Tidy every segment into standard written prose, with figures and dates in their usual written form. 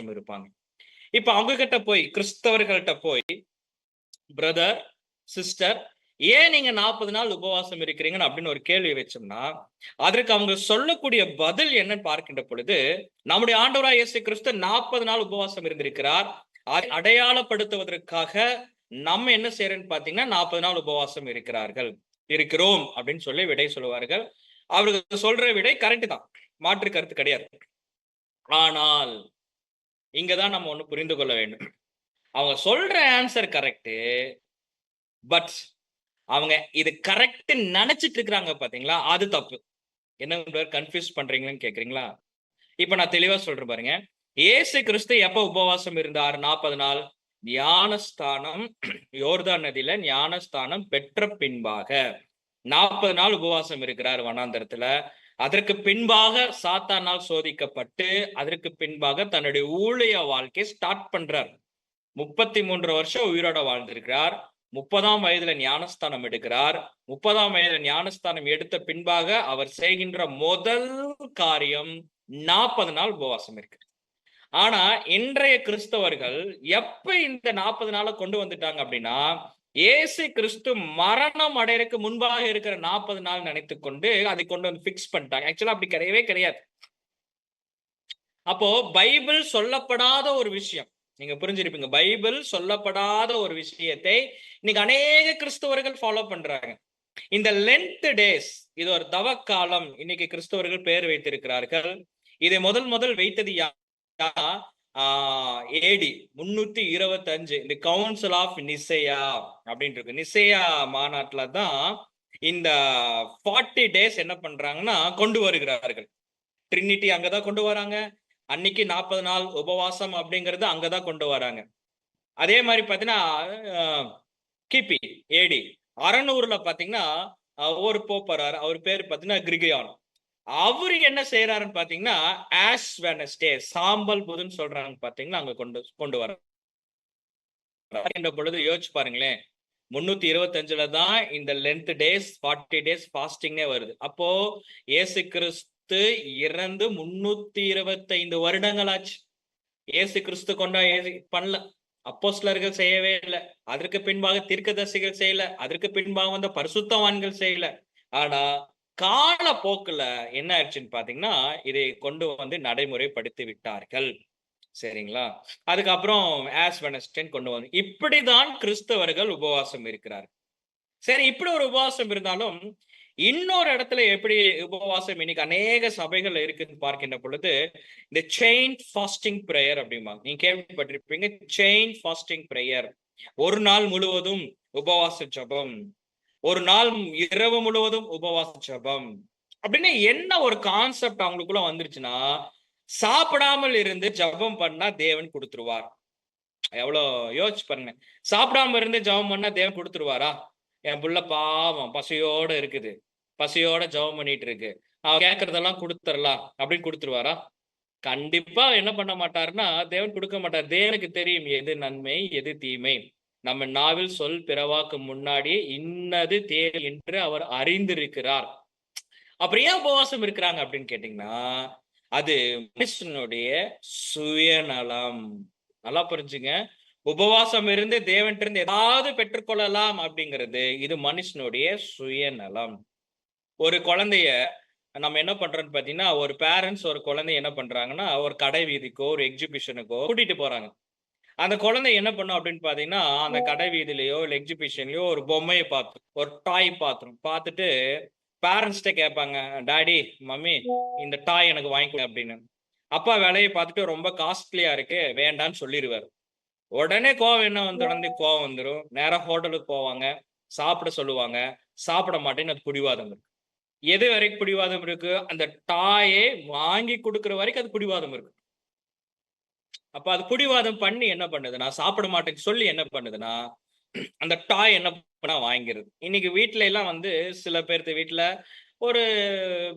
உபவாசம் இருப்பாங்க. இப்ப அவங்க கிட்ட போய், கிறிஸ்தவர்கள்ட்ட போய், பிரதர், சிஸ்டர், ஏன் நீங்க 40 நாள் உபவாசம் இருக்கிறீங்கன்னு அப்படின்னு ஒரு கேள்வி வச்சோம்னா, அதற்கு அவங்க சொல்லக்கூடிய பதில் என்னன்னு பார்க்கின்ற பொழுது, நம்முடைய ஆண்டவராய் இயேசு கிறிஸ்து 40 நாள் உபவாசம் இருந்திருக்கிறார். அடையாளப்படுத்துவதற்காக நம்ம என்ன செய்யறோம்னு பாத்தீங்கன்னா 40 நாள் உபவாசம் இருக்கிறோம் அப்படின்னு சொல்லி விடை சொல்லுவார்கள். அவருக்கு சொல்ற விடை கரெக்ட் தான், மாற்று கருத்து கிடையாது. ஆனால் இங்கதான் நம்ம ஒண்ணு புரிந்து கொள்ள வேண்டும். அவங்க சொல்ற ஆன்சர் கரெக்ட், பட் அவங்க இது கரெக்ட் நினைச்சிட்டு இருக்கிறாங்க பாத்தீங்களா, அது தப்பு. என்ன கன்ஃபியூஸ் பண்றீங்கன்னு கேக்குறீங்களா? இப்ப நான் தெளிவா சொல்றேன் பாருங்க. இயேசு கிறிஸ்து எப்ப உபவாசம் இருந்தார்? 40 நாள். ஞானஸ்தானம், யோர்தான் நதியில ஞானஸ்தானம் பெற்ற பின்பாக 40 நாள் உபவாசம் இருக்கிறார் வனாந்தரத்துல. அதற்கு பின்பாக சாத்தானால் சோதிக்கப்பட்டு, அதற்கு பின்பாக தன்னுடைய ஊழிய வாழ்க்கை ஸ்டார்ட் பண்றார். 33 வருஷம் உயிரோட வாழ்ந்திருக்கிறார். 30ஆம் வயதுல ஞானஸ்தானம் எடுக்கிறார். 30ஆம் வயதுல ஞானஸ்தானம் எடுத்த பின்பாக அவர் செய்கின்ற முதல் காரியம் 40 நாள் உபவாசம் இருக்கு. ஆனா இன்றைய கிறிஸ்தவர்கள் எப்ப இந்த 40 நாளை கொண்டு வந்துட்டாங்க அப்படின்னா, இயேசு கிறிஸ்து மரணம் அடையறதுக்கு முன்பாக இருக்கிற 40 நாள் நினைத்து கொண்டு அதை கொண்டு வந்து பிக்ஸ் பண்ணிட்டாங்க. ஆக்சுவலா அப்படி கிடையவே கிடையாது. அப்போ பைபிள் சொல்லப்படாத ஒரு விஷயம், நீங்க புரிஞ்சிருப்பீங்க, பைபிள் சொல்லப்படாத ஒரு விஷயத்தை இன்னைக்கு அநேக கிறிஸ்தவர்கள் ஃபாலோ பண்றாங்க. இந்த லென்த் டேஸ், இது ஒரு தவக்காலம் இன்னைக்கு கிறிஸ்தவர்கள் பெயர் வைத்திருக்கிறார்கள். இதை முதல் வைத்தது ஏடி 325 இந்த கவுன்சில் ஆஃப் நிசையா அப்படின்னு இருக்கு. நிசையா மாநாட்டுல தான் இந்த 40 டேஸ் என்ன பண்றாங்கன்னா கொண்டு வருகிறார்கள். ட்ரினிட்டி அங்கதான் கொண்டு வராங்க. அன்னைக்கு 40 நாள் உபவாசம் அப்படிங்கறது அங்கதான் கொண்டு வராங்க. அதே மாதிரி பாத்தீங்கன்னா கிபி ஏடி 600ல பாத்தீங்கன்னா ஒரு போப்பரார், அவர் பேர் பாத்தீங்கன்னா கிரிகியான். அவரு என்ன செய்யறாருன்னு பாத்தீங்கன்னா ஆஷ் வெனஸ்டே, சாம்பல் புதுன்னு சொல்றாங்க பாத்தீங்கன்னா, அங்க கொண்டு வர பொழுது யோசிச்சு பாருங்களேன். 325ல தான் இந்த லென்த் டேஸ் 40 டேஸ் ஃபாஸ்டிங்கே வருது. அப்போ இயேசு கிறிஸ்து இறந்து 325 வருடங்கள் ஆச்சு. இயேசு கிறிஸ்து கொண்டா பண்ணல, அப்போஸ்தலர்கள் செய்யவே இல்லை, அதற்கு பின்பாக தீர்க்கதரிசிகள் செய்யல, அதற்கு பின்பாக வந்த பரிசுத்தவான்கள் செய்யல. ஆனா கால போக்குல என்ன ஆயிடுச்சுன்னு பாத்தீங்கன்னா இதை கொண்டு வந்து நடைமுறைப்படுத்தி விட்டார்கள். சரிங்களா? அதுக்கப்புறம் ஆஸ் வெனஸ்டே கொண்டு வந்து இப்படிதான் கிறிஸ்தவர்கள் உபவாசம் இருக்கிறார். சரி, இப்படி ஒரு உபவாசம் இருந்தாலும் இன்னொரு இடத்துல எப்படி உபவாசம் இன்னைக்கு அநேக சபைகள் இருக்குன்னு பார்க்கின்ற பொழுது இந்த செயின் ஃபாஸ்டிங் பிரேயர் அப்படிம்பாங்க. நீங்க கேள்விப்பட்டிருப்பீங்க, செயின் ஃபாஸ்டிங் பிரேயர். ஒரு நாள் முழுவதும் உபவாச ஜபம், ஒரு நாள் இரவு முழுவதும் உபவாச ஜபம் அப்படின்னு என்ன ஒரு கான்செப்ட் அவங்களுக்குள்ள வந்துருச்சுன்னா, சாப்பிடாமல் இருந்து ஜபம் பண்ணா தேவன் கொடுத்துருவார். எவ்வளவு யோசிச்சு பாருங்க. சாப்பிடாம இருந்து ஜபம் பண்ணா தேவன் கொடுத்துருவாரா? என் புள்ள பாவம் பசியோட இருக்குது, பசியோட ஜபம் பண்ணிட்டு இருக்கு, அவ கேட்கறதெல்லாம் கொடுத்துடலாம் அப்படின்னு கொடுத்துருவாரா? கண்டிப்பா என்ன பண்ண மாட்டாருன்னா தேவன் கொடுக்க மாட்டார். தேவனுக்கு தெரியும் எது நன்மை எது தீமை. நம்ம நாவில் சொல் பிறவாக்கு முன்னாடியே இன்னது தேவை என்று அவர் அறிந்திருக்கிறார். அப்புறம் ஏன் உபவாசம் இருக்கிறாங்க அப்படின்னு கேட்டீங்கன்னா, அது மனுஷனுடைய சுயநலம். நல்லா புரிஞ்சுங்க. உபவாசம் இருந்து தேவன்ட்ட இருந்து ஏதாவது பெற்றுக்கொள்ளலாம் அப்படிங்கிறது இது மனுஷனுடைய சுயநலம். ஒரு குழந்தைய நம்ம என்ன பண்றோம்னு பாத்தீங்கன்னா, ஒரு பேரண்ட்ஸ் ஒரு குழந்தைய என்ன பண்றாங்கன்னா ஒரு கடை வீதிக்கோ ஒரு எக்ஸிபிஷனுக்கோ கூட்டிட்டு போறாங்க. அந்த குழந்தை என்ன பண்ணும் அப்படின்னு பாத்தீங்கன்னா, அந்த கடை வீதியிலயோ இல்ல எக்ஸிபிஷன்லயோ ஒரு பொம்மையை பார்த்து, ஒரு டாய் பார்த்துட்டு பேரண்ட்ஸ்ட கேட்பாங்க, டாடி மம்மி இந்த டாய் எனக்கு வாங்கிக்கோ அப்படின்னு. அப்பா விலையை பார்த்துட்டு ரொம்ப காஸ்ட்லியா இருக்கு வேண்டான்னு சொல்லிடுவாரு. உடனே கோவம் என்ன வந்து உடனே கோவம் வந்துடும். நேரா ஹோட்டலுக்கு போவாங்க, சாப்பிட சொல்லுவாங்க, சாப்பிட மாட்டேன்னு அது பிடிவாதம் இருக்கு. எது வரைக்கும் பிடிவாதம் இருக்கு? அந்த டாயை வாங்கி கொடுக்கிற வரைக்கும் அது பிடிவாதம் இருக்கு. அப்ப அது பிடிவாதம் பண்ணி என்ன பண்ணுதுன்னா, சாப்பிட மாட்டேன்னு சொல்லி என்ன பண்ணுதுன்னா, அந்த டாய் என்ன பண்ணா வாங்கிருது. இன்னைக்கு வீட்டுல எல்லாம் வந்து சில பேர்த்து வீட்டுல ஒரு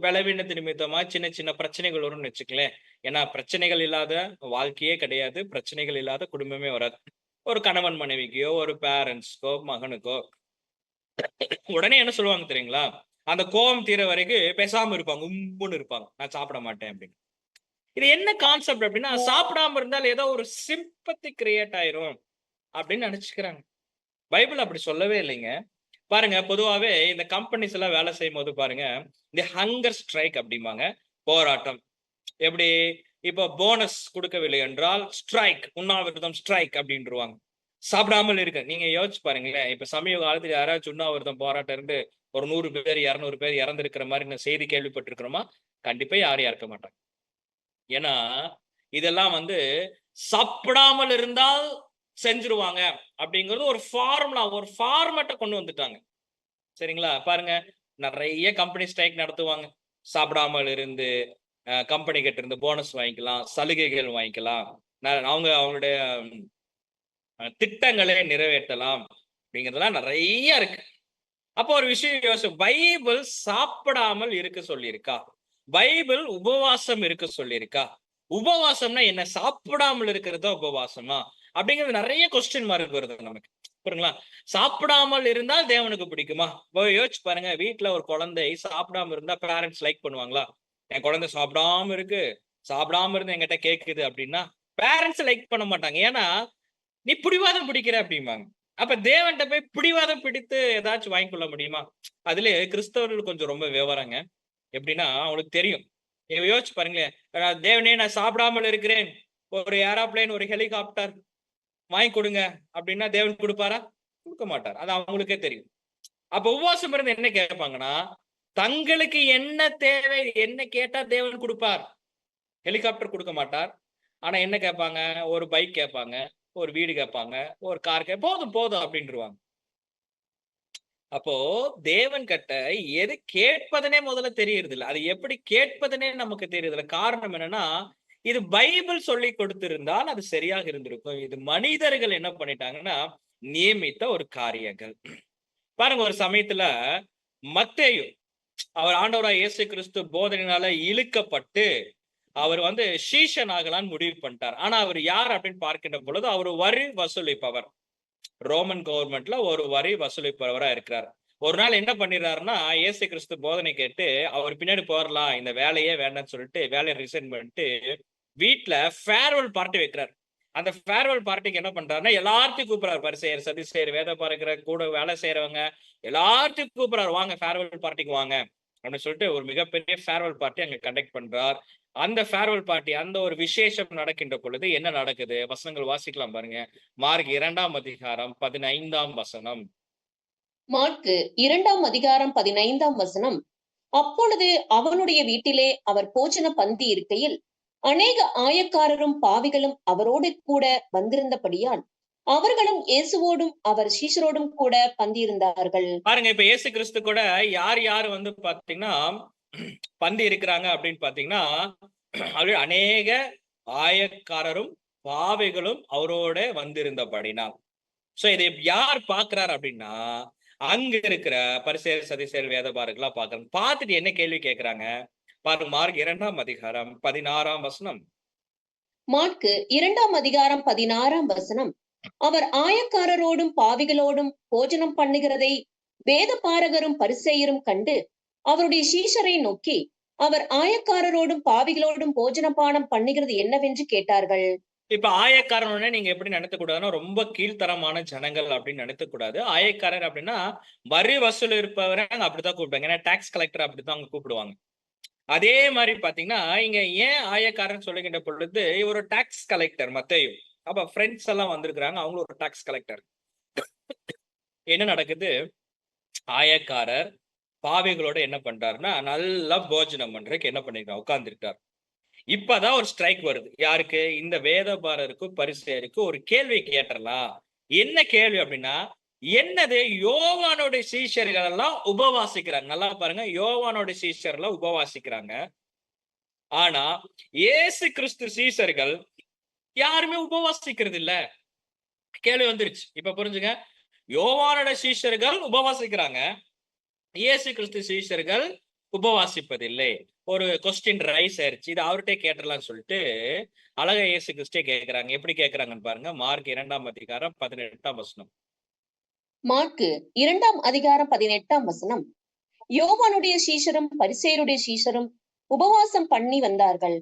பலவீனத்து நிமித்தமா சின்ன சின்ன பிரச்சனைகள் வரும்னு வச்சுக்கலேன். ஏன்னா பிரச்சனைகள் இல்லாத வாழ்க்கையே கிடையாது, பிரச்சனைகள் இல்லாத குடும்பமே வராது. ஒரு கணவன் மனைவிக்கோ ஒரு பேரண்ட்ஸ்க்கோ மகனுக்கோ உடனே என்ன சொல்லுவாங்க தெரியுங்களா? அந்த கோபம் தீர வரைக்கும் பேசாம இருப்பாங்க, உம்முன்னு இருப்பாங்க, நான் சாப்பிட மாட்டேன் அப்படின்னு. இது என்ன கான்செப்ட் அப்படின்னா, சாப்பிடாம இருந்தால் ஏதோ ஒரு சிம்பத்தி கிரியேட் ஆயிரும் அப்படின்னு நினைச்சுக்கிறாங்க. பைபிள் அப்படி சொல்லவே இல்லைங்க. பாருங்க, பொதுவாவே இந்த கம்பெனிஸ் எல்லாம் வேலை செய்யும்போது பாருங்க, இந்த ஹங்கர் ஸ்ட்ரைக் அப்படிம்பாங்க. போராட்டம். எப்படி? இப்போ போனஸ் கொடுக்கவில்லை என்றால் ஸ்ட்ரைக், உண்ணாவிரதம் ஸ்ட்ரைக் அப்படின்றுவாங்க. சாப்பிடாமல் இருக்க. நீங்க யோசிச்சு பாருங்களேன். இப்ப சமீப காலத்துல யாராச்சும் உண்ணாவிரதம் போராட்டம் இருந்து ஒரு 100 பேர், 200 பேர் இறந்திருக்கிற மாரி செய்தி கேள்விப்பட்டிருக்கிறோமா? கண்டிப்பா யாரும் இறக்க மாட்டாங்க. ஏன்னா, இதெல்லாம் வந்து சாப்பிடாமல் இருந்தால் செஞ்சுருவாங்க அப்படிங்கிறது ஒரு ஃபார்முலா, ஒரு ஃபார்மேட்ட கொண்டு வந்துட்டாங்க. சரிங்களா? பாருங்க, நெறைய கம்பெனி ஸ்ட்ரைக் நடத்துவாங்க. சாப்பிடாமல் இருந்து கம்பெனி கிட்ட இருந்து போனஸ் வாங்கிக்கலாம், சலுகைகள் வாங்கிக்கலாம். அவங்க அவங்களுடைய திட்டங்களை நிறைவேற்றலாம் அப்படிங்கிறதெல்லாம் நெறைய இருக்கு. அப்போ ஒரு விஷயம் பைபிள் சாப்பிடாமல் இருக்க சொல்லியிருக்கா? பைபிள் உபவாசம் இருக்க சொல்லியிருக்கா? உபவாசம்னா என்ன? சாப்பிடாமல் இருக்கிறது உபவாசமா? அப்படிங்கிறது நெறைய கொஸ்டின் மார்க் வருது நமக்கு. புரியுங்களா? சாப்பிடாமல் இருந்தால் தேவனுக்கு பிடிக்குமா? யோசிச்சு பாருங்க. வீட்ல ஒரு குழந்தை சாப்பிடாம இருந்தா பேரண்ட்ஸ் லைக் பண்ணுவாங்களா? என் குழந்தை சாப்பிடாம இருக்கு. சாப்பிடாம இருந்து என்கிட்ட கேட்குது அப்படின்னா, பேரண்ட்ஸ் லைக் பண்ண மாட்டாங்க. ஏன்னா, நீ பிடிவாதம் பிடிக்கிற அப்படிம்பாங்க. அப்ப தேவன்ட்ட போய் பிடிவாதம் பிடித்து ஏதாச்சும் வாங்கிக் கொள்ள முடியுமா? அதிலே கிறிஸ்தவர்கள் கொஞ்சம் ரொம்ப விவரங்க. எப்படின்னா, அவங்களுக்கு தெரியும். நீங்க யோசிச்சு பாருங்களேன். தேவனே நான் சாப்பிடாமல் இருக்கிறேன். ஒரு ஏரோப்ளேன், ஒரு ஹெலிகாப்டர் வாங்கி கொடுங்க அப்படின்னா தேவன் குடுப்பாரா? குடுக்க மாட்டார். அது அவங்களுக்கே தெரியும். அப்ப உபவாசம் இருந்து என்ன கேட்பாங்கன்னா, தங்களுக்கு என்ன தேவை? என்ன கேட்டா தேவன் குடுப்பார்? ஹெலிகாப்டர் குடுக்க மாட்டார். ஆனா என்ன கேட்பாங்க? ஒரு பைக் கேட்பாங்க, ஒரு வீடு கேட்பாங்க, ஒரு கார் போதும், போதும் அப்படின்றுவாங்க. அப்போ தேவன் கிட்ட எது கேட்பதுன்னே முதல்ல தெரியறதில்ல. அது எப்படி கேட்பதுன்னே நமக்கு தெரியறதில்ல. காரணம் என்னன்னா, இது பைபிள் சொல்லிக் கொடுத்திருந்தால் அது சரியாக இருந்திருக்கும். இது மனிதர்கள் என்ன பண்ணிட்டாங்கன்னா, நியமித்த ஒரு காரியங்கள். பாருங்க, ஒரு சமயத்துல மத்தேயு, அவர் ஆண்டவராகிய இயேசு கிறிஸ்து போதனையினால இழுக்கப்பட்டு, அவர் வந்து சீஷன் ஆகலான்னு முடிவு பண்ணிட்டார். ஆனா அவர் யார் அப்படின்னு பார்க்கின்ற பொழுது, அவர் வரி வசூலிப்பவர். ரோமன் கவர்மெண்ட்ல ஒரு வரி வசூலிப்பவரா இருக்கிறார். ஒரு நாள் என்ன பண்ணிடுறாருன்னா, இயேசு கிறிஸ்து போதனை கேட்டு அவர் பின்னாடி போறலாம், இந்த வேலையே வேண்டாம்னு சொல்லிட்டு வேலையை ரிசைன் பண்ணிட்டு வீட்ல ஃபேர்வெல் பார்ட்டி வைக்கிறார். அந்த ஃபேர்வெல் பார்ட்டிக்கு என்ன பண்றாருன்னா, எல்லாத்தையும் கூப்பிடுறாரு. பரிசேயர், சதுசேயர், வேத பார்க்கிற கூட வேலை செய்யறவங்க எல்லாத்தையும் கூப்பிடுறாரு. வாங்க ஃபேர்வெல் பார்ட்டிக்கு வாங்க அப்படின்னு சொல்லிட்டு ஒரு மிகப்பெரிய ஃபேர்வெல் பார்ட்டி அங்க கண்டக்ட் பண்றார். அந்த ஃபேர்வெல் பார்ட்டி, அந்த ஒரு விசேஷம் நடக்கின்ற பொழுது என்ன நடக்குது? வசனங்கள் வாசிக்கலாம் பாருங்க. மார்க் 2ஆம் அதிகாரம் 15ஆம் வசனம். மாற்கு 2ஆம் அதிகாரம் 15ஆம் வசனம். அப்பொழுது அவனுடைய வீட்டிலே அவர் போஜன பந்தி இருக்கையில் அநேக ஆயக்காரரும் பாவிகளும் அவரோடு கூட வந்திருந்தபடியால் அவர்களும் இயேசுவோடும் அவர் சீஷரோடும் கூட பந்தியிருந்தார்கள். பாருங்க, இப்ப இயேசு கிறிஸ்து கூட யார் யார் வந்து பாத்தீங்கன்னா பந்தி இருக்கிறாங்க அப்படின்னு பாத்தீங்கன்னா, அநேக ஆயக்காரரும் பாவிகளும் அவரோட வந்திருந்தபடினால். சோ இதை யார் பாக்குறாரு அப்படின்னா, அங்க இருக்கிற பரிசேயர், சதுசேயர், வேதபாரகர்களா பாக்குறாங்க. பார்த்துட்டு என்ன கேள்வி கேட்கிறாங்க பாருங்க. மார்க் 2ஆம் அதிகாரம் 16ஆம் வசனம். மாற்கு 2ஆம் அதிகாரம் 16ஆம் வசனம். அவர் ஆயக்காரரோடும் பாவிகளோடும் போஜனம் பண்ணுகிறதை வேத பாரகரும் பரிசேயரும் கண்டு அவருடைய சீஷரை நோக்கி, அவர் ஆயக்காரரோடும் பாவிகளோடும் போஜனபானம் பண்ணுகிறது என்னவென்று கேட்டார்கள். இப்ப ஆயக்காரன் நீங்க எப்படி நினைக்க கூடாதுன்னா, ரொம்ப கீழ்த்தரமான ஜனங்கள் அப்படின்னு நினைக்க கூடாது. ஆயக்காரர் அப்படின்னா வரி வசூல் இருப்பவரை அப்படித்தான் கூப்பிடுவாங்க. ஏன்னா டாக்ஸ் கலெக்டர் அப்படித்தான் அவங்க கூப்பிடுவாங்க. அதே மாதிரி பாத்தீங்கன்னா, இங்க ஏன் ஆயக்காரன் சொல்லுகின்ற பொழுது, ஒரு டாக்ஸ் கலெக்டர் மத்தேயு. அப்ப ஃப்ரெண்ட்ஸ் எல்லாம் வந்திருக்கிறாங்க. அவங்களும் ஒரு டாக்ஸ் கலெக்டர். என்ன நடக்குது? ஆயக்காரர் பாவிகளோட என்ன பண்றாருன்னா, நல்லா போஜனம் பண்றதுக்கு என்ன பண்ணிருக்காரு? உட்கார்ந்துருக்கார். இப்பதான் ஒரு ஸ்ட்ரைக் வருது. யாருக்கு? இந்த வேதபாரருக்கும் பரிசேயருக்கும் ஒரு கேள்வி கேட்டறலாம். என்ன கேள்வி அப்படின்னா, என்னது யோவானுடைய சீஷர்கள் எல்லாம் உபவாசிக்கிறாங்க. நல்லா பாருங்க. யோவானுடைய சீஷர் எல்லாம் உபவாசிக்கிறாங்க. ஆனா இயேசு கிறிஸ்து சீஷர்கள் யாருமே உபவாசிக்கிறது இல்ல. கேள்வி வந்துருச்சு. இப்ப புரிஞ்சுங்க. யோவானோட சீஷர்கள் உபவாசிக்கிறாங்க. இயேசு கிறிஸ்து சீஷர்கள் உபவாசிப்பதில்லை. ஒரு கொஸ்டின் ரைஸ் ஆயிருச்சு. இது அவர்கிட்டயே கேட்டறலாம்னு சொல்லிட்டு அழகா இயேசு கிறிஸ்டே கேட்கிறாங்க. எப்படி கேட்கிறாங்கன்னு பாருங்க. மார்க் 2ஆம் அதிகாரம் 18ஆம் வசனம். மாற்கு 2ஆம் அதிகாரம் 18ஆம் வசனம். யோவானுடைய சீஷரும் பரிசேயருடைய சீஷரும் உபவாசம் பண்ணி வந்தார்கள்.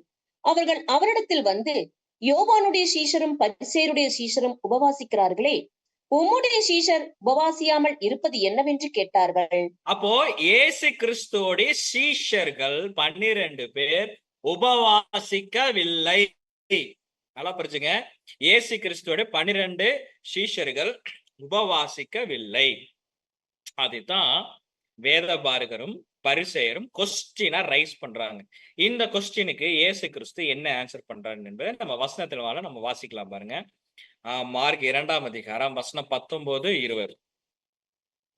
அவர்கள் அவரிடத்தில் வந்து, யோவானுடைய சீஷரும் பரிசேயருடைய சீஷரும் உபவாசிக்கிறார்களே, உம்முடைய சீஷர் உபவாசியாமல் இருப்பது என்னவென்று கேட்டார்கள். அப்போ இயேசு கிறிஸ்துவோடைய சீஷர்கள் 12 பேர் உபவாசிக்கவில்லை. நல்லா புரிஞ்சுங்க. இயேசு கிறிஸ்துவோட 12 சீஷர்கள் உபவாசிக்கவில்லை. அதுதான் வேதபாரகரும் பரிசேயரும் கொஸ்டினா ரைஸ் பண்றாங்க. இந்த கொஸ்டினுக்கு இயேசு கிறிஸ்து என்ன ஆன்சர் பண்றாரு என்பதை நம்ம வசனத்துல நம்ம வாசிக்கலாம் பாருங்க. மார்க் 2ஆம் அதிகாரம் வசனம் 19, 20.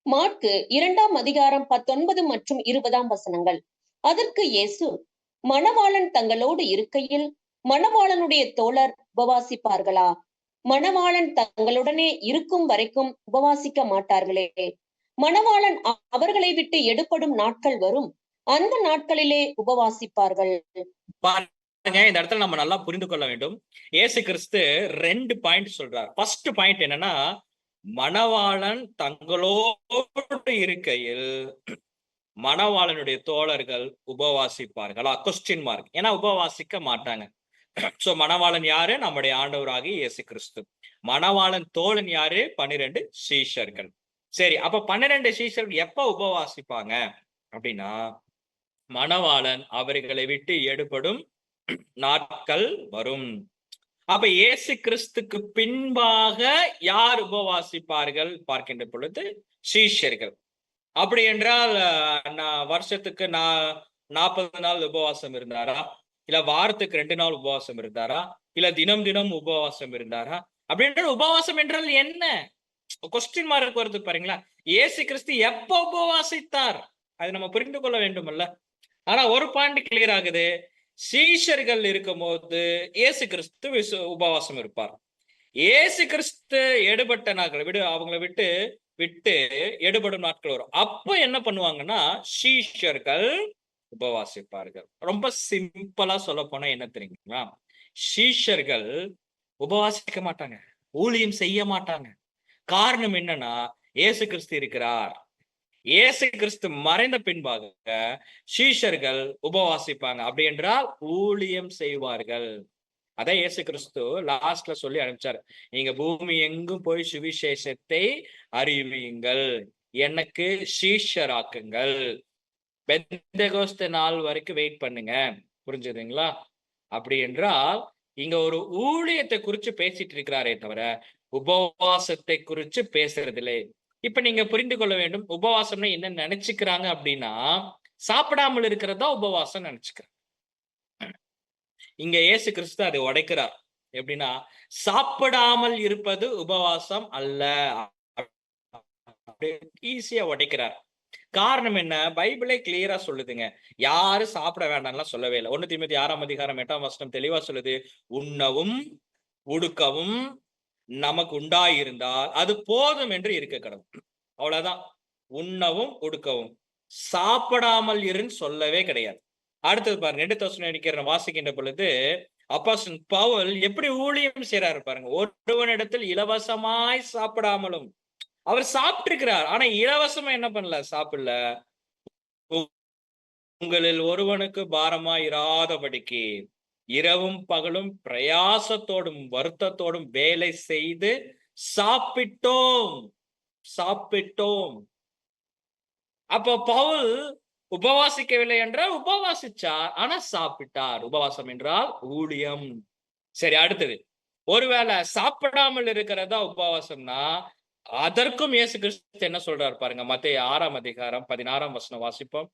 மாற்கு 2ஆம் அதிகாரம் 19 மற்றும் 20ஆம் வசனங்கள். அதற்கு இயேசு, மணவாளன் தங்களோடு இருக்கையில் மணவாளனுடைய தோழர் உபவாசிப்பார்களா? மணவாளன் தங்களுடனே இருக்கும் வரைக்கும் உபவாசிக்க மாட்டார்களே. மணவாளன் அவர்களை விட்டு எடுபடும் நாட்கள் வரும், அந்த நாட்களிலே உபவாசிப்பார்கள். பாருங்க, இந்த இடத்துல நம்ம நல்லா புரிந்து கொள்ள வேண்டும். இயேசு கிறிஸ்து 2 பாயிண்ட் சொல்றார். ஃபர்ஸ்ட் பாயிண்ட் என்னன்னா, மணவாளன் தங்களோடு இருக்கையில் மணவாளனுடைய தோழர்கள் உபவாசிப்பார்களா? Question mark. ஏன்னா உபவாசிக்க மாட்டாங்க. சோ மணவாளன் யாரு? நம்முடைய ஆண்டவராகிய இயேசு கிறிஸ்து. மணவாளன் தோழன் யாரு? 12 சீஷர்கள். சரி, அப்ப 12 சீஷர்கள் எப்ப உபவாசிப்பாங்க அப்படின்னா, மணவாளன் அவர்களை விட்டு எடுபடும் நாட்கள் வரும். அப்ப இயேசு கிறிஸ்துக்கு பின்பாக யார் உபவாசிப்பார்கள் பார்க்கின்ற பொழுது சீஷர்கள். அப்படி என்றால் வருஷத்துக்கு 40 நாள் உபவாசம் இருந்தாரா? இல்ல வாரத்துக்கு 2 நாள் உபவாசம் இருந்தாரா? இல்ல தினம் தினம் உபவாசம் இருந்தாரா? அப்படின்ற உபவாசம் என்றால் என்ன? கொஸ்டின் மார்க் வருது பாருங்களா. இயேசு கிறிஸ்து எப்ப உபவாசித்தார்? அது நம்ம புரிந்து கொள்ள வேண்டும் அல்ல. ஆனா ஒரு பாயிண்ட் கிளியர் ஆகுது. சீஷர்கள் இருக்கும் போது இயேசு கிறிஸ்து உபவாசம் இருப்பார். இயேசு கிறிஸ்து எடுபட்ட நாட்கள் அவங்களை விட்டு எடுபடும் நாட்கள் வரும். அப்ப என்ன பண்ணுவாங்கன்னா சீஷர்கள் உபவாசிப்பார்கள். ரொம்ப சிம்பிளா சொல்ல போனா என்ன தெரியுங்களா? சீஷர்கள் உபவாசிக்க மாட்டாங்க, ஊழியம் செய்ய மாட்டாங்க. காரணம் என்னன்னா, இயேசு கிறிஸ்து இருக்கிறார். இயேசு கிறிஸ்து மறைந்த பின்பாக சீஷர்கள் உபவாசிப்பாங்க. அப்படி என்றால் ஊழியம் செய்வார்கள். அதான் இயேசு கிறிஸ்து லாஸ்ட்ல சொல்லி அனுப்பிச்சார். நீங்க பூமி எங்கும் போய் சுவிசேஷத்தை அறிவியுங்கள், எனக்கு சீஷராக்குங்கள். பெந்தெகோஸ்தே நாள் வரைக்கும் வெயிட் பண்ணுங்க. புரிஞ்சுதுங்களா? அப்படி என்றால் இங்க ஒரு ஊழியத்தை குறிச்சு பேசிட்டு இருக்கிறாரே தவிர உபவாசத்தை குறிச்சு பேசுறதில்லை. இப்ப நீங்க புரிந்து கொள்ள வேண்டும், உபவாசம்னா என்ன நினைச்சுக்கிறாங்க அப்படின்னா, சாப்பிடாமல் இருக்கிறதா உபவாசம் நினைச்சுக்கிறாங்க. இங்க இயேசு கிறிஸ்து அதை உடைக்கிறார். எப்படின்னா, சாப்பிடாமல் இருப்பது உபவாசம் அல்ல. ஈஸியா உடைக்கிறார். காரணம் என்ன? பைபிளே கிளியரா சொல்லுதுங்க. யாரும் சாப்பிட வேண்டாம்லாம் சொல்லவே இல்லை. 1 தீமோத்தேயு 6ஆம் அதிகாரம் 8ஆம் வசனம் தெளிவா சொல்லுது, உண்ணவும் உடுக்கவும் நமக்கு உண்டாயிருந்தால் அது போதும் என்று இருக்க கடவுள். அவ்வளவுதான். உண்ணவும் உடுக்கவும், சாப்பிடாமல் இருன்னு சொல்லவே கிடையாது. அடுத்தது பாருங்க, 2 தெசலோனிக்கேயர் வாசிக்கின்ற பொழுது அப்போஸ்தலன் பவுல் எப்படி ஊழியம் செய்யறாரு பாருங்க. ஒருவனிடத்தில் இலவசமாய் சாப்பிடாமலும், அவர் சாப்பிட்டு இருக்கிறார், ஆனா இலவசமா என்ன பண்ணல? சாப்பிடல. உங்களில் ஒருவனுக்கு பாரமாய் இராதபடிக்கு இரவும் பகலும் பிரயாசத்தோடும் வருத்தத்தோடும் வேலை செய்து சாப்பிட்டோம். அப்ப பவுல் உபவாசிக்கவில்லை என்றால் உபவாசிச்சார், ஆனா சாப்பிட்டார். உபவாசம் என்றால் ஊழியம். சரி, அடுத்தது, ஒருவேளை சாப்பிடாமல் இருக்கிறதா உபவாசம்னா அதற்கும் இயேசு கிறிஸ்து என்ன சொல்றாரு பாருங்க. மத்தேயு 6ஆம் அதிகாரம் 16ஆம் வசனம் வாசிப்போம்.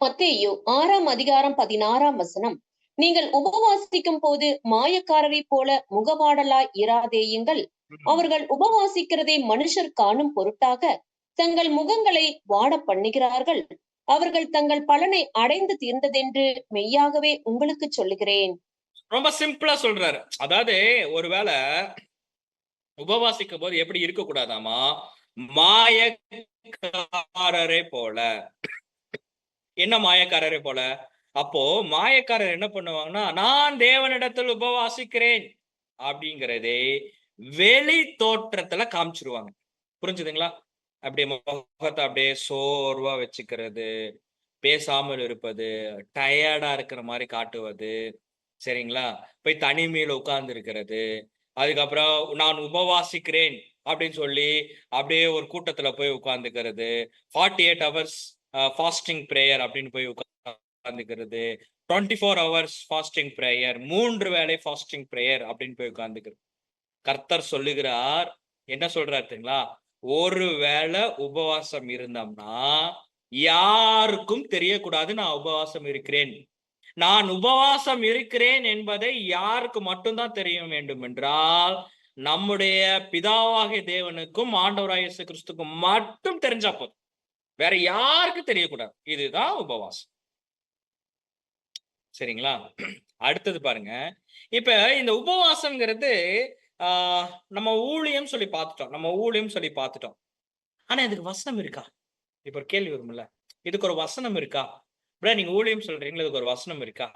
மத்தேயு 6ஆம் அதிகாரம் 16ஆம் வசனம். நீங்கள் உபவாசிக்கும் போது மாயக்காரரை போல முகவாடலாய் இராதேயுங்கள். அவர்கள் உபவாசிக்கிறதை மனுஷர் காணும் பொருட்டாக தங்கள் முகங்களை வாட பண்ணுகிறார்கள். அவர்கள் தங்கள் பலனை அடைந்து தீர்ந்ததென்று மெய்யாகவே உங்களுக்கு சொல்லுகிறேன். ரொம்ப சிம்பிளா சொல்றாரு. அதாவது ஒருவேளை உபவாசிக்கும் போது எப்படி இருக்க கூடாதாமா? மாயக்காரரை போல. என்ன மாயக்காரரை போல? அப்போ மாயக்காரர் என்ன பண்ணுவாங்கன்னா, நான் தேவனிடத்தில் உபவாசிக்கிறேன் அப்படிங்கிறதே வெளி தோற்றத்துல காமிச்சிருவாங்க. புரிஞ்சுதுங்களா? அப்படியே முகத்தை அப்படியே சோர்வா வச்சுக்கிறது, பேசாமல் இருப்பது, டயர்டா இருக்கிற மாதிரி காட்டுவது, சரிங்களா? போய் தனிமையில உட்கார்ந்து இருக்கிறது. அதுக்கப்புறம் நான் உபவாசிக்கிறேன் அப்படின்னு சொல்லி அப்படியே ஒரு கூட்டத்துல போய் உட்கார்ந்துக்கிறது. 48 ஹவர்ஸ் ஃபாஸ்டிங் பிரேயர் அப்படின்னு போய் உட்கார்ந்துக்கிறது. 24 ஹவர்ஸ் ஃபாஸ்டிங் பிரேயர், 3 வேளை ஃபாஸ்டிங் பிரேயர் அப்படின்னு போய் உட்கார்ந்துக்கிறது. கர்த்தர் சொல்லுகிறார், என்ன சொல்றார் தெரியுங்களா? ஒரு வேளை உபவாசம் இருந்தோம்னா யாருக்கும் தெரியக்கூடாது நான் உபவாசம் இருக்கிறேன். நான் உபவாசம் இருக்கிறேன் என்பதை யாருக்கு மட்டும்தான் தெரிய வேண்டும் என்றால், நம்முடைய பிதாவாகிய தேவனுக்கும் ஆண்டவராகிய இயேசு கிறிஸ்துக்கும் மட்டும் தெரிஞ்சா போதும். வேற யாருக்கும் தெரியக்கூடாது. இதுதான் உபவாசம். சரிங்களா? அடுத்தது பாருங்க. இப்ப இந்த உபவாசம்ங்கிறது நம்ம ஊழியம் சொல்லி பார்த்துட்டோம். ஆனா இதுக்கு வசனம் இருக்கா? இப்ப ஒரு கேள்வி வரும்ல. இதுக்கு ஒரு வசனம் இருக்கா? நீங்க ஊழியம் சொல்றீங்களா, இதுக்கு ஒரு வசனம் இருக்கா?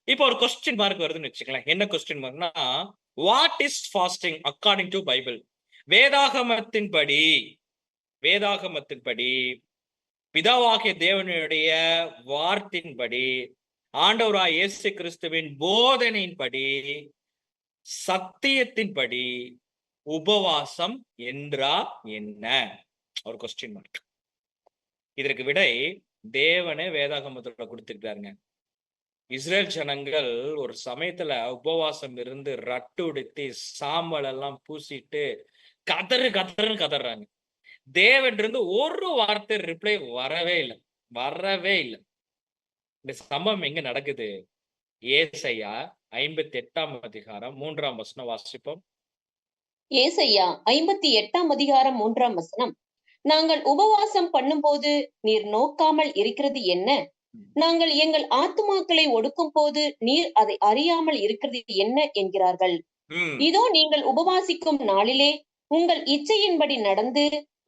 இப்போ ஒரு கொஸ்டின் மார்க் வருதுன்னு வச்சுக்கலாம். என்ன கொஸ்டின் மார்க்னா, what is fasting according to Bible? வேதாகமத்தின்படி வேதாகமத்தின்படி பிதாவாகிய தேவனுடைய வார்த்தையின்படி ஆண்டவராய் இயேசு கிறிஸ்துவின் போதனையின்படி சத்தியத்தின்படி உபவாசம் என்றா என்ன? ஒரு கொஸ்டின் மார்க். இதற்கு விடை தேவனே வேதாகமத்துல கொடுத்திருக்காருங்க. இஸ்ரேல் ஜனங்கள் ஒரு சமயத்துல உபவாசம் இருந்து ரட்டு உடுத்தி சாம்பல் எல்லாம் பூசிட்டு கதறுன்னு கதறாங்க. தேவன் இருந்து ஒரு வார்த்தை ரிப்ளை வரவே இல்லை. இந்த சம்பவம் எங்க நடக்குது? ஏசாயா 58ஆம் அதிகாரம் 3ஆம் வசனம் வாசிப்போம். ஏசாயா 58ஆம் அதிகாரம் 3ஆம் வசனம். நாங்கள் உபவாசம் பண்ணும்போது நீர் நோக்காமல் இருக்கிறது என்ன? நாங்கள் எங்கள் ஆத்துமாக்களை ஒடுக்கும் போது நீர் அதை அறியாமல் இருக்கிறது என்ன என்கிறார்கள். இதோ நீங்கள் உபவாசிக்கும் நாளிலே உங்கள் இச்சையின்படி நடந்து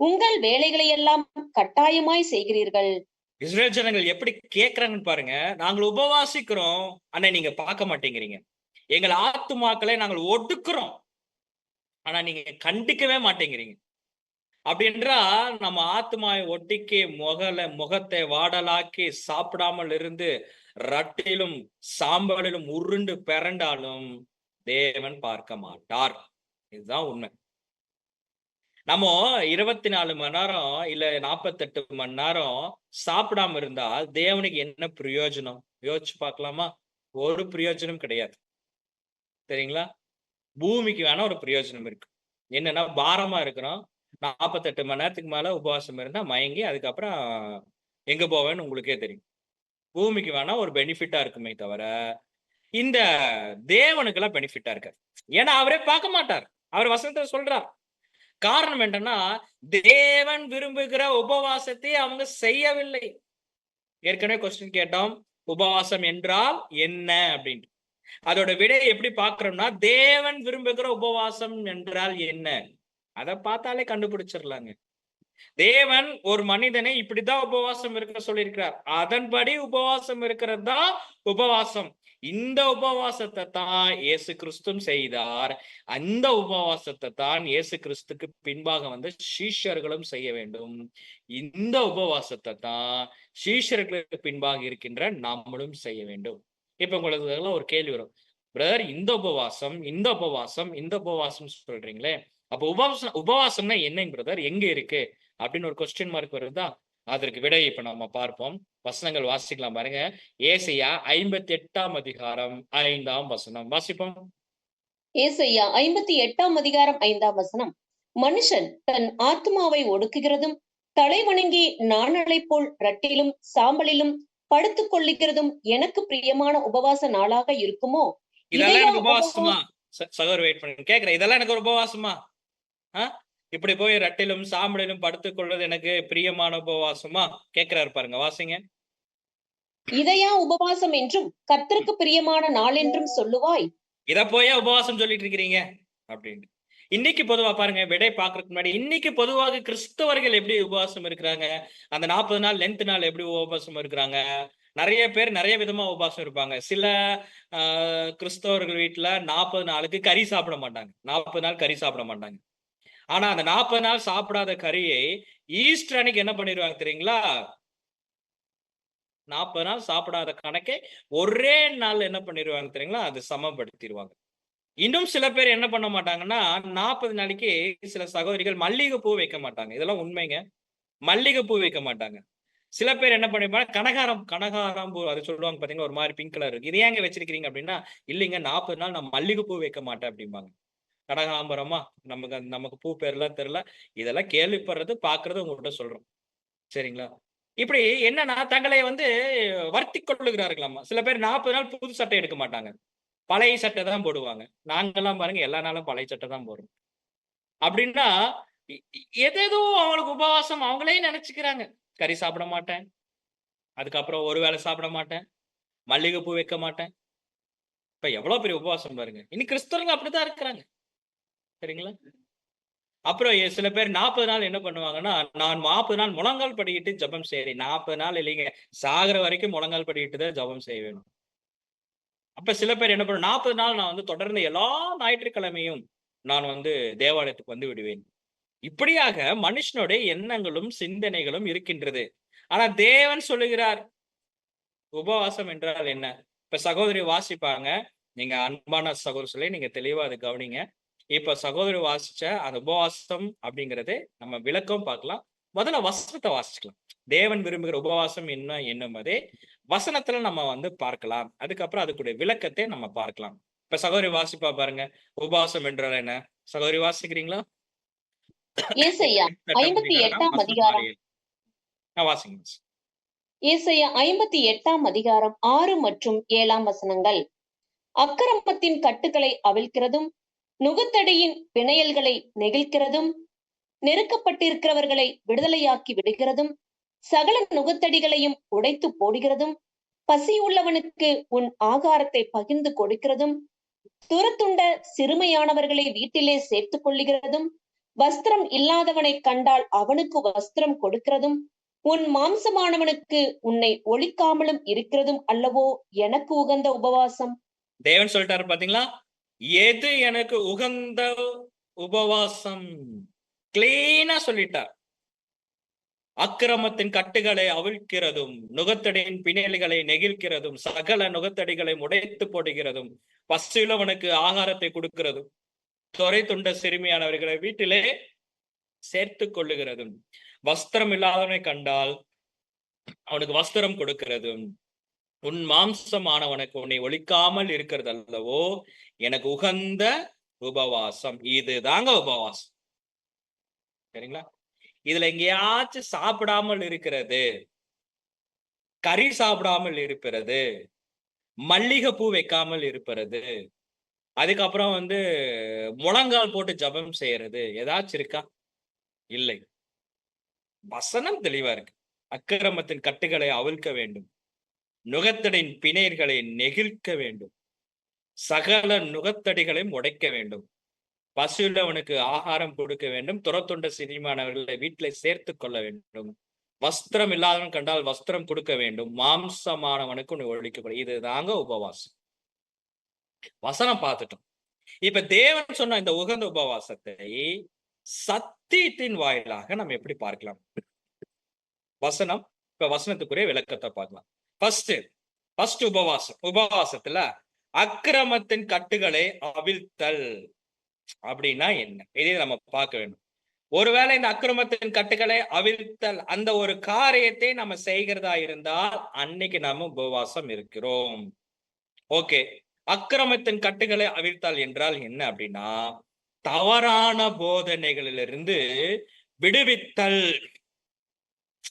உங்கள் வேலைகளை எல்லாம் கட்டாயமாய் செய்கிறீர்கள். இஸ்ரேல் ஜனங்கள் எப்படி கேட்கறாங்கன்னு பாருங்க. நாங்கள் உபவாசிக்கிறோம், ஆனா நீங்க பார்க்க மாட்டேங்கிறீங்க. எங்கள் ஆத்துமாக்களை நாங்கள் ஒடுக்குறோம், ஆனா நீங்க கண்டிக்கவே மாட்டேங்கிறீங்க. அப்படி என்றால் நம்ம ஆத்மாவை ஒட்டிக்கு முகத்தை வாடலாக்கி சாப்பிடாமல் இருந்து ரட்டிலும் சாம்பலிலும் உருண்டு பிறண்டாலும் தேவன் பார்க்க மாட்டார். இதுதான் உண்மை. நம்ம 24 மணி நேரம் இல்ல 48 மணி நேரம் சாப்பிடாம இருந்தால் தேவனுக்கு என்ன பிரயோஜனம்? யோசிச்சு பார்க்கலாமா? ஒரு பிரயோஜனம் கிடையாது. சரிங்களா? பூமிக்கு வேணா ஒரு பிரயோஜனம் இருக்கு. என்னன்னா, பாரமா இருக்கிறோம், 48 மணி நேரத்துக்கு மேல உபவாசம் இருந்தா மயங்கி அதுக்கப்புறம் எங்க போவேன்னு உங்களுக்கே தெரியும். பூமிக்கு வேணா ஒரு பெனிஃபிட்டா இருக்குமே தவிர இந்த தேவனுக்கெல்லாம் பெனிஃபிட்டா இருக்காது. ஏன்னா அவரே பார்க்க மாட்டார். அவர் வசனத்தை சொல்றார். காரணம் என்னன்னா, தேவன் விரும்புகிற உபவாசத்தை அவங்க செய்யவில்லை. ஏற்கனவே கொஸ்டின் கேட்டோம், உபவாசம் என்றால் என்ன அப்படின்னு. அதோட விடை எப்படி பார்க்கிறோம்னா, தேவன் விரும்புகிற உபவாசம் என்றால் என்ன? அதை பார்த்தாலே கண்டுபிடிச்சிடலாங்க. தேவன் ஒரு மனிதனை இப்படிதான் உபவாசம் இருக்க சொல்லியிருக்கிறார். அதன்படி உபவாசம் இருக்கிறது தான் உபவாசம். இந்த உபவாசத்தை தான் இயேசு கிறிஸ்துவும் செய்தார். அந்த உபவாசத்தை தான் இயேசு கிறிஸ்துக்கு பின்பாக வந்து சீஷர்களும் செய்ய வேண்டும். இந்த உபவாசத்தை தான் சீஷர்களுக்கு பின்பாக இருக்கின்ற நம்மளும் செய்ய வேண்டும். இப்ப உங்களுக்கு ஒரு கேள்வி வரும், பிரதர் இந்த உபவாசம் சொல்றீங்களே, அப்ப உபவாசம்னா என்னங்க பிரதர், எங்க இருக்கு அப்படின்னு ஒரு கொஸ்டின் மார்க் வருதா? அதற்கு விடை இப்ப நம்ம பார்ப்போம். வசனங்கள் வாசிக்கலாம் பாருங்க. ஏசாயா 58ஆம் அதிகாரம் 5ஆம் வசனம் வாசிப்போம். ஏசாயா 58ஆம் அதிகாரம் 5ஆம் வசனம். மனுஷன் தன் ஆத்மாவை ஒடுக்குகிறதும் தலை வணங்கி நாணலை போல் ரட்டிலும் சாம்பலிலும் படுத்துக் கொள்ளுகிறதும் எனக்கு பிரியமான உபவாச நாளாக இருக்குமோ? இதெல்லாம் எனக்கு உபவாசமா? சகோதரர் வெயிட் பண்ணி கேக்குறேன், இதெல்லாம் எனக்கு ஒரு உபவாசமா? இப்படி போய் ரட்டிலும் சாம்பலிலும் படுத்துக் கொள்வது எனக்கு பிரியமான உபவாசமா? கேட்கிறாரு பாருங்க, வாசிங்க. இதையா உபவாசம் என்றும் கர்த்தருக்கு பிரியமான நாள் என்றும் சொல்லுவாய்? இத போய் உபவாசம் சொல்லிட்டு இருக்கிறீங்க அப்படின்னு. இன்னைக்கு பொதுவா பாருங்க, விடை பாக்குறதுக்கு முன்னாடி இன்னைக்கு பொதுவாக கிறிஸ்தவர்கள் எப்படி உபவாசம் இருக்கிறாங்க, அந்த 40 நாள் லென்த் நாள் எப்படி உபவாசம் இருக்கிறாங்க? நிறைய பேர் நிறைய விதமா உபவாசம் இருப்பாங்க. சில கிறிஸ்தவர்கள் வீட்டுல 40 நாளுக்கு கறி சாப்பிட மாட்டாங்க. 40 நாள் கறி சாப்பிட மாட்டாங்க. ஆனா அந்த 40 நாள் சாப்பிடாத கறியை ஈஸ்டர் அன்னைக்கு என்ன பண்ணிடுவாங்க தெரியுங்களா? 40 நாள் சாப்பிடாத கணக்கே ஒரே நாள் என்ன பண்ணிடுவாங்க தெரியுங்களா? அது சமப்படுத்திடுவாங்க. இன்னும் சில பேர் என்ன பண்ண மாட்டாங்கன்னா, 40 நாளைக்கு சில சகோதரிகள் மல்லிகை பூ வைக்க மாட்டாங்க. இதெல்லாம் உண்மைங்க. மல்லிகை பூ வைக்க மாட்டாங்க. சில பேர் என்ன பண்ணிருப்பாங்க, கனகாரம் கனகாரம் பூ அது சொல்லுவாங்க பார்த்தீங்களா, ஒரு மாரி பிங்க் கலர் இருக்கு. "இது ஏங்க வச்சிருக்கிறீங்க?" அப்படின்னா, "இல்லைங்க 40 நாள் நான் மல்லிகை பூ வைக்க மாட்டேன்" அப்படிம்பாங்க. கனகாம்பரமா, நமக்கு பூ பேர்லாம் தெரியல. இதெல்லாம் கேள்விப்படுறது, பார்க்கிறது உங்ககிட்ட சொல்றோம். சரிங்களா? இப்படி என்னன்னா, தங்களை வந்து வருத்திக் கொள்ளுகிறார்களாமா. சில பேர் 40 நாள் புது சட்டை எடுக்க மாட்டாங்க. பழைய சட்டை தான் போடுவாங்க. நாங்கலாம் பாருங்க எல்லா நாளும் பழைய சட்டை தான் போடுறோம். அப்படின்னா, எ எதேதோ அவங்களுக்கு உபவாசம் அவங்களே நெனச்சுக்கிறாங்க. கறி சாப்பிட மாட்டேன். அதுக்கப்புறம் ஒரு வேளை சாப்பிட மாட்டேன். மல்லிகை பூ வைக்க மாட்டேன். இப்ப எவ்வளோ பெரிய உபவாசம் பாருங்க. இன்னைக்கு கிறிஸ்தவர்கள் அப்படித்தான் இருக்கிறாங்க. சரிங்களா? அப்புறம் சில பேர் 40 நாள் என்ன பண்ணுவாங்கன்னா, நான் 40 நாள் முழங்கால் படியிட்டு ஜெபம் செய்றேன். 40 நாள் இல்லைங்க. சாகுற வரைக்கும் முழங்கால் படியிட்டு தான் ஜெபம் செய்ய வேணும். அப்ப சில பேர் என்ன பண்ணும் 40 நாள் நான் வந்து தொடர்ந்து எல்லா ஞாயிற்றுக்கிழமையும் நான் வந்து தேவாலயத்துக்கு வந்து விடுவேன். இப்படியாக மனுஷனுடைய எண்ணங்களும், சிந்தனைகளும் இருக்கின்றது. ஆனா தேவன் சொல்லுகிறார், உபவாசம் என்றால் என்ன? இப்ப சகோதரி வாசிப்பாங்க. நீங்க அன்பான சகோதரர்களே நீங்க தெளிவா அத கவனிங்க. இப்ப சகோதரி வாசிச்ச அந்த உபவாசம் அப்படிங்கிறது நம்ம விளக்கம் பார்க்கலாம். முதல்ல வசனத்த வாசிக்கலாம். தேவன் விரும்புகிற உபவாசம் என்ன என்னும் வசனத்துல நம்ம வந்து பார்க்கலாம். அதுக்கப்புறம் அதுக்குடைய விளக்கத்தை நம்ம பார்க்கலாம். இப்ப சகோதரி வாசிப்பா பாருங்க. உபவாசம் என்றால் என்ன? சகோதரி வாசிக்கிறீங்களா? ஏசாயா எட்டாம் அதிகாரம் 58ஆம் வசனம் 6, அதிகாரம் 7. வாசிங்க. ஏசாயா 58ஆம் அதிகாரம் 6 மற்றும் 7ஆம் வசனங்கள். அக்கிரமத்தின் கட்டுகளை அவிழ்க்கிறதும், நுகத்தடியின் பிணையல்களை நெகிழ்க்கிறதும், நெருக்கப்பட்டிருக்கிறவர்களை விடுதலையாக்கி விடுகிறதும், சகல நுகத்தடிகளையும் உடைத்து போடுகிறதும், பசியுள்ளவனுக்கு உன் ஆகாரத்தை பகிர்ந்து கொடுக்கிறதும், துரத்துண்ட சிறுமையானவர்களை வீட்டிலே சேர்த்துக் கொள்ளுகிறதும், வஸ்திரம் இல்லாதவனை கண்டால் அவனுக்கு வஸ்திரம் கொடுக்கிறதும், உன் மாம்சமானவனுக்கு உன்னை ஒழிக்காமலும் இருக்கிறதும் அல்லவோ எனக்கு உகந்த உபவாசம். தேவன் சொல்லிட்டாரு பாத்தீங்களா? எது எனக்கு உகந்த உபவாசம்? கிளீனா சொல்லிட்டார். அக்கிரமத்தின் கட்டுகளை அவிழ்க்கிறதும், நுகத்தடியின் பிணையல்களை நெகிழ்க்கிறதும், சகல நுகத்தடிகளை உடைத்து போடுகிறதும், பசியுள்ளவனுக்கு ஆகாரத்தை கொடுக்கிறதும், தொரை துண்ட சிறுமியானவர்களை வீட்டிலே சேர்த்துக் கொள்ளுகிறதும், வஸ்திரம் இல்லாதவனை கண்டால் அவனுக்கு வஸ்திரம் கொடுக்கிறதும், உன் மாம்சமானவனுக்கு உன்னை ஒழிக்காமல் இருக்கிறது அல்லவோ எனக்கு உகந்த உபவாசம். இதுதாங்க உபவாசம். சரிங்களா? இதுல எங்கேயாச்சும் சாப்பிடாமல் இருக்கிறது, கறி சாப்பிடாமல் இருப்பது, மல்லிகை பூ வைக்காமல் இருப்பது, அதுக்கப்புறம் வந்து முழங்கால் போட்டு ஜெபம் செய்யறது ஏதாச்சும் இருக்கா? இல்லை. வசனம் தெளிவா இருக்கு. அக்கிரமத்தின் கட்டுகளை அவிழ்க்க வேண்டும், நுகத்தடியின் பிணையர்களை நெகிழ்க்க வேண்டும், சகல நுகத்தடிகளையும் உடைக்க வேண்டும், பசியுள்ளவனுக்கு ஆகாரம் கொடுக்க வேண்டும், துரத்துண்ட சிறுமியானவர்களை வீட்டிலே சேர்த்துக் கொள்ள வேண்டும், வஸ்திரம் இல்லாதவன் கண்டால் வஸ்திரம் கொடுக்க வேண்டும், மாம்சமானவனுக்கு உன்னை ஒழிக்கப்படும். இதுதாங்க உபவாசம். வசனம் பார்த்துட்டோம். இப்ப தேவன் சொன்ன இந்த உகந்த உபவாசத்தை சத்தியத்தின் வாயிலாக நம்ம எப்படி பார்க்கலாம்? வசனம், இப்ப வசனத்துக்குரிய விளக்கத்தை பார்க்கலாம். ஃபர்ஸ்ட் உபவாசத்துல அக்கிரமத்தின் கட்டுகளை அவிழ்த்தல் அப்படின்னா என்ன? இதை நம்ம பார்க்க வேண்டும். ஒருவேளை இந்த அக்கிரமத்தின் கட்டுகளை அவிழ்த்தல் அந்த ஒரு காரியத்தை நம்ம செய்கிறதா இருந்தால் அன்னைக்கு நம்ம உபவாசம் இருக்கிறோம். ஓகே. அக்கிரமத்தின் கட்டுகளை அவிழ்த்தால் என்றால் என்ன அப்படின்னா, தவறான போதனைகளிலிருந்து விடுவித்தல்.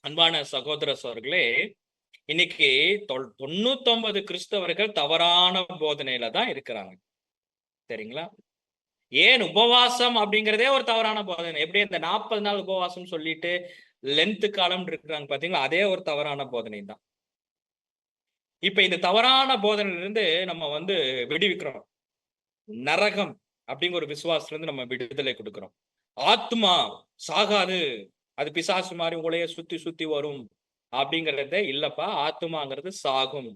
அன்பான சகோதர சோர்களே, இன்னைக்கு 99 கிறிஸ்தவர்கள் தவறான போதனையில தான் இருக்கிறாங்க. சரிங்களா? ஏன் உபவாசம் அப்படிங்கிறதே ஒரு தவறான போதனை. எப்படி இந்த 40 நாள் உபவாசம் சொல்லிட்டு லென்த் காலம் இருக்கிறாங்க பாத்தீங்களா? அதே ஒரு தவறான போதனை தான். இப்ப இந்த தவறான போதனையிலிருந்து நம்ம வந்து விடுவிக்கிறோம். நரகம் அப்படிங்கிற ஒரு விசுவாசத்துல இருந்து நம்ம விடுதலை கொடுக்கிறோம். ஆத்மா சாகாது, அது பிசாசு மாதிரி உங்களையே சுத்தி சுத்தி வரும் அப்படிங்கறதே இல்லப்பா. ஆத்மாங்கிறது சாகும்.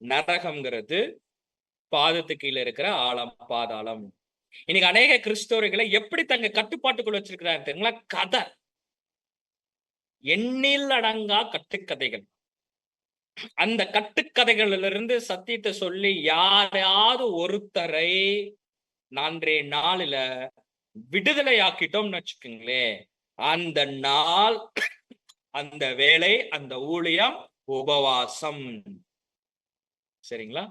நரகம்ங்கிறது பாதத்துக்கு கீழே இருக்கிற ஆழம், பாதாளம். இன்னைக்கு அநேக கிறிஸ்தவர்களை எப்படி தங்க கட்டுப்பாட்டுக்குள்ள வச்சிருக்கிறாங்க தெரியுங்களா? கதை, எண்ணில் அடங்கா கட்டுக்கதைகள். அந்த கட்டுக்கதைகளிலிருந்து சத்தியத்தை சொல்லி யாரையாவது ஒருத்தரை நான்றைய நாளில விடுதலை ஆக்கிட்டோம்னு வச்சுக்கோங்களேன், அந்த நாள், அந்த வேலை, அந்த ஊழியம் உபவாசம். சரிங்களா?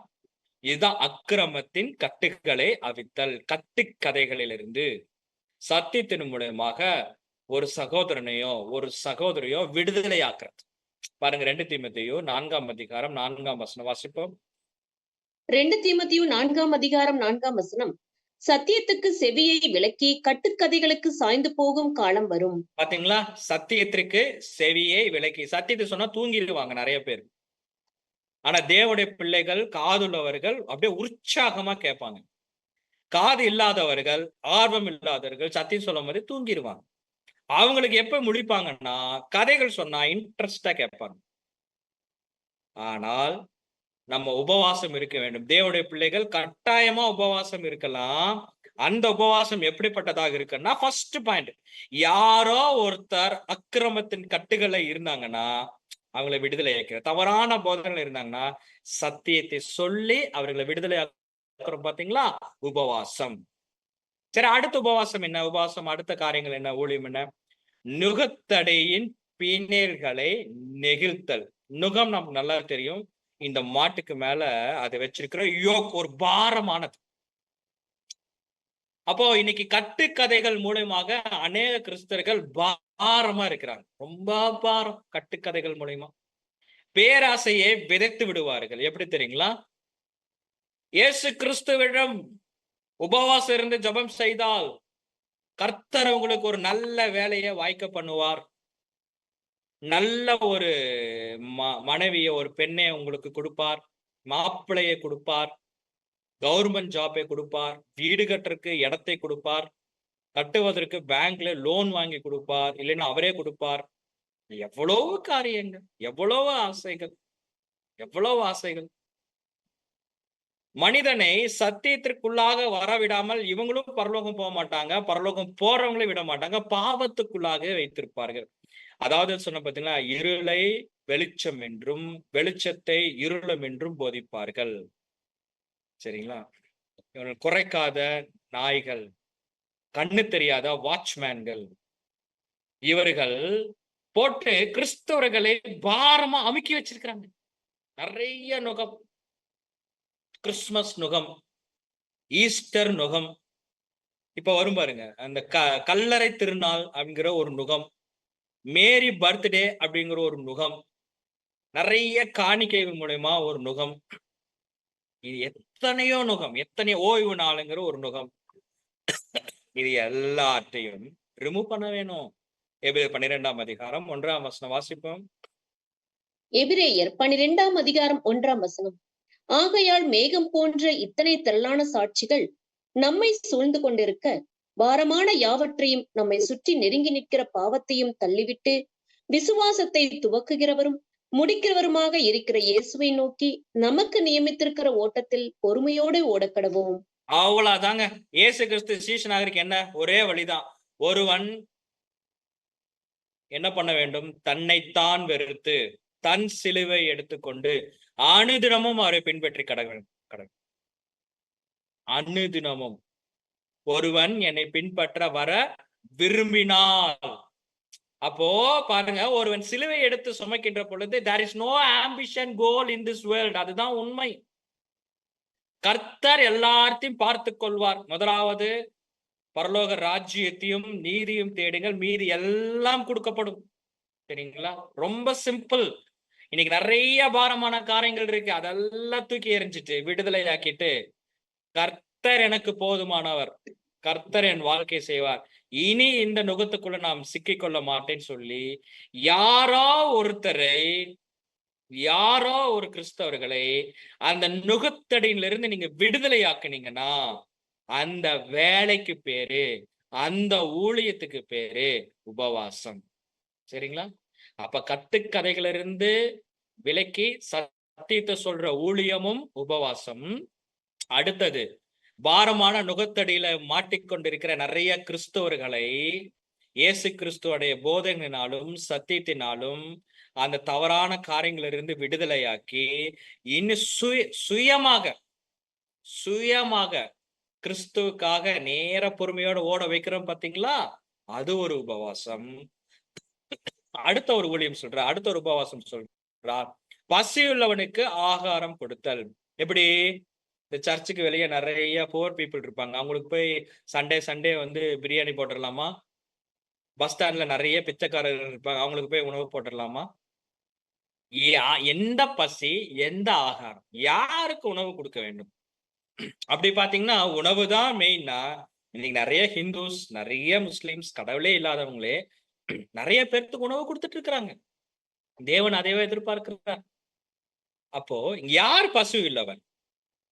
இதுதான் அக்கிரமத்தின் கட்டுகளை அவித்தல். கட்டுக்கதைகளிலிருந்து சத்தியத்தின் மூலமாக ஒரு சகோதரனையோ ஒரு சகோதரியோ விடுதலை ஆக்குறது. பாருங்க, 2 தீமோத்தேயு 4ஆம் அதிகாரம் 4ஆம் வசனம் வாசிப்போம். 2 தீமோத்தேயு 4ஆம் அதிகாரம் 4ஆம் வசனம், சத்தியத்துக்கு செவியை விலக்கி கட்டுக்கதைகளுக்கு சாய்ந்து போகும் காலம் வரும். பாத்தீங்களா? சத்தியத்திற்கு செவியை விலக்கி. சத்தியத்தை சொன்னா தூங்கிடுவாங்க நிறைய பேர். ஆனா தேவனுடைய பிள்ளைகள், காதுள்ளவர்கள் அப்படியே உற்சாகமா கேட்பாங்க. காது இல்லாதவர்கள், ஆர்வம் இல்லாதவர்கள் சத்தியம் சொல்லும் போது தூங்கிடுவாங்க. அவங்களுக்கு எப்ப முடிப்பாங்கன்னா, கதைகள் சொன்னா இன்ட்ரெஸ்டா கேட்பாங்க. ஆனால் நம்ம உபவாசம் இருக்க வேண்டும். தேவனுடைய பிள்ளைகள் கட்டாயமா உபவாசம் இருக்கலாம். அந்த உபவாசம் எப்படிப்பட்டதாக இருக்குன்னா, ஃபர்ஸ்ட் பாயிண்ட், யாரோ ஒருத்தர் அக்கிரமத்தின் கட்டுகளை இருந்தாங்கன்னா அவங்களை விடுதலை ஆக்கிற, தவறான போதனைகள் இருந்தாங்கன்னா சத்தியத்தை சொல்லி அவர்களை விடுதலை ஆக்குறோம். பாத்தீங்களா? உபவாசம். சரி, அடுத்த உபவாசம் என்ன? உபவாசம் அடுத்த காரியங்கள் என்ன? ஊழியம் என்ன? நுகத்தடையின் பின்னேல்களை நெகிழ்த்தல். நுகம் நமக்கு நல்லா தெரியும். இந்த மாட்டுக்கு மேல அதை வச்சிருக்கிற யோக், ஒரு பாரமானது. அப்போ இன்னைக்கு கட்டுக்கதைகள் மூலமாக அநேக கிறிஸ்தவர்கள் பாரமா இருக்கிறாங்க. ரொம்ப பாரம். கட்டுக்கதைகள் மூலமா பேராசையை விதைத்து விடுவார்கள். எப்படி தெரியுங்களா? இயேசு கிறிஸ்துவிடம் உபவாசம் இருந்து ஜெபம் செய்தால் கர்த்தர் உங்களுக்கு ஒரு நல்ல வேலையை வாய்க்க பண்ணுவார், நல்ல ஒரு மனைவியை, ஒரு பெண்ணை உங்களுக்கு கொடுப்பார், மாப்பிள்ளையை கொடுப்பார், கவர்மெண்ட் ஜாபை கொடுப்பார், வீடு கட்டுறதுக்கு இடத்தை கொடுப்பார், கட்டுவதற்கு பேங்க்ல லோன் வாங்கி கொடுப்பார், இல்லைன்னா அவரே கொடுப்பார். எவ்வளவு காரியங்கள், எவ்வளவு ஆசைகள், எவ்வளவு ஆசைகள். மனிதனை சத்தியத்திற்குள்ளாக வரவிடாமல் இவங்களும் பரலோகம் போக மாட்டாங்க, பரலோகம் போறவங்களை விட மாட்டாங்க, பாவத்துக்குள்ளாக வைத்திருப்பார்கள். அதாவது சொன்ன பார்த்தீங்கன்னா, இருளை வெளிச்சம் என்றும் வெளிச்சத்தை இருளம் என்றும் போதிப்பார்கள். சரிங்களா? இவர்கள் குறைக்காத நாய்கள், கண்ணு தெரியாத வாட்ச்மேன்கள், இவர்கள் போட்டு கிறிஸ்தவர்களை பாரமா அமுக்கி வச்சிருக்கிறாங்க. நிறைய நுகம், கிறிஸ்துமஸ் நுகம், ஈஸ்டர் நுகம், இப்ப வரும் பாருங்க அந்த கல்லறை திருநாள் அப்படிங்கிற ஒரு நுகம், மேரி பர்த்டே அப்படிங்கிற ஒரு நுகம், நிறைய காணிக்கைகள் மூலயமா ஒரு நுகம், இது எத்தனையோ நுகம், எத்தனையோ ஓய்வு நாளுங்கிற ஒரு நுகம். இது எல்லாத்தையும் ரிமூவ் பண்ண வேணும். எபிரேயர் 12ஆம் அதிகாரம் 1ஆம் வசனம் வாசிப்போம். எபிரேயர் 12ஆம் அதிகாரம் 1ஆம் வசனம், ஆகையால் மேகம் போன்ற இத்தனை திரளான சாட்சிகள் நம்மை சூழ்ந்து கொண்டிருக்க, பாரமான யாவற்றையும் நம்மை சுற்றி நெருங்கி நிற்கிற பாவத்தையும் தள்ளிவிட்டு விசுவாசத்தை துவக்குகிறவரும் முடிக்கிறவருமாக இருக்கிற இயேசுவை நோக்கி நமக்கு நியமித்திருக்கிற ஓட்டத்தில் பொறுமையோடு ஓடக்கடவோம். அவ்வளவுதாங்க. இயேசு கிறிஸ்து சீஷனாக என்ன ஒரே வழிதான். ஒருவன் என்ன பண்ண வேண்டும்? தன்னைத்தான் வெறுத்து தன் சிலுவை எடுத்துக்கொண்டு அனுதினமும் அவரை பின்பற்றி கடவுள். அனுதினமும் ஒருவன் என்னை பின்பற்ற வர விரும்பினால், அப்போ பாருங்க, ஒருவன் சிலுவை எடுத்து சுமக்கின்ற பொழுது there is no ambition goal in this world. அதுதான் உண்மை. கர்த்தர் எல்லாத்தையும் பார்த்து கொள்வார். முதலாவது பரலோக ராஜ்யத்தையும் நீதியும் தேடுங்கள், மீதி எல்லாம் கொடுக்கப்படும். சரிங்களா? ரொம்ப சிம்பிள். இன்னைக்கு நிறைய பாரமான காரியங்கள் இருக்கு, அதெல்லாம் தூக்கி எறிஞ்சிட்டு விடுதலை ஆக்கிட்டு, கர்த்தர் எனக்கு போதுமானவர், கர்த்தர் என் வாழ்க்கை செய்வார், இனி இந்த நுகத்துக்குள்ள நாம் சிக்கிக்கொள்ள மாட்டேன்னு சொல்லி யாரோ ஒருத்தரை, யாரோ ஒரு கிறிஸ்தவர்களை அந்த நுகத்தடியிலிருந்து நீங்க விடுதலை ஆக்குனீங்கன்னா அந்த வேலைக்கு பேரு, அந்த ஊழியத்துக்கு பேரு உபவாசம். சரிங்களா? அப்ப கட்டுக்கதைகளிலிருந்து விலக்கி சத்தியத்தை சொல்ற ஊழியமும் உபவாசம். அடுத்தது, பாரமான நுகத்தடியில மாட்டிக்கொண்டிருக்கிற நிறைய கிறிஸ்தவர்களை இயேசு கிறிஸ்துவோடைய போதனையினாலும் சத்தியத்தினாலும் அந்த தவறான காரியங்களிலிருந்து விடுதலையாக்கி இன்னும் சுயமாக கிறிஸ்துவுக்காக நேர பொறுமையோட ஓட வைக்கிறோம் பாத்தீங்களா? அது ஒரு உபவாசம். அடுத்த ஒரு ஊழியம் சொல்றார், அடுத்த ஒரு உபவாசம் சொல்றார், பசியுள்ளவனுக்கு ஆகாரம் கொடுத்தல். எப்படி? இந்த சர்ச்சுக்கு வெளியே நிறைய புவர் பீப்புள் இருப்பாங்க, அவங்களுக்கு போய் சண்டே வந்து பிரியாணி போட்டுடலாமா? பஸ் ஸ்டாண்ட்ல நிறைய பிச்சைக்காரர்கள் இருப்பாங்க, அவங்களுக்கு போய் உணவு போட்டுடலாமா? எந்த பசி, எந்த ஆகாரம், யாருக்கு உணவு கொடுக்க வேண்டும்? அப்படி பாத்தீங்கன்னா உணவு தான் மெயின்னா, இன்னைக்கு நிறைய ஹிந்துஸ், நிறைய முஸ்லிம்ஸ், கடவுளே இல்லாதவங்களே நிறைய பேருக்கு உணவு கொடுத்துட்டு இருக்கிறாங்க. தேவன் அதைவே எதிர்பார்க்கிறார். அப்போ யார் பசு இல்லவன்?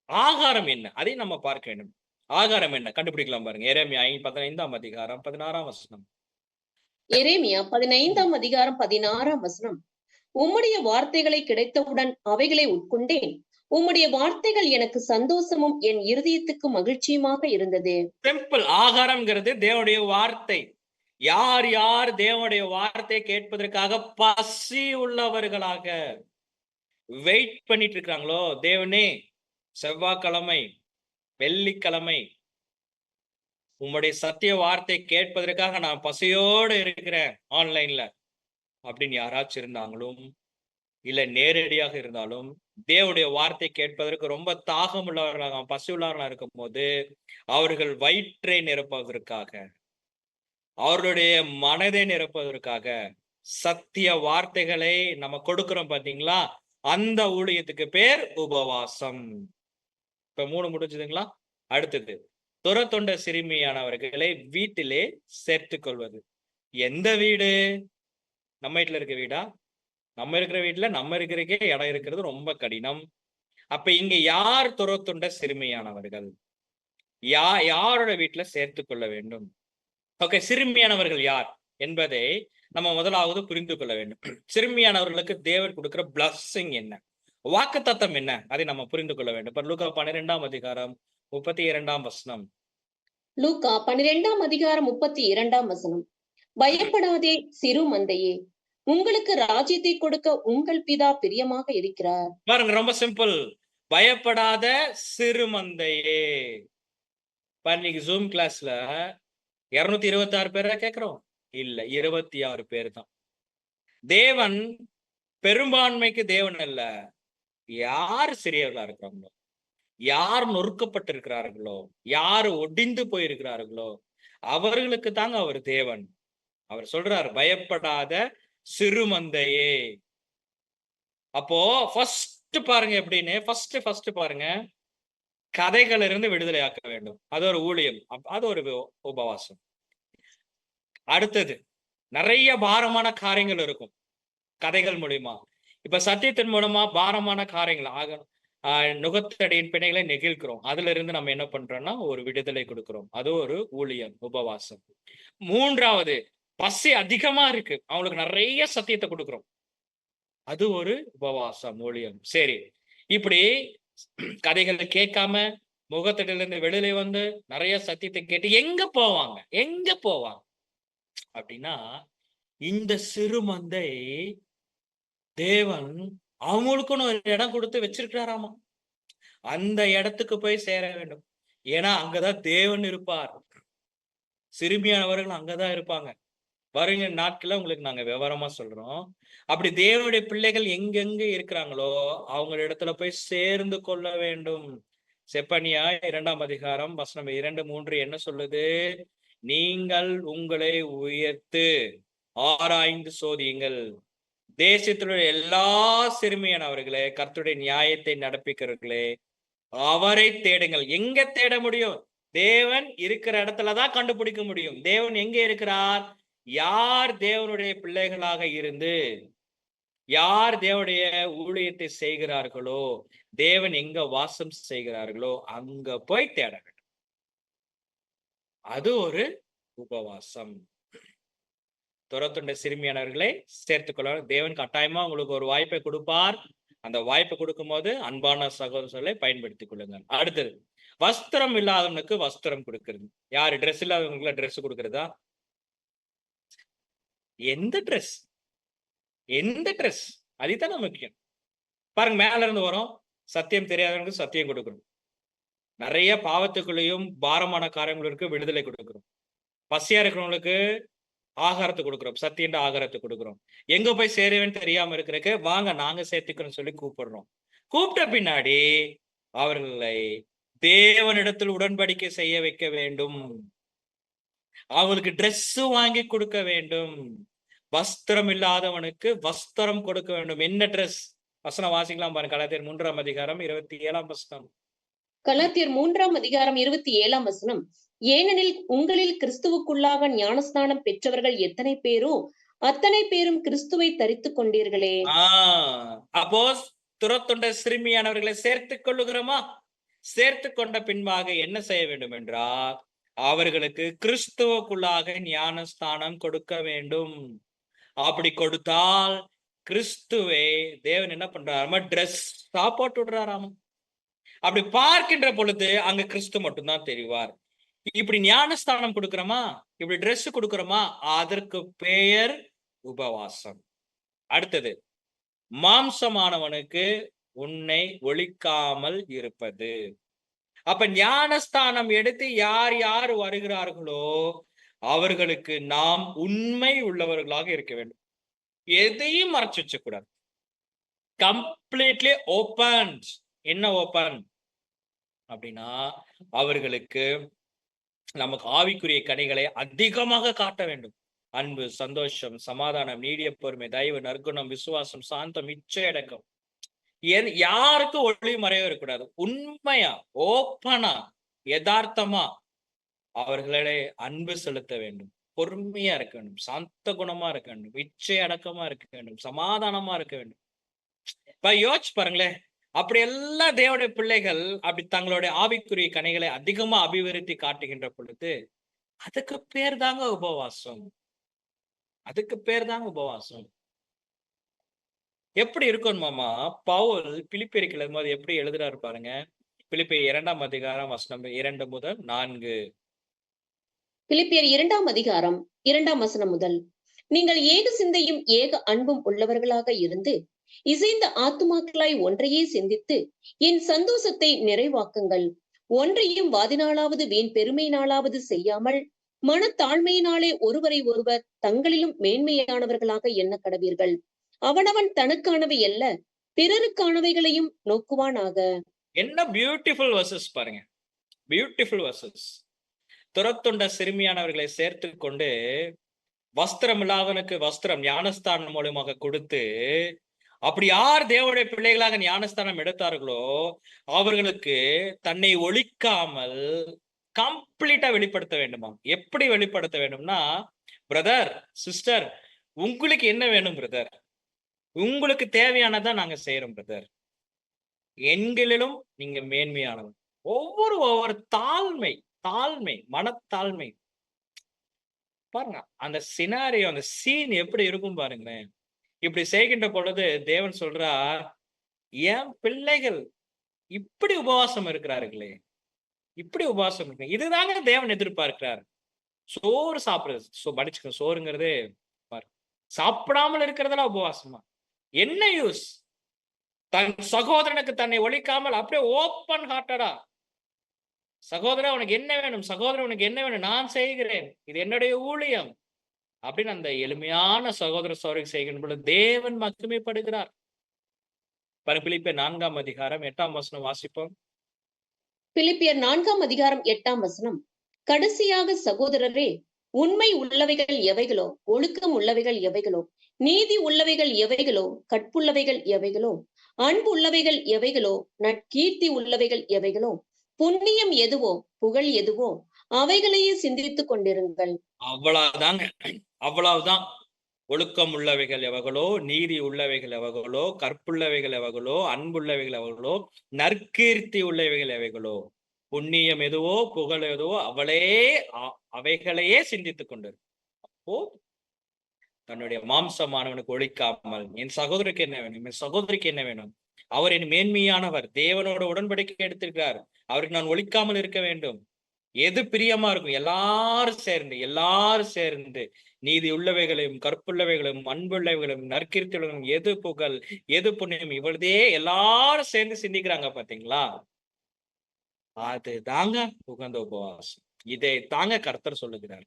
ஆகாரம் என்ன? அதை நம்ம பார்க்க வேண்டும். ஆகாரம் என்ன கண்டுபிடிக்கலாம் பாருங்க. எரேமியா 15ஆம் அதிகாரம் 16ஆம் வசனம். எரேமியா 15ஆம் அதிகாரம் 16ஆம் வசனம். உம்முடைய வார்த்தைகளை கிடைத்தவுடன் அவைகளை உட்கொண்டேன். உம்முடைய வார்த்தைகள் எனக்கு சந்தோஷமும் என் இருதயத்துக்கு மகிழ்ச்சியுமாக இருந்தது. சிம்பிள். ஆகாரம்ங்கிறது தேவனுடைய வார்த்தை. யார் யார் தேவனுடைய வார்த்தை கேட்பதற்காக பசி உள்ளவர்களாக வெயிட் பண்ணிட்டு இருக்காங்களோ, தேவனே செவ்வாய்க்கிழமை, வெள்ளிக்கிழமை உம்முடைய சத்திய வார்த்தை கேட்பதற்காக நான் பசியோடு இருக்கிறேன் ஆன்லைன்ல அப்படின்னு யாராச்சும் இருந்தாங்களும், இல்ல நேரடியாக இருந்தாலும், தேவனுடைய வார்த்தை கேட்பதற்கு ரொம்ப தாகம் உள்ளவர்களாக, பசி உள்ளவர்களாக இருக்கும் போது அவர்கள் வயிற்றை நிரப்புவதற்காக, அவர்களுடைய மனதை நிரப்புவதற்காக சத்திய வார்த்தைகளை நம்ம கொடுக்கிறோம் பாத்தீங்களா? அந்த ஊழியத்துக்கு பேர் உபவாசம். இப்ப 3 முடிஞ்சதுங்களா? அடுத்தது துரத்தொண்ட சிறுமியானவர்களை வீட்டிலே சேர்த்துக் கொள்வது. எந்த வீடு? நம்ம வீட்டுல இருக்க வீடா? நம்ம இருக்கிற வீட்டுல நம்ம இருக்கிறக்கே இடம் இருக்கிறது ரொம்ப கடினம். அப்ப இங்க யார் துரத்துண்ட சிறுமியானவர்கள்? யாரோட வீட்டுல சேர்த்து கொள்ள வேண்டும்? ஓகே, சிறுமியானவர்கள் யார் என்பதை நம்ம முதலாவது புரிந்து கொள்ள வேண்டும். சிறுமியானவர்களுக்கு தேவன் கொடுக்கிற பிளஸ்ஸிங் என்ன, வாக்குத்தத்தம் என்ன, அதை நம்ம புரிந்து கொள்ள வேண்டும். லூக்கா 12ஆம் அதிகாரம் 32ஆம் வசனம். லூக்கா 12ஆம் அதிகாரம் 32ஆம் வசனம். பயப்படாதே சிறு மந்தையே, உங்களுக்கு ராஜ்யத்தை கொடுக்க உங்கள் பிதா பிரியமாக இருக்கிறார். பாருங்க, ரொம்ப சிம்பிள். பயப்படாத சிறு மந்தையே. இன்னைக்கு ஜூம் கிளாஸ்ல 226 பேரை கேட்கிறோம், இல்ல 26 பேர் தான். தேவன் பெரும்பான்மைக்கு தேவன் அல்ல. யார் சிறியவர்களா இருக்கிறாங்களோ, யார் நொறுக்கப்பட்டிருக்கிறார்களோ, யார் ஒடிந்து போயிருக்கிறார்களோ அவர்களுக்கு தாங்க அவர் தேவன். அவர் சொல்றார், பயப்படாத சிறுமந்தையே. அப்போ ஃபர்ஸ்ட் பாருங்க எப்படின்னு, ஃபர்ஸ்ட் பாருங்க, கதைகள் இருந்து விடுதலை ஆக்க வேண்டும். அது ஒரு ஊழியம், அது ஒரு உபவாசம். அடுத்தது நிறைய பாரமான காரியங்கள் இருக்கும் கதைகள் மூலியமா. இப்ப சத்தியத்தின் மூலமா பாரமான காரியங்கள் நுகத்தடியின் பிணைகளை நெகிழ்கிறோம். அதுல இருந்து நம்ம என்ன பண்றோம்னா ஒரு விடுதலை கொடுக்கிறோம். அது ஒரு ஊழியம், உபவாசம். 3வது, பசி அதிகமா இருக்கு, அவங்களுக்கு நிறைய சத்தியத்தை கொடுக்கிறோம். அது ஒரு உபவாசம், ஊழியம். சரி, இப்படி கதைகளை கேட்காம முகத்தடியில இருந்து வெளியில வந்து நிறைய சத்தியத்தை கேட்டு எங்க போவாங்க அப்படின்னா, இந்த சிறு மந்தை தேவன் அவங்களுக்குன்னு ஒரு இடம் கொடுத்து வச்சிருக்கிறாராமா. அந்த இடத்துக்கு போய் சேர வேண்டும். ஏன்னா அங்கதான் தேவன் இருப்பார். சிறுமியானவர்கள் அங்கதான் இருப்பாங்க. வருகிற நாட்கள்ல உங்களுக்கு நாங்க விவரமா சொல்றோம். அப்படி தேவனுடைய பிள்ளைகள் எங்கெங்க இருக்கிறாங்களோ அவங்க இடத்துல போய் சேர்ந்து கொள்ள வேண்டும். செப்பனியா 2ஆம் அதிகாரம் வசனம் 2, 3 என்ன சொல்லுது? நீங்கள் உங்களை உயர்த்து ஆராய்ந்து சோதியுங்கள், தேசத்திலுள்ள எல்லா சிறுமியானவர்களே, கர்த்தருடைய நியாயத்தை நடப்பிக்கிறவர்களே, அவரை தேடுங்கள். எங்க தேட முடியும்? தேவன் இருக்கிற இடத்துலதான் கண்டுபிடிக்க முடியும். தேவன் எங்க இருக்கிறார்? யார் தேவனுடைய பிள்ளைகளாக இருந்து யார் தேவனுடைய ஊழியத்தை செய்கிறார்களோ, தேவன் எங்க வாசம் செய்கிறார்களோ அங்க போய் தேட வேண்டும். அது ஒரு உபவாசம். துரத்துண்ட சிறுமியானவர்களை சேர்த்துக்கொள்ள தேவன் கட்டாயமா உங்களுக்கு ஒரு வாய்ப்பை கொடுப்பார். அந்த வாய்ப்பை கொடுக்கும் போது அன்பான சகோதரர்களை பயன்படுத்திக் கொள்ளுங்கள். அடுத்தது, வஸ்திரம் இல்லாதவனுக்கு வஸ்திரம் கொடுக்கிறது. யாரு? ட்ரெஸ் இல்லாதவங்களுக்கு ட்ரெஸ் கொடுக்கறதா? எந்த ட்ரெஸ்? எந்த ட்ரெஸ், அதுதானே முக்கியம். பாருங்க, மேல இருந்து வரும், சத்தியம் தெரியாதவங்களுக்கு சத்தியம் கொடுக்கணும். நிறைய பாவத்துக்குள்ளேயும் பாரமான காரியங்களுக்கு விடுதலை கொடுக்கிறோம். பசியா இருக்கிறவங்களுக்கு ஆகாரத்தை கொடுக்கிறோம், சத்தியன்ற ஆகாரத்தை கொடுக்கிறோம். எங்க போய் சேருவேன்னு தெரியாம இருக்கிறதுக்கு வாங்க நாங்க சேர்த்துக்கிறோம் சொல்லி கூப்பிடுறோம். கூப்பிட்ட பின்னாடி அவர்களை தேவனிடத்தில் உடன்படிக்கை செய்ய வைக்க வேண்டும். அவங்களுக்கு ட்ரெஸ் வாங்கி கொடுக்க வேண்டும். வஸ்திரம் இல்லாதவனுக்கு வஸ்திரம் கொடுக்க வேண்டும். என்ன ட்ரெஸ்? வசனம் வாசிக்கலாம் பாருங்க. கலாத்தியர் 3ஆம் அதிகாரம் 27ஆம் வசனம். கலாத்தியர் 3ஆம் அதிகாரம் 27ஆம் வசனம். ஏனெனில் உங்களில் கிறிஸ்துவுக்குள்ளாக ஞானஸ்நானம் பெற்றவர்கள் எத்தனை பேரோ அத்தனை பேரும் கிறிஸ்துவை தரித்துக் கொண்டீர்களே. அப்போ துரத்துண்ட சிறுமியானவர்களை சேர்த்துக் கொள்ளுகிறோமா? சேர்த்து கொண்ட பின்பாக என்ன செய்ய வேண்டும் என்றால், அவர்களுக்கு கிறிஸ்துவுக்குள்ளாக ஞானஸ்தானம் கொடுக்க வேண்டும். அப்படி கொடுத்தால் கிறிஸ்துவை தேவன் என்ன பண்றாராம? ட்ரெஸ் போட்டு விடுறாராம. அப்படி பார்க்கின்ற பொழுது அங்க கிறிஸ்து மட்டும்தான் தெரிவார். இப்படி ஞானஸ்தானம் கொடுக்கிறோமா, இப்படி ட்ரெஸ் கொடுக்கிறோமா, அதற்கு பெயர் உபவாசம். அடுத்தது, மாம்சமானவனுக்கு உன்னை ஒழிக்காமல் இருப்பது. அப்ப ஞானஸ்தானம் எடுத்து யார் யார் வருகிறார்களோ அவர்களுக்கு நாம் உண்மை உள்ளவர்களாக இருக்க வேண்டும். எதையும் மறைச்சு வச்ச கூடாது. Completely open. என்ன ஓபன் அப்படின்னா, அவர்களுக்கு நமக்கு ஆவிக்குரிய கனிகளை அதிகமாக காட்ட வேண்டும். அன்பு, சந்தோஷம், சமாதானம், நீடிய பொறுமை, தயவு, நற்குணம், விசுவாசம், சாந்தம், இச்சையடக்கம். யாருக்கும் ஒளி மறைவு இருக்கக்கூடாது. உண்மையா, ஓப்பனா, யதார்த்தமா அவர்களை அன்பு செலுத்த வேண்டும். பொறுமையா இருக்க வேண்டும், சாந்த குணமா இருக்க வேண்டும், இச்சை அடக்கமா இருக்க வேண்டும், சமாதானமா இருக்க வேண்டும். இப்ப யோசிச்சு பாருங்களேன், அப்படி எல்லாம் தேவனுடைய பிள்ளைகள் அப்படி தங்களுடைய ஆவிக்குரிய கனிகளை அதிகமா அபிவிருத்தி காட்டுகின்ற பொழுது அதுக்கு பேர் தாங்க உபவாசம். அதுக்கு பேர் தாங்க உபவாசம். எப்படி இருக்கணுமாமா? பவுல் பிலிப்பியருக்கு எழுதும்போது எப்படி எழுதுறாரு பாருங்க. பிலிப்பியர் 2ஆம் அதிகாரம் வசனம் 2 முதல் 4. பிலிப்பியர் 2ஆம் அதிகாரம் 2ஆம் வசனம் முதல். நீங்கள் ஏக சிந்தையும் ஏக அன்பும் உள்ளவர்களாக இருந்து இசைந்த ஆத்துமாக்களாய் ஒன்றையே சிந்தித்து என் சந்தோஷத்தை நிறைவாக்குங்கள். ஒன்றையும் வாதினாலாவது வீண் பெருமையினாலாவது செய்யாமல் மனத்தாழ்மையினாலே ஒருவரை ஒருவர் தங்களிலும் மேன்மையானவர்களாக எண்ண கடவீர்கள். அவனவன் தனக்கானவை அல்ல பிறருக்கானவைகளையும் நோக்குவானாக. என்ன பியூட்டிஃபுல் வர்சஸ் பாருங்க. Beautiful verses. துரத்துண்ட சிறுமியானவர்களை சேர்த்து கொண்டு வஸ்திரம் இல்லாதவனுக்கு வஸ்திரம் ஞானஸ்தானம் மூலமாக கொடுத்து, அப்படி யார் தேவனுடைய பிள்ளைகளாக ஞானஸ்தானம் எடுத்தார்களோ அவர்களுக்கு தன்னை ஒழிக்காமல் கம்ப்ளீட்டா வெளிப்படுத்த வேண்டுமா? எப்படி வெளிப்படுத்த வேண்டும்னா, பிரதர், சிஸ்டர், உங்களுக்கு என்ன வேணும் பிரதர்? உங்களுக்கு தேவையானதான் நாங்க செய்யறோம் பிரதர். எங்களிலும் நீங்க மேன்மையானவர். ஒவ்வொரு தாழ்மை, மனத்தாழ்மை பாருங்க. அந்த சினாரியோ, அந்த சீன் எப்படி இருக்கும் பாருங்களேன். இப்படி செய்கின்ற பொழுது தேவன் சொல்றார், என் பிள்ளைகள் இப்படி உபவாசம் இருக்கிறார்களே, இப்படி உபவாசம் இருக்கு. இதுதாங்க தேவன் எதிர்பார்க்கிறார். சோறு சாப்பிடுறது, படிச்சுக்க, சோறுங்கிறது சாப்பிடாமல் இருக்கிறதெல்லாம் உபவாசமா? என்ன யூஸ்? தன் சகோதரனுக்கு தன்னை ஒழிக்காமல் அப்படியே ஓப்பன் ஹார்ட்டடா, சகோதரன் உனக்கு என்ன வேணும், சகோதரன் உனக்கு என்ன வேணும், நான் செய்கிறேன், இது என்னுடைய ஊழியம் அப்படின்னு அந்த எளிமையான சகோதர சகோதரி செய்கின்ற பொழுது தேவன் மகிமைப்படுகிறார். பிலிப்பியர் 4ஆம் அதிகாரம் 8ஆம் வசனம் வாசிப்போம். பிலிப்பியர் 4ஆம் அதிகாரம் 8ஆம் வசனம். கடைசியாக சகோதரரே, உண்மை உள்ளவைகள் எவைகளோ, ஒழுக்கம் உள்ளவைகள் எவைகளோ, நீதி உள்ளவைகள் எவைகளோ, கற்புள்ளவைகள் எவைகளோ, அன்பு உள்ளவைகள் எவைகளோ, நற்கீர்த்தி உள்ளவைகள் எவைகளோ, புண்ணியம் எதுவோ, புகழ் எதுவோ, அவைகளையே சிந்தித்துக் கொண்டிருங்கள். அவ்வளவுதாங்க, அவ்வளவுதான். ஒழுக்கம் உள்ளவைகள் எவைகளோ, நீதி உள்ளவைகள் எவைகளோ, கற்புள்ளவைகள் எவைகளோ, அன்புள்ளவைகள் எவைகளோ, நற்கீர்த்தி உள்ளவைகள் எவைகளோ, புண்ணியம் எதுவோ, புகழ் எதுவோ, அவைகளையே சிந்தித்துக் கொண்டிரு. அப்போ தன்னுடைய மாம்சமானவனுக்கு ஒழிக்காமல், என் சகோதரருக்கு என்ன வேணும், என் சகோதரிக்கு என்ன வேணும், அவர் என் மேன்மையானவர், தேவனோட உடன்படிக்கை எடுத்திருக்கிறார், அவருக்கு நான் ஒழிக்காமல் இருக்க வேண்டும், எது பிரியமா இருக்கும்? எல்லாரும் சேர்ந்து நீதி உள்ளவைகளையும், கற்புள்ளவைகளையும், அன்புள்ளவைகளையும், நற்கீர்த்திகளையும், எது புகழ், எது புண்ணியம், இவ்வளதே எல்லாரும் சேர்ந்து சிந்திக்கிறாங்க பாத்தீங்களா? அது தாங்க உகந்த உபவாசம். இதை தாங்க கர்த்தர் சொல்லுகிறார்.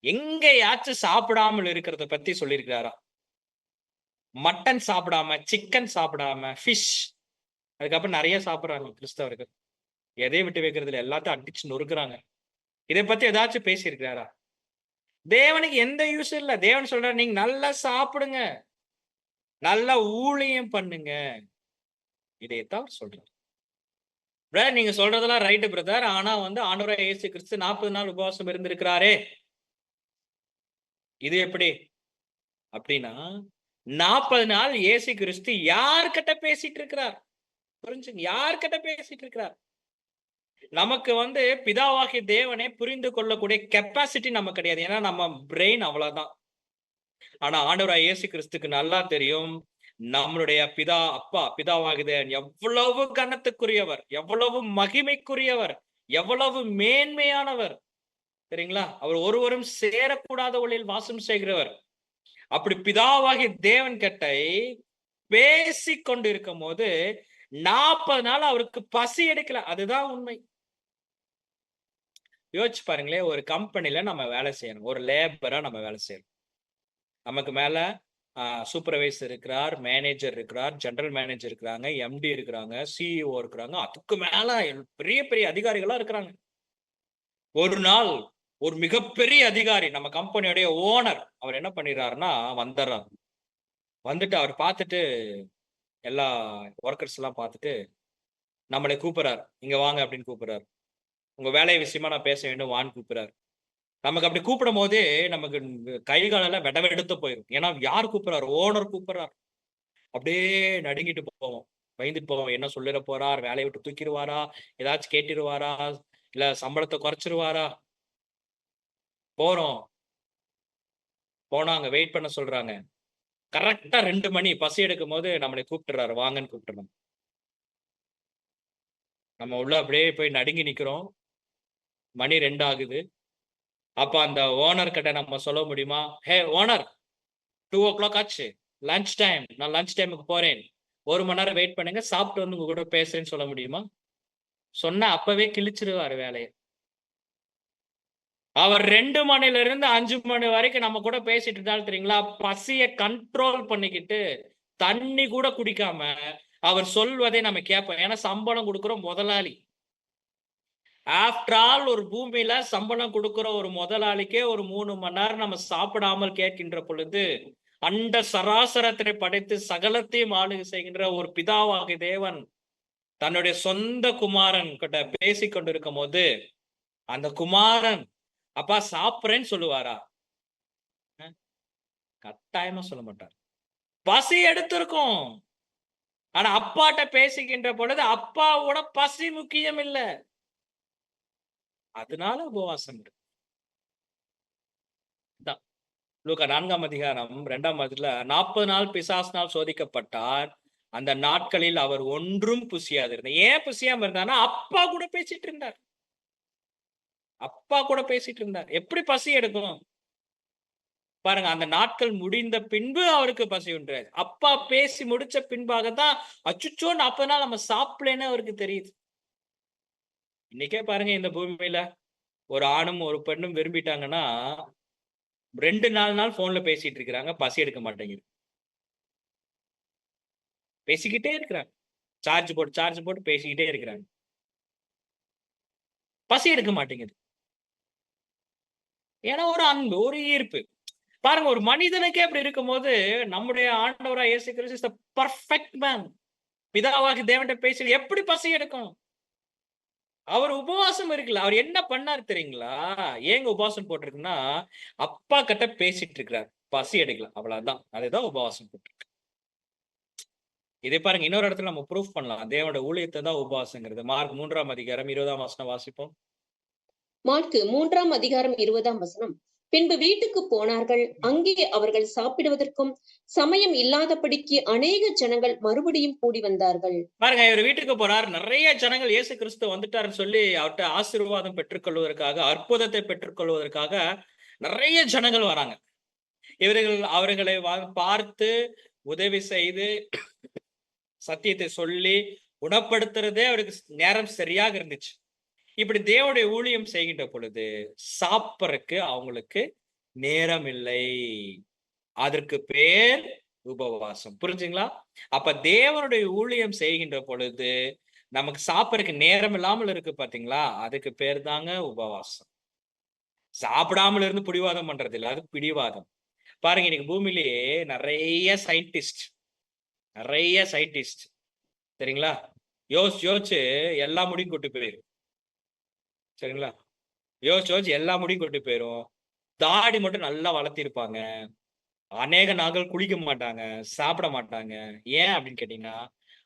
எங்கேயாச்சும் சாப்பிடாமல் இருக்கிறத பத்தி சொல்லியிருக்கிறாரா? மட்டன் சாப்பிடாம, சிக்கன் சாப்பிடாம, ஃபிஷ், அதுக்கப்புறம் நிறைய சாப்பிடுறாங்க கிறிஸ்தவர்கள். எதையும் விட்டு வைக்கிறதுல எல்லாத்தையும் அடிச்சு நொறுக்குறாங்க. இதை பத்தி ஏதாச்சும் பேசியிருக்கிறாரா? தேவனுக்கு எந்த யூஸ் இல்ல. தேவன் சொல்றாரு, நீங்க நல்லா சாப்பிடுங்க, நல்லா ஊழியம் பண்ணுங்க. இதைத்தான் சொல்றாரு. பிரதர், நீங்க சொல்றதெல்லாம் ரைட் பிரதர். ஆனா ஆண்டவராகிய இயேசு கிறிஸ்து 40 நாள் உபவாசம் இருந்திருக்கிறாரே, இது எப்படி அப்படின்னா, 40 நாள் இயேசு கிறிஸ்து யார்கிட்ட பேசிட்டு இருக்கிறார்? புரிஞ்சுங்க, யார்கிட்ட பேசிட்டு இருக்கிறார்? நமக்கு பிதாவாகிய தேவனை புரிந்து கொள்ளக்கூடிய கெப்பாசிட்டி நமக்கு கிடையாது. ஏன்னா நம்ம பிரெயின் அவ்வளவுதான். ஆனா ஆண்டவராகிய இயேசு கிறிஸ்துக்கு நல்லா தெரியும், நம்மளுடைய பிதாவாகிய தேவன் எவ்வளவு கனத்துக்குரியவர், எவ்வளவு மகிமைக்குரியவர், எவ்வளவு மேன்மையானவர் சரிங்களா? அவர் ஒருவரும் சேரக்கூடாத ஒளியில் வாசம் செய்கிறவர். அப்படி பிதாவாகிய தேவன் கிட்ட பேசி கொண்டு இருக்கும் போது 40 நாள் அவருக்கு பசி எடுக்கல. அதுதான் உண்மை. யோசிச்சு பாருங்களேன், ஒரு கம்பெனில நம்ம வேலை செய்யணும், ஒரு லேபரா நம்ம வேலை செய்யணும். நமக்கு மேல சூப்பர்வைசர் இருக்கிறார், மேனேஜர் இருக்கிறார், ஜெனரல் மேனேஜர் இருக்கிறாங்க, எம்டி இருக்கிறாங்க, சிஇஓ இருக்கிறாங்க, அதுக்கு மேல பெரிய பெரிய அதிகாரிகளா இருக்கிறாங்க. ஒரு நாள் ஒரு மிகப்பெரிய அதிகாரி, நம்ம கம்பெனியோடைய ஓனர், அவர் என்ன பண்ணிடுறாருன்னா வந்துடுறாரு. வந்துட்டு அவர் பார்த்துட்டு எல்லா ஒர்க்கர்ஸ் எல்லாம் பார்த்துட்டு நம்மளை கூப்பிடுறாரு, இங்க வாங்க அப்படின்னு கூப்பிடுறாரு. உங்க வேலை விஷயமா நான் பேச வேண்டும் வான்னு கூப்பிடுறாரு. நமக்கு அப்படி கூப்பிடும் போதே நமக்கு கை காலெல்லாம் வெடவெடுத்து போயிடும். ஏன்னா யார் கூப்பிடுறாரு? ஓனர் கூப்பிடுறாரு. அப்படியே நடுங்கிட்டு போவோம், பயந்துட்டு போவோம். என்ன சொல்லிட போறார்? வேலையை விட்டு தூக்கிடுவாரா? ஏதாச்சும் கேட்டிருவாரா? இல்ல சம்பளத்தை குறைச்சிருவாரா? போறோம், போனா அங்க வெயிட் பண்ண சொல்றாங்க. கரெக்டா 2 மணி பசி எடுக்கும் போது நம்மளை கூப்பிட்டுறாரு, வாங்கன்னு கூப்பிட்டுறோம். நம்ம உள்ள அப்படியே போய் நடுங்கி நிக்கிறோம். மணி 2 ஆகுது. அப்ப அந்த ஓனர் கிட்ட நம்ம சொல்ல முடியுமா? ஹே ஓனர், 2:00 ஆச்சு, லஞ்ச் டைம், நான் லஞ்ச் டைமுக்கு போறேன், 1 மணி நேரம் வெயிட் பண்ணுங்க, சாப்பிட்டு உங்க கூட பேசுறேன்னு சொல்ல முடியுமா? சொன்னா அப்பவே கிழிச்சிருவாரு வேலையை. அவர் 2 மணில இருந்து 5 மணி வரைக்கும் நம்ம கூட பேசிட்டு இருந்தாலும் தெரியுங்களா, பசிய கண்ட்ரோல் பண்ணிக்கிட்டு தண்ணி கூட குடிக்காம அவர் சொல்வதை நம்ம கேட்போம். ஏன்னா சம்பளம் கொடுக்கிற முதலாளி. ஆஃப்டர் ஆல் ஒரு பூமியில சம்பளம் கொடுக்கிற ஒரு முதலாளிக்கே ஒரு 3 மணி நேரம் நம்ம சாப்பிடாமல் கேட்கின்ற பொழுது, அண்ட சராசரத்தை படைத்து சகலத்தையும் ஆளுகை செய்கின்ற ஒரு பிதாவாகிய தேவன் தன்னுடைய சொந்த குமாரன் கிட்ட பேசி கொண்டிருக்கும் போது, அந்த குமாரன் அப்பா சாப்பிடுறேன்னு சொல்லுவாரா? கட்டாயமா சொல்ல மாட்டார். பசி எடுத்திருக்கும். ஆனா அப்பாட்ட பேசுகின்ற பொழுது அப்பாவோட பசி முக்கியம் இல்ல. அதனால உபவாசம் இருக்கு. லூக்கா 4ஆம் அதிகாரம் 2ஆம் வசனத்துல 40 நாள் பிசாசினால் சோதிக்கப்பட்டார். அந்த நாட்களில் அவர் ஒன்றும் புசியாது இருந்தார். ஏன் புசியாம இருந்தார்னா அப்பா கூட பேசிட்டு இருந்தார். அப்பா கூட பேசிட்டு இருந்தார். எப்படி பசி எடுக்கும் பாருங்க. அந்த நாட்கள் முடிந்த பின்பு அவருக்கு பசி உண்டாது. அப்பா பேசி முடிச்ச பின்பாக தான் அச்சுச்சோ 40 நாள் நம்ம சாப்பிடலன்னு அவருக்கு தெரியுது. இன்னைக்கே பாருங்க, இந்த பூமியில ஒரு ஆணும் ஒரு பெண்ணும் விரும்பிட்டாங்கன்னா 2-4 நாள் போன்ல பேசிட்டு இருக்கிறாங்க, பசி எடுக்க மாட்டேங்குது. பேசிக்கிட்டே இருக்கிறாங்க, சார்ஜ் போட்டு பேசிக்கிட்டே இருக்கிறாங்க, பசி எடுக்க மாட்டேங்குது. ஏன்னா ஒரு அன்பு, ஒரு ஈர்ப்பு. பாருங்க, ஒரு மனிதனுக்கே அப்படி இருக்கும்போது நம்முடைய ஆண்டவராகிய இயேசு கிறிஸ்து இஸ் தி பெர்ஃபெக்ட் மேன். பிதாவாகிய தேவன்கிட்ட பேசி எப்படி பசி எடுக்கும்? அவர் உபவாசம் இருக்குல்ல. அவர் என்ன பண்ணாரு தெரியுங்களா? ஏங்க உபவாசம் போட்டிருக்குன்னா, அப்பா கிட்ட பேசிட்டு இருக்கிறார், பசி எடுக்கல, அவ்வளவுதான். அதுதான் உபவாசம் போட்டிருக்கு. இதை பாருங்க, இன்னொரு இடத்துல நம்ம ப்ரூஃப் பண்ணலாம். தேவனோட ஊழியத்தை தான் உபவாசங்கிறது. மார்க் 3ஆம் அதிகாரம் 20ஆம் வசனம் வாசிப்போம். மார்க்கு 3ஆம் அதிகாரம் 20ஆம் வசனம். பின்பு வீட்டுக்கு போனார்கள். அங்கே அவர்கள் சாப்பிடுவதற்கும் சமயம் இல்லாதபடிக்கு அநேக ஜனங்கள் மறுபடியும் கூடி வந்தார்கள். பாருங்க, இவர் வீட்டுக்கு போறார். நிறைய ஜனங்கள் இயேசு கிறிஸ்து வந்துட்டாருன்னு சொல்லி அவர்கிட்ட ஆசீர்வாதம் பெற்றுக்கொள்வதற்காக, அற்புதத்தை பெற்றுக்கொள்வதற்காக நிறைய ஜனங்கள் வராங்க. அவர்களை பார்த்து உதவி செய்து சத்தியத்தை சொல்லி குணப்படுத்துறதே அவருக்கு நேரம் சரியாக இருந்துச்சு. இப்படி தேவனுடைய ஊழியம் செய்கின்ற பொழுது சாப்பிடறதுக்கு அவங்களுக்கு நேரம் இல்லை. அதற்கு பேர் உபவாசம். புரிஞ்சுங்களா? அப்ப தேவனுடைய ஊழியம் செய்கின்ற பொழுது நமக்கு சாப்பிடறதுக்கு நேரம் இல்லாமல் இருக்கு பாத்தீங்களா, அதுக்கு பேர் தாங்க உபவாசம். சாப்பிடாமல் இருந்து பிடிவாதம் பண்றது இல்லை, அது பிடிவாதம். பாருங்க, இன்னைக்கு பூமியிலேயே நிறைய சயின்டிஸ்ட் சரிங்களா, யோசிச்சு எல்லா முடியும் கொண்டு போயிரும். சரிங்களா, யோசிச்சு எல்லா முடியும் கொண்டு போயிரும். தாடி மட்டும் நல்லா வளர்த்திருப்பாங்க. அநேக நாட்கள் குளிக்க மாட்டாங்க, சாப்பிட மாட்டாங்க. ஏன் அப்படின்னு கேட்டீங்கன்னா,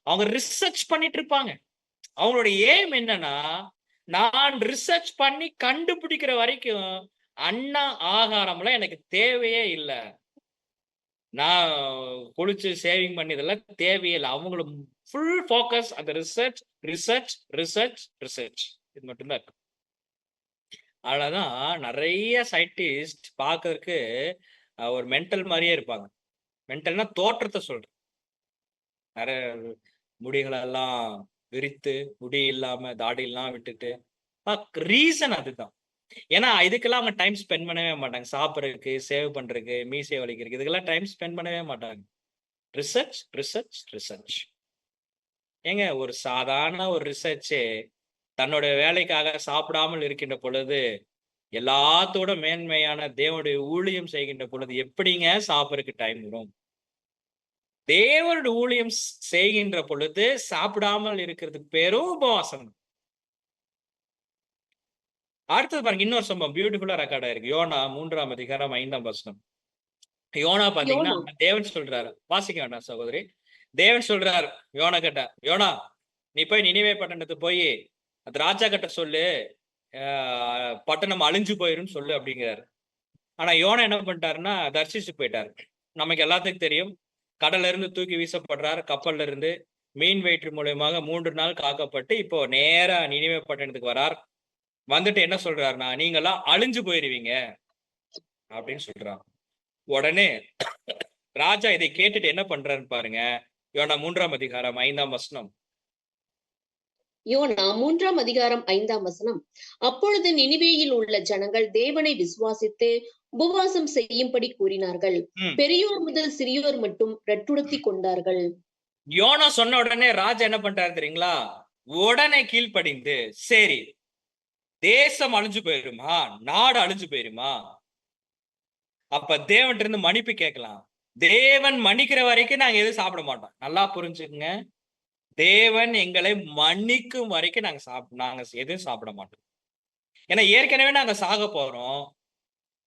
அவங்க ரிசர்ச் பண்ணிட்டு இருப்பாங்க. அவங்களோட ஏம் என்னன்னா, நான் ரிசர்ச் பண்ணி கண்டுபிடிக்கிற வரைக்கும் அண்ணா ஆகாரம்லாம் எனக்கு தேவையே இல்லை, நான் குளிச்சு சேவிங் பண்ணி இதெல்லாம் தேவையே இல்லை. அவங்களுக்கு ஃபுல் ஃபோக்கஸ் அந்த ரிசர்ச் இது மட்டும்தான் இருக்கு. அதனாலதான் நிறைய சயின்டிஸ்ட் பார்க்கறதுக்கு ஒரு மென்டல் மாதிரியே இருப்பாங்க. மென்டல்னா தோற்றத்தை சொல்றேன். நிறைய முடிகளெல்லாம் விரித்து, முடி இல்லாம தாடி எல்லாம் விட்டுட்டு, ரீசன் அதுதான். ஏன்னா இதுக்கெல்லாம் அவங்க டைம் ஸ்பெண்ட் பண்ணவே மாட்டாங்க. சாப்பிட்றதுக்கு, சேவ் பண்றதுக்கு, மீசை வலிக்கிறதுக்கு இதுக்கெல்லாம் டைம் ஸ்பெண்ட் பண்ணவே மாட்டாங்க. ரிசர்ச். ஏங்க, ஒரு சாதாரண ஒரு ரிசர்ச்சே தன்னோட வேலைக்காக சாப்பிடாமல் இருக்கின்ற பொழுது, எல்லாத்தோட மேன்மையான தேவனுடைய ஊழியம் செய்கின்ற பொழுது எப்படிங்க சாப்பிடறதுக்கு டைம் வரும்? தேவனுடைய ஊழியம் செய்கின்ற பொழுது சாப்பிடாமல் இருக்கிறதுக்கு பேரும் உபவாசம். அடுத்தது பாருங்க, இன்னொரு சம்பவம் பியூட்டிஃபுல்லா ரெக்கார்ட் ஆயிருக்கு. யோனா 3ஆம் அதிகாரம் 5ஆம் வசனம். யோனா பாத்தீங்கன்னா, தேவன் சொல்றாரு, வாசிக்க வேண்டாம் சகோதரி. தேவன் சொல்றாரு யோனா கிட்ட, யோனா நீ போய் நினிவே பட்டணத்துக்கு போய் அந்த ராஜா கிட்ட சொல்லு, பட்டணம் அழிஞ்சு போயிரும் சொல்லு அப்படிங்கிறாரு. ஆனா யோனா என்ன பண்ணிட்டாருன்னா தர்சிச்சு போயிட்டாரு. நமக்கு எல்லாத்துக்கும் தெரியும், கடல்ல இருந்து தூக்கி வீசப்படுறாரு. கப்பல்ல இருந்து மீன் வயிற்று மூலியமாக 3 நாள் காக்கப்பட்டு இப்போ நேரா நினிவே பட்டணத்துக்கு வரார். வந்துட்டு என்ன சொல்றாருன்னா, நீங்கெல்லாம் அழிஞ்சு போயிருவீங்க அப்படின்னு சொல்றான். உடனே ராஜா இதை கேட்டுட்டு என்ன பண்றாருன்னு பாருங்க. யோனா 3ஆம் அதிகாரம் 5ஆம் வசனம். யோனா 3ஆம் அதிகாரம் 5ஆம் வசனம். அப்பொழுது நினிவேயில் உள்ள ஜனங்கள் தேவனை விசுவாசித்து உபவாசம் செய்யும்படி கூறினார்கள். பெரியோர் முதல் சிறியோர் மட்டும் ரெட்டுடுத்தி கொண்டார்கள். யோனா சொன்ன உடனே ராஜா என்ன பண்றாரு தெரியுங்களா? உடனே கீழ்ப்படிந்து, சரி தேசம் அழிஞ்சு போயிருமா, நாடு அழிஞ்சு போயிருமா, அப்ப தேவன் இருந்து மன்னிப்பு கேட்கலாம். தேவன் மன்னிக்கிற வரைக்கும் நாங்க எதுவும் சாப்பிட மாட்டோம். நல்லா புரிஞ்சுக்குங்க, தேவன் எங்களை மன்னிக்கும் வரைக்கும் நாங்க எதுவும் சாப்பிட மாட்டோம். ஏன்னா ஏற்கனவே நாங்க சாக போறோம்,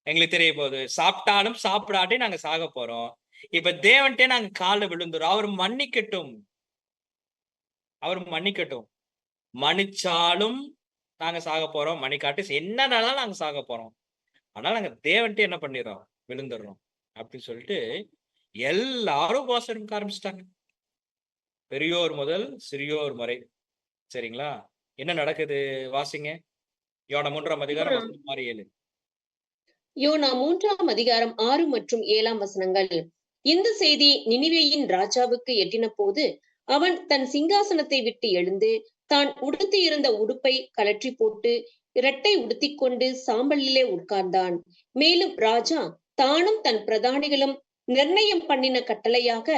எங்களுக்கு தெரிய போகுது. சாப்பிட்டாலும் சாப்பிடாட்டி நாங்க சாக போறோம். இப்ப தேவன்ட்டே நாங்க காலில் விழுந்துரும். அவர் மன்னிக்கட்டும். மன்னிச்சாலும் நாங்க சாக போறோம், மன்னிக்காட்டி என்னன்னாலும் நாங்க சாக போறோம். அதனால நாங்க தேவன்ட்டே என்ன பண்ணிடுறோம், விழுந்துடுறோம் அப்படின்னு சொல்லிட்டு எல்லாரும் உபவாசம் ஆரம்பிச்சிட்டாங்க, பெரியோர் முதல் சிறியோர் வரை. சரிங்களா? என்ன நடக்குது வாசிங்க. யோனா 3ஆம் அதிகாரம் 6-7. யோனா 3ஆம் அதிகாரம் 6 மற்றும் 7ஆம் வசனங்கள். இந்த செய்தி நினிவேயின் ராஜாவுக்கு எட்டின போது அவன் தன் சிங்காசனத்தை விட்டு எழுந்து தான் உடுத்தி இருந்த உடுப்பை கலற்றி போட்டு இரட்டை உடுத்திக் கொண்டு சாம்பலிலே உட்கார்ந்தான். மேலும் ராஜா தானும் தன் பிரதானிகளும் நிர்ணயம் பண்ணின கட்டளையாக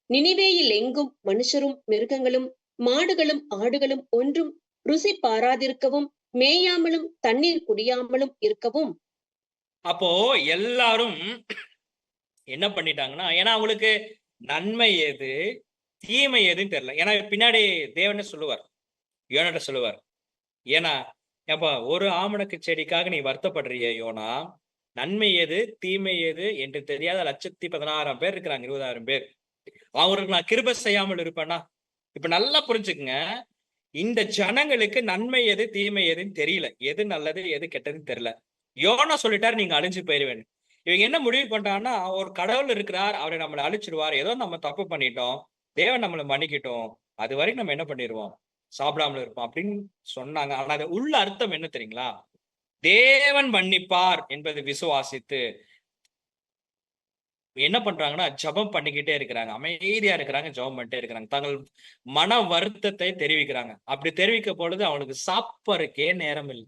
நினிவேயில் எங்கும் மனுஷரும் மிருகங்களும் மாடுகளும் ஆடுகளும் ஒன்றும் ருசி பாராதிருக்கவும் மேயாமலும் தண்ணீர் குடியாமலும் இருக்கவும். அப்போ எல்லாரும் என்ன பண்ணிட்டாங்கன்னா, ஏன்னா அவங்களுக்கு நன்மை எது தீமை எதுன்னு தெரியல. ஏன்னா பின்னாடி தேவனே சொல்லுவார், யோனாட்ட சொல்லுவார், ஏன்னா ஏப்பா ஒரு ஆமணக்கு செடிக்காக நீ வருத்தப்படுறிய யோனா, நன்மை எது தீமை எது என்று தெரியாத 116,000 பேர் இருக்கிறாங்க, 20,000 பேர். அவங்களுக்கு நான் கிருபை செய்யாமல் இருப்பேனா? இப்ப நல்லா புரிஞ்சுக்குங்க, இந்த ஜனங்களுக்கு நன்மை எது தீமை எதுன்னு தெரியல, எது நல்லது எது கெட்டதுன்னு தெரியல. யோனா சொல்லிட்டாரு, நீங்க அழிஞ்சு போயிருவேன். இவங்க என்ன முடிவு பண்றாங்கன்னா, ஒரு கடவுள் இருக்கிறார், அவரை நம்மளை அழிச்சிருவார், ஏதோ நம்ம தப்பு பண்ணிட்டோம், தேவன் நம்மளை மன்னிக்கட்டும், அது வரைக்கும் நம்ம என்ன பண்ணிடுவோம், சாப்பிடாமல இருப்போம் அப்படின்னு சொன்னாங்க. ஆனா அது உள்ள அர்த்தம் என்ன தெரியுங்களா? தேவன் மன்னிப்பார் என்பதை விசுவாசித்து என்ன பண்றாங்கன்னா, ஜெபம் பண்ணிக்கிட்டே இருக்கிறாங்க, அமைதியா இருக்கிறாங்க, ஜெபம் பண்ணிட்டே இருக்கிறாங்க, தங்கள் மன வருத்தத்தை தெரிவிக்கிறாங்க. அப்படி தெரிவிக்க பொழுது அவனுக்கு சாப்பறக்கே நேரம் இல்லை,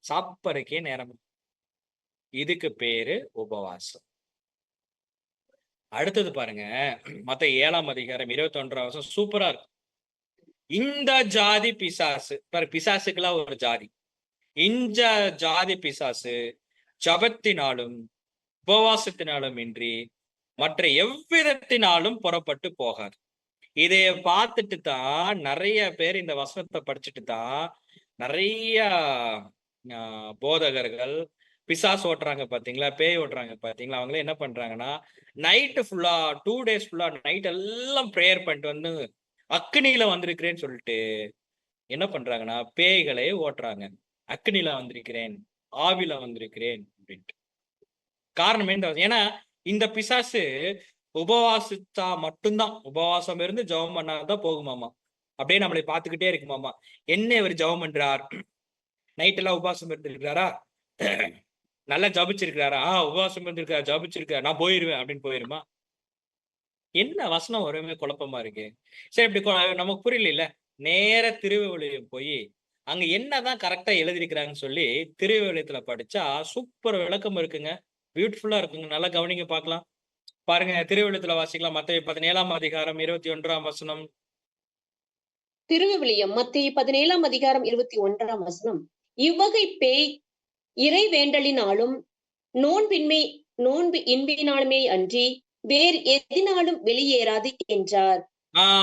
சாப்பறக்கே நேரம் இல்லை. இதுக்கு பேரு உபவாசம். அடுத்தது பாருங்க, மத்தேயு 7ஆம் அதிகாரம் 21ஆம் வசனம் சூப்பரா இருக்கு. இந்த ஜாதி பிசாசு பாரு, பிசாசுக்கெல்லாம் ஒரு ஜாதி. இந்த ஜாதி பிசாசு ஜபத்தினாலும் உபவாசத்தினாலும் இன்றி மற்ற எவ்விதத்தினாலும் புறப்பட்டு போகாது. இதைய பார்த்துட்டு தான் நிறைய பேர் இந்த வசனத்தை படிச்சுட்டு தான் நிறைய போதகர்கள் பிசாசு ஓட்டுறாங்க பாத்தீங்களா, பேய் ஓட்டுறாங்க பாத்தீங்களா, அவங்களே என்ன பண்றாங்கன்னா நைட்டு ஃபுல்லா 2 days ஃபுல்லா நைட் எல்லாம் ப்ரேயர் பண்ணிட்டு வந்து அக்னியில வந்திருக்கிறேன்னு சொல்லிட்டு என்ன பண்றாங்கன்னா பேய்களே ஓட்டுறாங்க. அக்னியில வந்திருக்கிறேன், ஆவில வந்திருக்கிறேன் அப்படின்ட்டு. காரணம் என்ன? ஏன்னா இந்த பிசாசு உபவாசித்தா மட்டும்தான், உபவாசம் இருந்து ஜெபம் பண்ணாதான் போகுமாமா. அப்படியே நம்மளை பார்த்துக்கிட்டே இருக்குமாமா. என்ன இவர் ஜெபம் பண்றார், நைட் எல்லாம் உபவாசம் இருந்திருக்கிறாரா, நல்லா ஜபிச்சிருக்கிறாரா, உபவாசம் இருந்திருக்காரு, ஜபிச்சிருக்காரு, நான் போயிருவேன் அப்படின்னு போயிருமா? என்ன வசனம் ஒருமே குழப்பமா இருக்கு. சரி, இப்படி நமக்கு புரியல. நேர திருவிவிலியம் போய் அங்க என்னதான் கரெக்டா எழுதிருக்கிறாங்கன்னு சொல்லி திருவிவிலியத்துல படிச்சா சூப்பர் விளக்கம் இருக்குங்க, பியூட்டிஃபுல்லா இருக்குங்க. நல்லா கவனிங்க பார்க்கலாம். பாருங்க, திருவிவிலியத்துல வாசிக்கலாம். மத்தேயு 17ஆம் அதிகாரம் 21ஆம் வசனம். திருவிவிலியம் மத்தேயு 17ஆம் அதிகாரம் 21ஆம் வசனம். இவ்வகை பேய் இறை வேண்டலினாலும் நோன்பு இன்பினாலுமே அன்றி வேறு எதினாலும் வெளியேறாது என்றார்.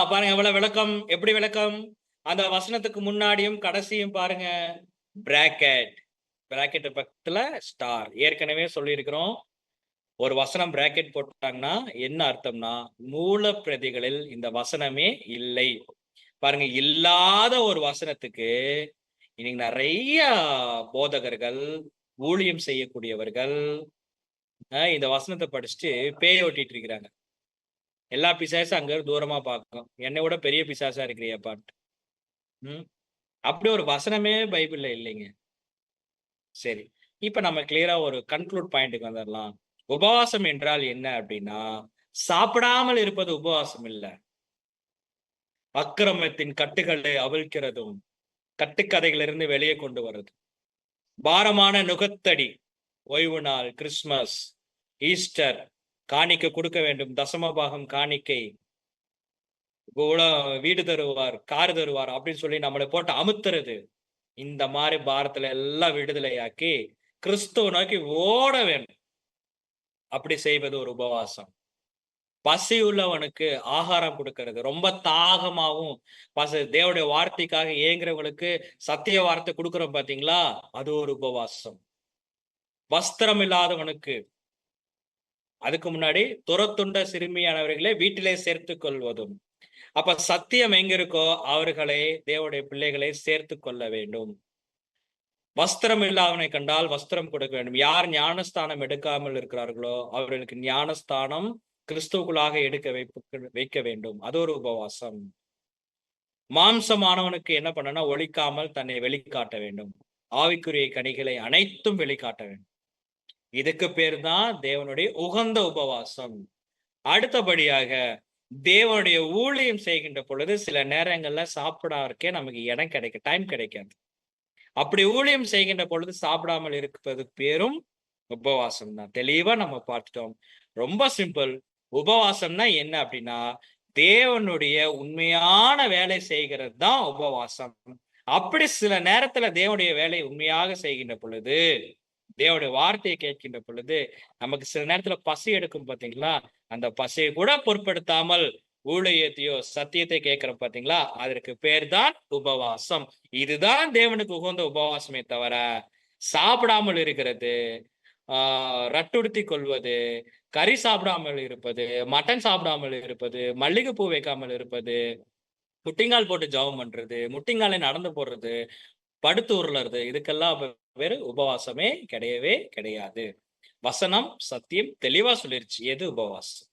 பாருங்க எவ்வளவு விளக்கம், எப்படி விளக்கம். அந்த வசனத்துக்கு முன்னாடியும் கடைசியும் பாருங்க, பிராக்கெட், பிராக்கெட் பக்கத்துல ஸ்டார். ஏற்கனவே சொல்லி இருக்கிறோம், ஒரு வசனம் பிராக்கெட் போட்டாங்கன்னா என்ன அர்த்தம்னா மூல பிரதிகளில் இந்த வசனமே இல்லை. பாருங்க, இல்லாத ஒரு வசனத்துக்கு இன்னைக்கு நிறைய போதகர்கள், ஊழியம் செய்யக்கூடியவர்கள் இந்த வசனத்தை படிச்சுட்டு பேய் ஓட்டிட்டு இருக்கிறாங்க. எல்லா பிசாசும் அங்க தூரமா பார்க்கும், என்னை விட பெரிய பிசாசா இருக்கிறியாப்பான்ட்டு. அப்படி ஒரு வசனமே பைபிள்ல இல்லைங்க. சரி, இப்ப நம்ம கிளியரா ஒரு கன்க்ளூட் பாயிண்ட்டுக்கு வந்துடலாம். உபவாசம் என்றால் என்ன அப்படின்னா, சாப்பிடாமல் இருப்பது உபவாசம் இல்ல. அக்கிரமத்தின் கட்டுகளை அவிழ்க்கிறதும் கட்டுக்கதைகளிலிருந்து வெளியே கொண்டு வர்றது, பாரமான நுகத்தடி, ஓய்வு நாள், கிறிஸ்துமஸ், ஈஸ்டர், காணிக்கை கொடுக்க வேண்டும், தசமபாகம் காணிக்கை, வீடு தருவார், கார் தருவார் அப்படின்னு சொல்லி நம்மளை போட்டு அமுத்துறது, இந்த மாதிரி பாரத்துல எல்லாம் விடுதலையாக்கி கிறிஸ்துவ நோக்கி ஓட வேண்டும். அப்படி செய்வது ஒரு உபவாசம். பசி உள்ளவனுக்கு ஆகாரம் கொடுக்கிறது, ரொம்ப தாகமாகவும் தேவனுடைய வார்த்தைக்காக ஏங்குறவங்களுக்கு சத்திய வார்த்தை கொடுக்கிறோம் பாத்தீங்களா, அது ஒரு உபவாசம். வஸ்திரம் இல்லாதவனுக்கு, அதுக்கு முன்னாடி துரத்துண்ட சிறுமியானவர்களை வீட்டிலே சேர்த்து கொள்வதும். அப்ப சத்தியம் எங்க இருக்கோ அவர்களை, தேவனுடைய பிள்ளைகளை சேர்த்து கொள்ள வேண்டும். வஸ்திரம் இல்லாதவனை கண்டால் வஸ்திரம் கொடுக்க வேண்டும். யார் ஞானஸ்தானம் எடுக்காமல் இருக்கிறார்களோ அவர்களுக்கு ஞானஸ்தானம் கிறிஸ்துவுக்குள்ளாக எடுக்க வைக்க வேண்டும். அது ஒரு உபவாசம். மாம்சமானவனுக்கு என்ன பண்ணனா, ஒழிக்காமல் தன்னை வெளிக்காட்ட வேண்டும். ஆவிக்குரிய கனிகளை அனைத்தும் வெளிக்காட்ட வேண்டும். இதுக்கு பேர் தான் தேவனுடைய உகந்த உபவாசம். அடுத்தபடியாக தேவனுடைய ஊழியம் செய்கின்ற பொழுது சில நேரங்கள்ல சாப்பிடாருக்கே நமக்கு இடம் கிடைக்கும், டைம் கிடைக்காது. அப்படி ஊழியம் செய்கின்ற பொழுது சாப்பிடாமல் இருப்பது பேரும் உபவாசம் தான். தெளிவா நம்ம பார்த்துட்டோம். ரொம்ப சிம்பிள். உபவாசம்னா என்ன அப்படின்னா, தேவனுடைய உண்மையான வேலை செய்கிறது தான் உபவாசம். அப்படி சில நேரத்துல தேவனுடைய வேலை உண்மையாக செய்கின்ற பொழுது, தேவனுடைய வார்த்தையை கேட்கின்ற பொழுது நமக்கு சில நேரத்துல பசி எடுக்கும் பாத்தீங்களா, அந்த பசியை கூட பொருட்படுத்தாமல் ஊழியத்தையோ சத்தியத்தை கேட்கிறோம் பாத்தீங்களா, அதற்கு பேர் தான் உபவாசம். இதுதான் தேவனுக்கு உகந்த உபவாசமே தவிர சாப்பிடாமல் இருக்கிறது, ரட்டுடுத்தி கொள்வது, கறி சாப்பிடாமல் இருப்பது, மட்டன் சாப்பிடாமல் இருப்பது, மல்லிகைப்பூ வைக்காமல் இருப்பது, முட்டிங்கால் போட்டு ஜெபம் பண்றது, முட்டிங்காலை நடந்து போடுறது, படுத்து உருளுறது, இதுக்கெல்லாம் பேரு உபவாசமே கிடையவே கிடையாது. வசனம் சத்தியம் தெளிவா சொல்லிருச்சு எது உபவாசம்.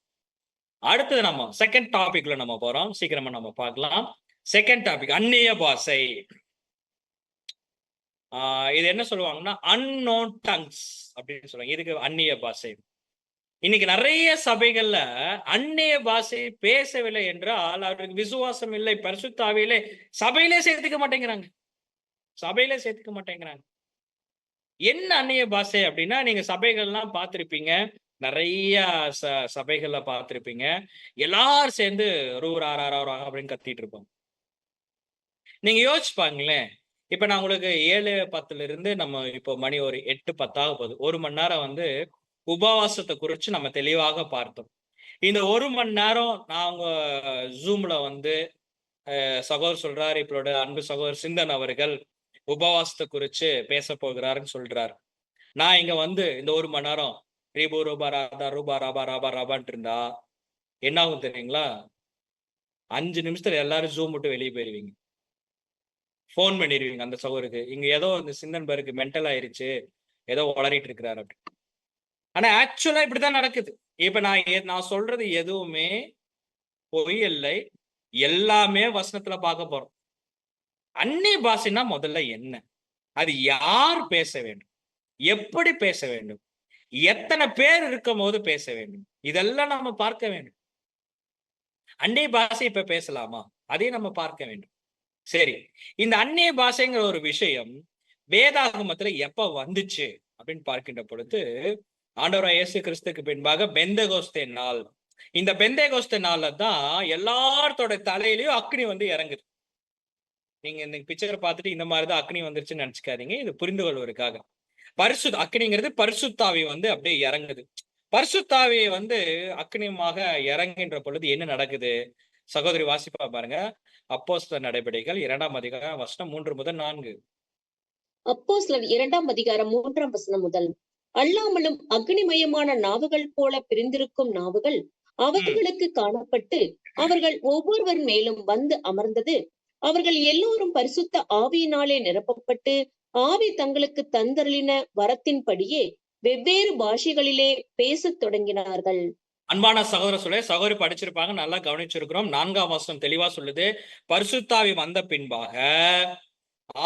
அடுத்தது நம்ம செகண்ட் டாபிக்ல நம்ம போறோம். சீக்கிரமா நம்ம பார்க்கலாம். செகண்ட் டாபிக் அந்நிய பாஷை. இது என்ன சொல்லுவாங்கன்னா அன்னோன் டங்ஸ் அப்படின்னு சொல்லுவாங்க. இதுக்கு அந்நிய பாஷை. இன்னைக்கு நிறைய சபைகள்ல அந்நிய பாஷை பேசவில்லை என்றால் அவருக்கு விசுவாசம் இல்லை, பரிசுத்த ஆவியிலே சபையிலே சேர்த்துக்க மாட்டேங்கிறாங்க. சபையிலே சேர்த்துக்க மாட்டேங்கிறாங்க. என்ன அந்நிய பாஷை அப்படின்னா, நீங்க சபைகள்லாம் பார்த்திருப்பீங்க. நிறைய சபைகள்ல பார்த்திருப்பீங்க. எல்லாரும் சேர்ந்து ரூரா அப்படின்னு கத்திட்டு இருப்பாங்க. நீங்க யோசிச்சு பாருங்களேன். இப்ப நான் உங்களுக்கு 7:10 இருந்து நம்ம இப்போ மணி ஒரு 8:10 ஆக போகுது. 1 மணி நேரம் வந்து உபவாசத்தை குறிச்சு நம்ம தெளிவாக பார்த்தோம். இந்த 1 மணி நேரம் நான் உங்க ஜூம்ல வந்து சகோதரர் சொல்றாரு, இப்போட அன்பு சகோதரர் சிந்தன் அவர்கள் உபவாசத்தை குறிச்சு பேச போகிறாருன்னு சொல்றாரு. நான் இங்க வந்து இந்த 1 மணி நேரம் ரீபோ ரூபா ராதா ரூபா ராபா ராபா ராபான்ட்டு இருந்தா என்ன ஆகும் தெரியுங்களா? 5 நிமிஷத்துல எல்லாரும் ஜூம் விட்டு வெளியே போயிருவீங்க. போன் பண்ணிடுவீங்க அந்த சகோதருக்கு, இங்க ஏதோ இந்த சிந்தன் பேருக்கு மென்டல் ஆயிருச்சு, ஏதோ உளறிட்டு இருக்கிறாரு அப்படி. ஆனா ஆக்சுவலா இப்படிதான் நடக்குது. இப்ப நான் சொல்றது எதுவுமே பொய் இல்லை, எல்லாமே வசனத்துல பார்க்க போறோம். அந்நிய பாஷைன்னா முதல்ல என்ன, அது யார் பேச வேண்டும், எப்படி பேச வேண்டும், எத்தனை பேர் இருக்கும் போது பேச வேண்டும், இதெல்லாம் நம்ம பார்க்க வேண்டும். அந்நிய பாஷை இப்ப பேசலாமா, அதையும் நம்ம பார்க்க வேண்டும். சரி, இந்த அந்நிய பாஷைங்கிற ஒரு விஷயம் வேதாகமத்துல எப்ப வந்துச்சு அப்படின்னு பார்க்கின்ற பொழுது, ஆண்டவராய் இயேசு கிறிஸ்துக்கு பின்பாக பெந்தேகோஸ்தே நாள். இந்த பெந்தேகோஸ்தே நாள்ல தான் எல்லாத்தோட தலையிலயும் அக்னி வந்து இறங்குது. நீங்க இந்த பிக்சரை பார்த்துட்டு இந்த மாதிரிதான் அக்னி வந்துருச்சுன்னு நினைச்சுக்காதீங்க. இது புரிந்து கொள்வதற்காக. அக்னிங்கிறது பரிசுத்தாவி வந்து அப்படியே இறங்குது. பரிசுத்தாவியை வந்து அக்னியமாக இறங்குகின்ற பொழுது என்ன நடக்குது? சகோதரி வாசிப்பா பாருங்க. அப்போஸ்தலர் நடபடிகள் 2ஆம் அதிகாரம் வசனம் 3 முதல் 4. அப்போஸ்தலர் 2ஆம் அதிகாரம் 3ஆம் வசனம் முதல். அல்லாமலும் அக்னிமயமான நாவுகள் போல பிரிந்திருக்கும் நாவுகள் அவர்களுக்கு காணப்பட்டு அவர்கள் ஒவ்வொருவர் மேலும் வந்து அமர்ந்தது. அவர்கள் எல்லோரும் பரிசுத்த ஆவியினாலே நிரப்பப்பட்டு ஆவி தங்களுக்கு தந்தருளின வரத்தின்படியே வெவ்வேறு பாஷைகளிலே பேசத் தொடங்கினார்கள். அன்பான சகோதரி படிச்சிருப்பாங்க, நல்லா கவனிச்சிருக்கிறோம். 4ஆம் வசனம் தெளிவா சொல்லுது, பரிசுத்தாவி வந்த பின்பாக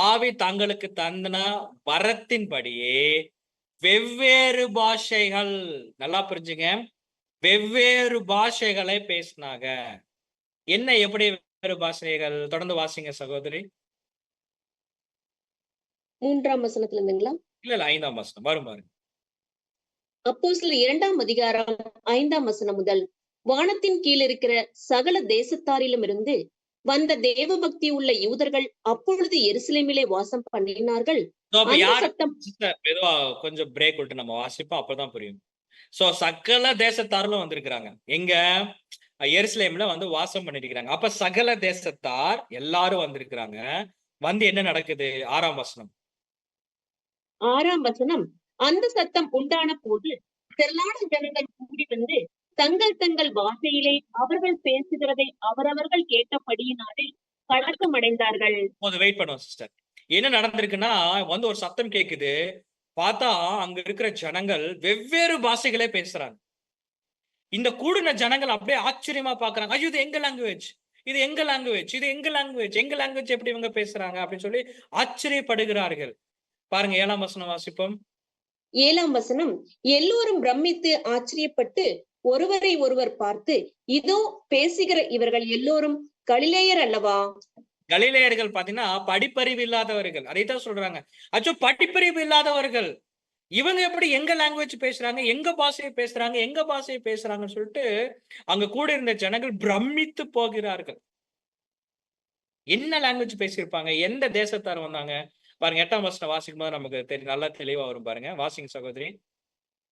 ஆவி தங்களுக்கு தந்தன வரத்தின்படியே வெவ்வேறு பாஷைகள், நல்லா புரிஞ்சுங்க, வெவ்வேறு பாஷைகளை பேசினாங்க. என்ன, எப்படி வெவ்வேறு பாஷைகள்? தொடர்ந்து வாசிங்க சகோதரி. 3ஆம் வசனத்துல இருந்துங்களா? இல்ல 5ஆம் வசனம் வரும் பாருங்க. அப்போஸ்தலர் 2ஆம் அதிகாரம் 5ஆம் வசனம் முதல். வானத்தின் கீழ் இருக்கிற சகல தேசத்தாரிலும் இருந்து வந்த தேவ பக்தி உள்ள யூதர்கள் அப்பொழுது எருசலேமிலே வாசம் பண்ணினார்கள். கொஞ்சம் பிரேக் விட்டு நம்ம வாசிப்போம், அப்பதான் புரியும். சோ சகல தேசத்தாரும் வந்திருக்கிறாங்க. எங்க? எருசலேம்ல வந்து வாசம் பண்ணிருக்கிறாங்க. அப்ப சகல தேசத்தார் எல்லாரும் வந்திருக்கிறாங்க. வந்து என்ன நடக்குது? 6ஆம் வசனம். 6ஆம் வசனம். அந்த சத்தம் உண்டான போது திரளான ஜனங்கள் கூடி வந்து தங்கள் தங்கள் பாஷையிலே அவர்கள் பேசுகிறதை அவரவர்கள் கேட்டபடியினாலே கலக்கம் அடைந்தார்கள். வெயிட் பண்ணுவோம் சிஸ்டர். என்ன நடந்திருக்குன்னா, வந்து ஒரு சத்தம் கேக்குது. பார்த்தா அங்க இருக்கிற ஜனங்கள் வெவ்வேறு பாஷைகளே பேசுறாங்க. இந்த கூடின ஜனங்கள் அப்படியே ஆச்சரியமா பாக்குறாங்க. ஐயோ, இது எங்க லாங்குவேஜ், இது எங்க லாங்குவேஜ், இது எங்க லாங்குவேஜ், எங்க லாங்குவேஜ் எப்படி இவங்க பேசுறாங்க அப்படின்னு சொல்லி ஆச்சரியப்படுகிறார்கள். பாருங்க 7ஆம் வசனம் வாசிப்போம். 7ஆம் வசனம். எல்லோரும் பிரமித்து ஆச்சரியப்பட்டு ஒருவரை ஒருவர் பார்த்து, இதோ பேசுகிற இவர்கள் எல்லோரும் கலிலேயர் அல்லவா? கலிலேயர்கள் பாத்தீங்கன்னா படிப்பறிவு இல்லாதவர்கள். அதைத்தான் சொல்றாங்க. அச்சோ, படிப்பறிவு இல்லாதவர்கள் இவங்க எப்படி எங்க லாங்குவேஜ் பேசுறாங்க, எங்க பாஷையை பேசுறாங்க, எங்க பாஷையை பேசுறாங்கன்னு சொல்லிட்டு அங்க கூட இருந்த ஜனங்கள் பிரமித்து போகிறார்கள். என்ன லாங்குவேஜ் பேசியிருப்பாங்க, எந்த தேசத்தார் வந்தாங்க பாருங்க. 8ஆம் வசனம் வாசிக்கும் போது நமக்கு நல்லா தெளிவா வரும் பாருங்க. வாசிங்க சகோதரி.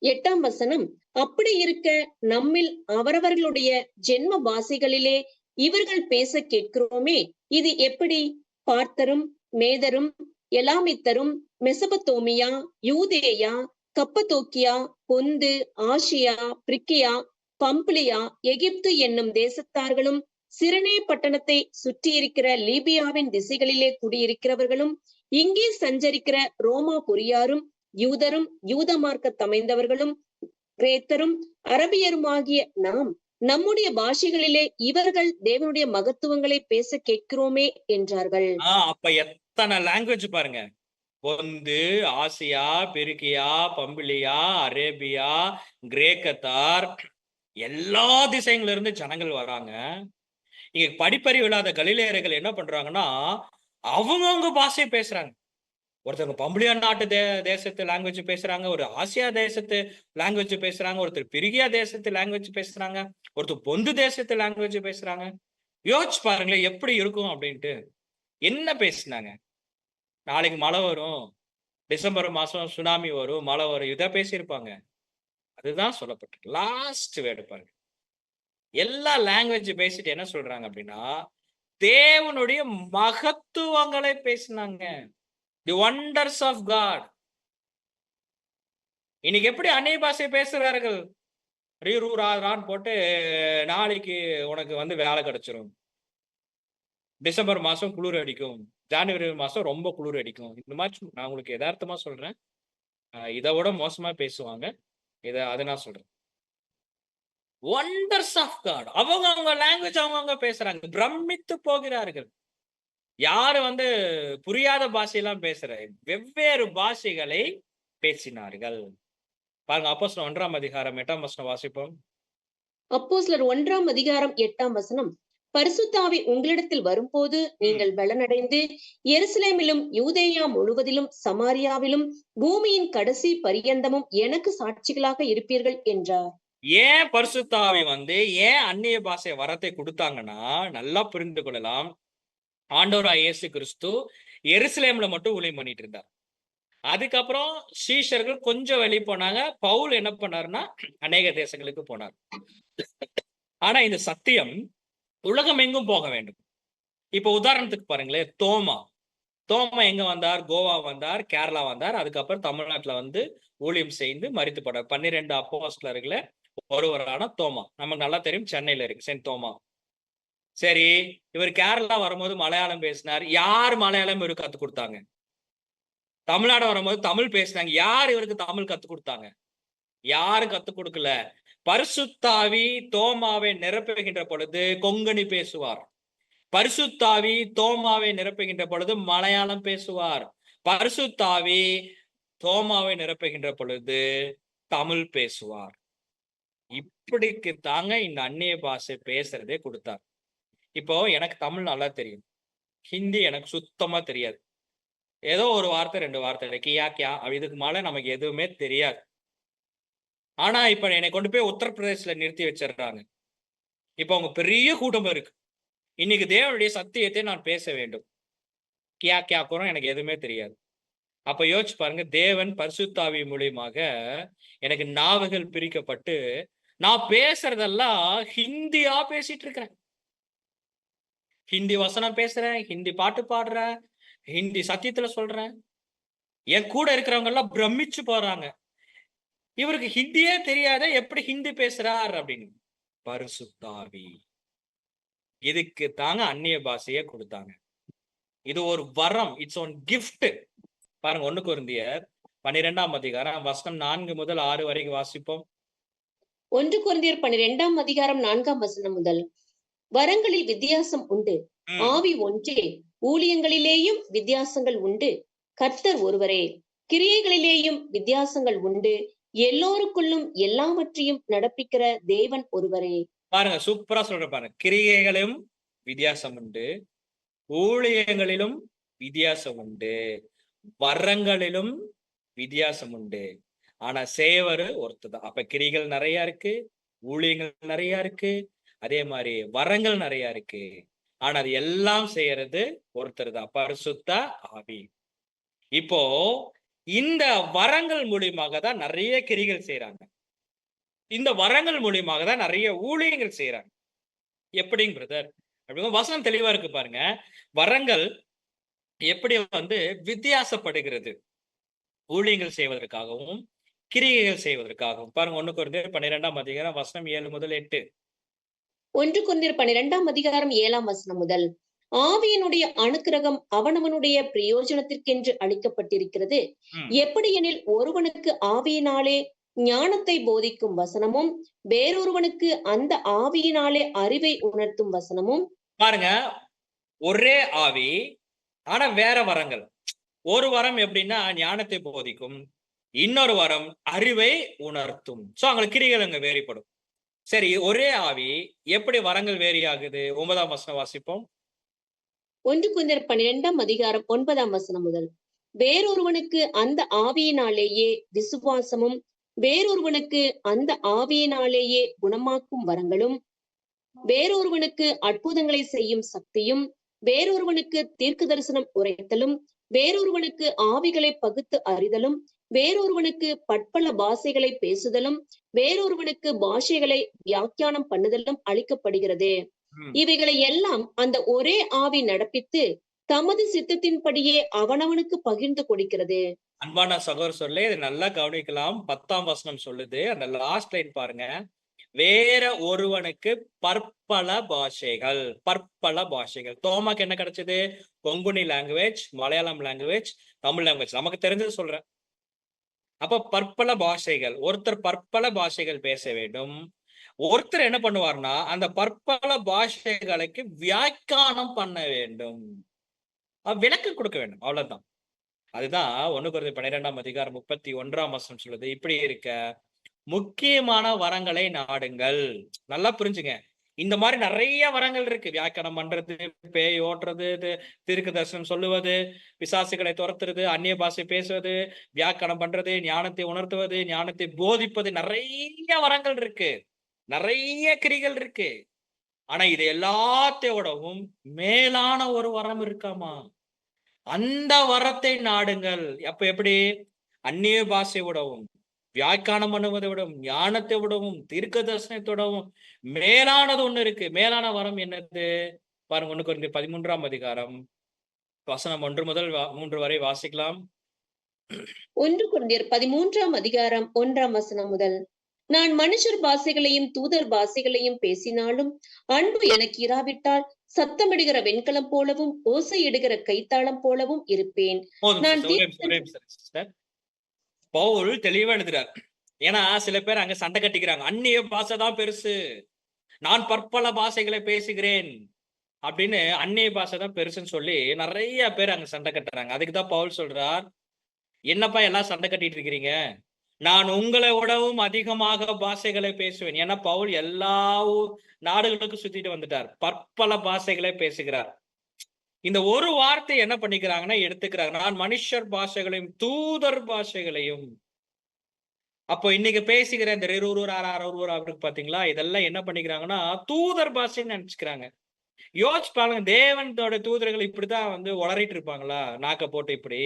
8ஆம் வசனம். அப்படி இருக்க நம்மில் அவரவர்களுடைய ஜென்ம பாஷைகளிலே இவர்கள் பேச கேட்கிறோமே, இது எப்படி? பார்த்தரும் மேதரும் எலாமித்தரும் மெசபத்தோமியா யூதேயா கப்பதோக்கியா பொந்து ஆசியா பிரிக்கியா பம்புலியா எகிப்து என்னும் தேசத்தார்களும் சிரனே பட்டணத்தை சுற்றியிருக்கிற லீபியாவின் திசைகளிலே குடியிருக்கிறவர்களும், இங்கே சஞ்சரிக்கிற ரோமா புரியாரும், யூதரும், யூத மார்க்க தமைந்தவர்களும், கிரேத்தரும், அரபியருமாகிய நாம் நம்முடைய பாஷைகளிலே இவர்கள் தேவனுடைய மகத்துவங்களை பேச கேட்கிறோமே என்றார்கள். அப்ப எத்தனை லாங்குவேஜ் பாருங்க. பொந்து, ஆசியா, பெருகியா, பம்பிலியா, அரேபியா, கிரேக்கத்தார், எல்லா திசைங்கள்ல இருந்து ஜனங்கள் வராங்க. இங்க படிப்பறிவு இல்லாத கலிலேயர்கள் என்ன பண்றாங்கன்னா, அவங்கவுங்க பாஷையை பேசுறாங்க. ஒருத்தவங்க பம்பிலியா நாட்டு தேசத்து லாங்குவேஜ் பேசுறாங்க, ஒரு ஆசியா தேசத்து லாங்குவேஜ் பேசுறாங்க, ஒருத்தர் பெருகியா தேசத்து லாங்குவேஜ் பேசுறாங்க, ஒருத்தர் பொந்து தேசத்து லாங்குவேஜ் பேசுறாங்க. யோசிச்சு பாருங்களேன் எப்படி இருக்கும் அப்படின்ட்டு. என்ன பேசினாங்க? நாளைக்கு மழை வரும், டிசம்பர் மாசம் சுனாமி வரும், மழை வரும், இதை பேசியிருப்பாங்க. அதுதான் சொல்லப்பட்டிருக்கு. லாஸ்ட் வேர்டு பாருங்க. எல்லா லாங்குவேஜ் பேசிட்டு என்ன சொல்றாங்க அப்படின்னா, தேவனுடைய மகத்துவங்களை பேசினாங்க. தி வண்டர்ஸ் ஆஃப் காட். இன்னைக்கு எப்படி அந்நிய பாஷை பேசுறார்கள்? ரீரூரான் போட்டு நாளைக்கு உனக்கு வந்து வேலை கிடைச்சிரும், டிசம்பர் மாசம் குளிர் அடிக்கும், ஜனவரி மாசம் ரொம்ப குளிர் அடிக்கும். இந்த மாதிரி நான் உங்களுக்கு யதார்த்தமா சொல்றேன். இதை விட மோசமா பேசுவாங்க. அதை நான் சொல்றேன். Wonders of God. அவங்க லாங்குவேஜ் அவங்க பேசுறாங்க, பிரமித்து போகிறார்கள். யாரு வந்து புரியாத பாஷையெல்லாம் பேசுற, வெவ்வேறு பாஷைகளை பேசினார்கள். பாருங்க, அப்போஸ்தலர் 1ஆம் அதிகாரம் 8ஆம் வசனம் வாசிப்போம். அப்போஸ்தலர் 1ஆம் அதிகாரம் 8ஆம் வசனம். பரிசுத்த ஆவி உங்களிடத்தில் வரும்போது நீங்கள் பலனடைந்து எருசலேமிலும் யூதேயா முழுவதிலும் சமாரியாவிலும் பூமியின் கடைசி பரியந்தமும் எனக்கு சாட்சிகளாக இருப்பீர்கள் என்றார். ஏன் பரிசுத்த ஆவி வந்து ஏன் அந்நிய பாஷை வரத்தை கொடுத்தாங்கன்னா, நல்லா புரிந்து கொள்ளலாம். ஆண்டவராகிய இயேசு கிறிஸ்து எருசலேம்ல மட்டும் ஊழியம் பண்ணிட்டு இருந்தார். அதுக்கப்புறம் சீஷர்கள் கொஞ்சம் வெளியே போனாங்க. பவுல் என்ன பண்ணாருன்னா அநேக தேசங்களுக்கு போனார். ஆனா இந்த சத்தியம் உலகம் எங்கும் போக வேண்டும். இப்ப உதாரணத்துக்கு பாருங்களேன், தோமா எங்க வந்தார்? கோவா வந்தார், கேரளா வந்தார், அதுக்கப்புறம் தமிழ்நாட்டுல வந்து ஊழியம் செய்து மரித்து போனார். 12 அப்போஸ்தலர்கள ஒருவரான தோமா, நமக்கு நல்லா தெரியும், சென்னையில இருக்கு சென்ட் தோமா. சரி, இவர் கேரளா வரும்போது மலையாளம் பேசினார். யார் மலையாளம் இவருக்கு கத்து கொடுத்தாங்க? தமிழ்நாடு வரும்போது தமிழ் பேசினாங்க. யார் இவருக்கு தமிழ் கத்து கொடுத்தாங்க? யாரும் கத்து கொடுக்கல. பரிசுத்த ஆவி தோமாவை நிரப்புகின்ற பொழுது கொங்கணி பேசுவார். பரிசுத்த ஆவி தோமாவை நிரப்புகின்ற பொழுது மலையாளம் பேசுவார். பரிசுத்த ஆவி தோமாவை நிரப்புகின்ற பொழுது தமிழ் பேசுவார். இப்படிக்கு தாங்க இந்த அந்நிய பாஷை பேசுறதே கொடுத்தார். இப்போ எனக்கு தமிழ் நல்லா தெரியும், ஹிந்தி எனக்கு சுத்தமா தெரியாது. ஏதோ ஒரு வார்த்தை 2 வார்த்தை கியா கியா, இதுக்கு மேல நமக்கு எதுவுமே தெரியாது. ஆனா இப்ப என்னை கொண்டு போய் உத்தரப்பிரதேசல நிறுத்தி வச்சிடுறாங்க. இப்ப அவங்க பெரிய கூட்டம் இருக்கு. இன்னைக்கு தேவனுடைய சத்தியத்தை நான் பேச வேண்டும். கியா கியா கூட எனக்கு எதுவுமே தெரியாது. அப்ப யோசிச்சு பாருங்க, தேவன் பரிசுத்த ஆவி மூலியமாக எனக்கு நாவுகள் பிரிக்கப்பட்டு நான் பேசுறதெல்லாம் ஹிந்தியா பேசிட்டு இருக்கிறேன். ஹிந்தி வசனம் பேசுறேன், ஹிந்தி பாட்டு பாடுறேன், ஹிந்தி சத்தியத்துல சொல்றேன். என் கூட இருக்கிறவங்க எல்லாம் பிரமிச்சு போறாங்க. இவருக்கு ஹிந்தியே தெரியாத, எப்படி ஹிந்தி பேசுறார் அப்படின்னு. பரிசுத்த ஆவி. இதுக்கு தாங்க அந்நிய பாஷையை கொடுத்தாங்க. இது ஒரு வரம், இட்ஸ் ஒன் கிஃப்ட். பாருங்க, 1 கொரிந்தியர் 12ஆம் அதிகாரம் வசனம் 4 முதல் 6 வரைக்கும் வாசிப்போம். 1 கொரிந்தியர் 12ஆம் அதிகாரம் 4ஆம் வசனம் முதல். வரங்களில் வித்தியாசம் உண்டு, ஆவி ஒன்றே. ஊழியங்களிலேயும் வித்தியாசங்கள் உண்டு, கர்த்தர் ஒருவரே. கிரியைகளிலேயும் வித்தியாசங்கள் உண்டு, எல்லோருக்குள்ளும் எல்லாவற்றையும் நடப்பிக்கிற தேவன் ஒருவரே. பாருங்க, சூப்பரா சொல்ற பாருங்க. கிரியைகளிலும் வித்தியாசம் உண்டு, ஊழியங்களிலும் வித்தியாசம் உண்டு, வரங்களிலும் வித்தியாசம் உண்டு, ஆனா சேவர் ஒருத்தர். அப்ப கிரிகள் நிறைய இருக்கு, ஊழியங்கள் நிறைய இருக்கு, அதே மாதிரி வரங்கள் நிறைய இருக்கு. ஆனா அது எல்லாம் செய்யறது ஒருத்தர் தான், பரிசுத்த ஆவி. இப்போ இந்த வரங்கள் மூலியமாக தான் நிறைய கிரிகள் செய்யறாங்க. இந்த வரங்கள் மூலியமாக தான் நிறைய ஊழியங்கள் செய்யறாங்க. எப்படிங்க பிரதர்? அப்படிங்க வசனம் தெளிவா இருக்கு பாருங்க. வரங்கள் எப்படி வந்து வித்தியாசப்படுகிறது ஊழியங்கள் செய்வதற்காகவும் கிரியைகள் செய்வதற்காகவும். பாருங்க, 1 கொரிந்தியர் 12ஆம் அதிகாரம் வசனம் 7 முதல் 8. 1 கொரிந்தியர் 12ஆம் அதிகாரம் 7ஆம் வசனம் முதல். ஆவியினுடைய அனுக்கிரகம் அவனவனுடைய பிரயோஜனத்திற்கென்று அளிக்கப்பட்டிருக்கிறது. ம். எப்படியெனில் ஒருவனுக்கு ஆவியினாலே ஞானத்தை போதிக்கும் வசனமும், வேறொருவனுக்கு அந்த ஆவியினாலே அறிவை உணர்த்தும் வசனமும். பாருங்க, ஒரே ஆவி, ஆனா வேற வரங்கள். ஒரு வரம் எப்படின்னா ஞானத்தை போதிக்கும், இன்னொரு வரம் அறிவை உணர்த்தும். சோ அங்க கிரிகள் அங்க வேறுபடும். சரி, ஒரே ஆவி எப்படி வரங்கள் வேரி ஆகுது? 9ஆம் வசனம் வாசிப்போம். 1 கொரிந்தியர் 12ஆம் அதிகாரம் 9ஆம் வசனம் முதல். வேறொருவனுக்கு அந்த ஆவியினாலேயே விசுவாசமும், வேறொருவனுக்கு அந்த ஆவியினாலேயே குணமாக்கும் வரங்களும், வேறொருவனுக்கு அற்புதங்களை செய்யும் சக்தியும், வேறொருவனுக்கு தீர்க்க தரிசனம் உரைத்தலும், வேறொருவனுக்கு ஆவிகளை பகுத்து அறிதலும், வேறொருவனுக்கு பற்பல பாஷைகளை பேசுதலும், வேறொருவனுக்கு பாஷைகளை வியாக்கியானம் பண்ணுதலும் அளிக்கப்படுகிறது. ம். இவைகளை எல்லாம் அந்த ஒரே ஆவி நடப்பித்து தமது சித்தத்தின்படியே அவனவனுக்கு பகிர்ந்து கொடுக்கிறது. அன்பான சகோதர சொல்லே இது நல்லா கவனிக்கலாம். 10ஆம் வசனம் சொல்லுது, அந்த லாஸ்ட் லைன் பாருங்க. வேற ஒருவனுக்கு பற்பல பாஷைகள், பற்பல பாஷைகள். தோமாக்கு என்ன கிடைச்சது? Konkani language, Malayalam language, Tamil language. நமக்கு தெரிஞ்சது சொல்றேன். அப்ப பற்பல பாஷைகள், ஒருத்தர் பற்பல பாஷைகள் பேச வேண்டும். ஒருத்தர் என்ன பண்ணுவார்னா அந்த பற்பல பாஷைகளுக்கு வியாக்கியானம் பண்ண வேண்டும், விளக்கு கொடுக்க வேண்டும். அவ்வளவுதான். அதுதான் 1 கொரிந்தியர் 12ஆம் அதிகாரம் 31ஆம் வசனம் சொல்லுது. இப்படி இருக்க முக்கியமான வரங்களை நாடுங்கள். நல்லா புரிஞ்சுங்க. இந்த மாதிரி நிறைய வரங்கள் இருக்கு. வியாக்கியானம் பண்றது, பேய் ஓட்டுறது, தீர்க்க தரிசனம் சொல்லுவது, பிசாசுகளை துரத்துறது, அந்நிய பாஷை பேசுவது, வியாக்கியானம் பண்றது, ஞானத்தை உணர்த்துவது, ஞானத்தை போதிப்பது, நிறைய வரங்கள் இருக்கு. நிறைய கிரிகள் இருக்கு. ஆனா இது எல்லாத்தையோடவும் மேலான ஒரு வரம் இருக்காமா? அந்த வரத்தை நாடுங்கள். அப்ப எப்படி? அந்நிய பாஷை விடவும், வியாக்கியானம் பண்ணுவதை விடவும், ஞானத்தை விடவும், தீர்க்க தரிசனத்தோடவும் மேலானது ஒண்ணு இருக்கு. மேலான வரம் என்னது? பாருங்க, 1 கொரிந்தியர் 13ஆம் அதிகாரம் வசனம் 1 முதல் 3 வரை வாசிக்கலாம். 1 கொரிந்தியர் 13ஆம் அதிகாரம் 1ஆம் வசனம் முதல். நான் மனுஷர் பாஷைகளையும் தூதர் பாஷைகளையும் பேசினாலும் அன்பு எனக்கு இராவிட்டால் சத்தமிடுகிற வெண்கலம் போலவும் ஓசையிடுகிற கைத்தாளம் போலவும் இருப்பேன். போதும் நான் சிஸ்டர், ஒரே நிமிஷம் சிஸ்டர். பவுல் தெளிவா எழுதுறார். ஏன்னா சில பேர் அங்க சண்டை கட்டிக்கிறாங்க. அந்நிய பாஷை தான் பெருசு, நான் பற்பல பாஷைகளை பேசுகிறேன் அப்படின்னு அந்நிய பாஷை தான் பெருசுன்னு சொல்லி நிறைய பேர் அங்க சண்டை கட்டுறாங்க. அதுக்குதான் பவுல் சொல்றார், என்னப்பா எல்லாம் சண்டை கட்டிட்டு இருக்கிறீங்க? நான் உங்களை விடவும் அதிகமாக பாஷைகளை பேசுவேன். ஏன்னா பவுல் எல்லா நாடுகளுக்கும் சுத்திட்டு வந்துட்டார். பற்பல பாஷைகளை பேசுகிறார். இந்த ஒரு வார்த்தை என்ன பண்ணிக்கிறாங்கன்னா எடுத்துக்கிறாங்க, நான் மனுஷர் பாஷைகளையும் தூதர் பாஷைகளையும். அப்போ இன்னைக்கு பேசுகிற இந்த இருக்கு பாத்தீங்களா, இதெல்லாம் என்ன பண்ணிக்கிறாங்கன்னா தூதர் பாஷைன்னு நினைச்சுக்கிறாங்க. யோசிச்சு பாருங்க, தேவனோட தூதர்கள் இப்படிதான் வந்து உளறிட்டு இருப்பாங்களா? நாக்க போட்டு இப்படி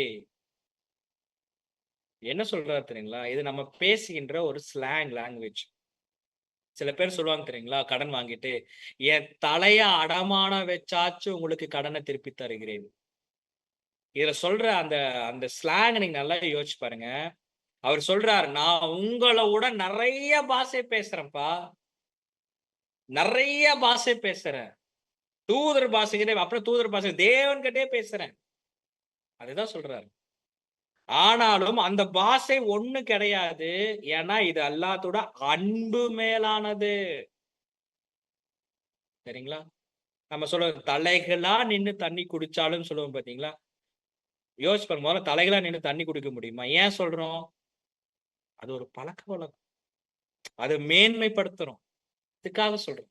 என்ன சொல்றாரு தெரியுங்களா? இது நம்ம பேசுகின்ற ஒரு ஸ்லாங் லாங்குவேஜ். சில பேர் சொல்லுவாங்க தெரியுங்களா, கடன் வாங்கிட்டு என் தலைய அடமானம் வச்சாச்சும் உங்களுக்கு கடனை திருப்பி தருகிறேன். இதுல சொல்ற அந்த அந்த ஸ்லாங் நீங்க நல்லா யோசிச்சு பாருங்க. அவர் சொல்றாரு, நான் உங்களை விட நிறைய பாஷை பேசுறேன்ப்பா, நிறைய பாஷை பேசுறேன். தூதர் பாஷைகிட்டே, அப்புறம் தூதர் பாஷை தேவன் கிட்டே பேசுறேன். அதுதான் சொல்றாரு. ஆனாலும் அந்த பாஷை ஒண்ணு கிடையாது. ஏன்னா இது எல்லாத்தோட அன்பு மேலானது. சரிங்களா? நம்ம சொல்லுவோம், தலைகளா நின்னு தண்ணி குடிச்சாலும் சொல்லுவோம் பாத்தீங்களா? யோசிச்சு பாருங்க, முதல்ல தலைகளா நின்னு தண்ணி குடிக்க முடியுமா? ஏன் சொல்றோம்? அது ஒரு பழக்க வழக்கம். அது மேன்மைப்படுத்துறோம். இதுக்காக சொல்றோம்.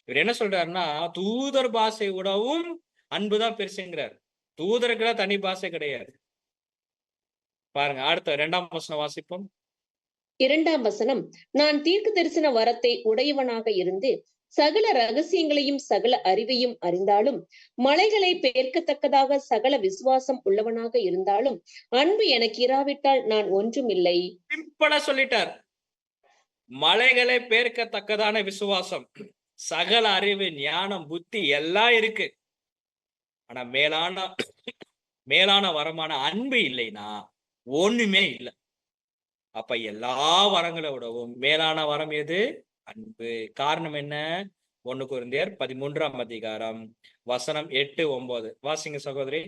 இவர் என்ன சொல்றாருன்னா, தூதர் பாஷை விடவும் அன்புதான் பெருசுங்கிறார். தூதருக்குலாம் தனி பாஷை கிடையாது. பாருங்க, அடுத்த 2ஆம் வசனம் வாசிப்போம். 2ஆம் வசனம். நான் தீர்க்க தரிசன வரத்தை உடையவனாக இருந்து சகல ரகசியங்களையும் சகல அறிவையும் அறிந்தாலும், மலைகளை பெயர்க்கத்தக்கதாக சகல விசுவாசம் உள்ளவனாக இருந்தாலும், அன்பு எனக்கு இராவிட்டால் நான் ஒன்றும் இல்லை. சிம்பிளா சொல்லிட்டார். மலைகளை பெயர்க்கத்தக்கதான விசுவாசம், சகல அறிவு, ஞானம், புத்தி எல்லாம் இருக்கு. ஆனா மேலான வரமான அன்பு இல்லைன்னா ஒண்ணுமே இல்லை. அப்ப எல்லா வரங்களை விடவும் மேலான வரம் எது? அன்பு. காரணம் என்ன? 1 கொரிந்தியர் 13ஆம் அதிகாரம் வசனம் 8, 9 வாசிங்க சகோதரி.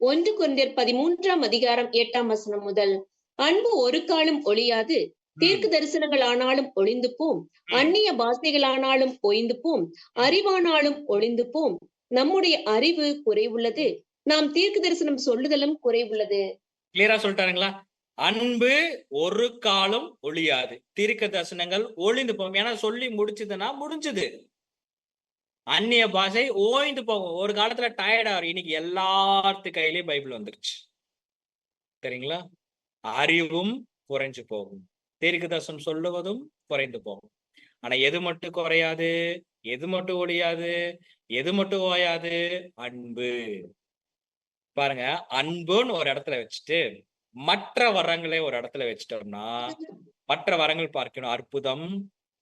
1 கொரிந்தியர் 13ஆம் அதிகாரம் 8ஆம் வசனம் முதல். அன்பு ஒரு காலம் ஒழியாது, தீர்க்க தரிசனங்கள் ஆனாலும் ஒளிந்து போம், அந்நிய பாஷைகளானாலும் ஒழிந்து போம், அறிவானாலும் ஒளிந்து போம். நம்முடைய அறிவு குறைவுள்ளது, நாம் தீர்க்க தரிசனம் சொல்லுதலும் குறைவுள்ளது. கிளியரா சொல்லிட்டாருங்களா? அன்பு ஒரு காலம் ஒழியாது, தீர்க்க தரிசனங்கள் ஒளிந்து போகும். ஏன்னா சொல்லி முடிச்சதுன்னா முடிஞ்சது. அந்நிய பாஷை ஓய்ந்து போகும். ஒரு காலத்துல டயர்ட் ஆகும். இன்னைக்கு எல்லாத்து கையிலயும் பைபிள் வந்துருச்சு. சரிங்களா? அறிவும் குறைஞ்சு போகும், தீர்க்க தரிசனம் சொல்லுவதும் குறைந்து போகும். ஆனா எது மட்டும் குறையாது, எது மட்டும் ஒழியாது, எது மட்டும் ஓயாது? அன்பு. பாருங்க, அன்புன்னு ஒரு இடத்துல வச்சுட்டு மற்ற வரங்களை ஒரு இடத்துல வச்சுட்டோம்னா, மற்ற வரங்கள் பார்க்கணும். அற்புதம்,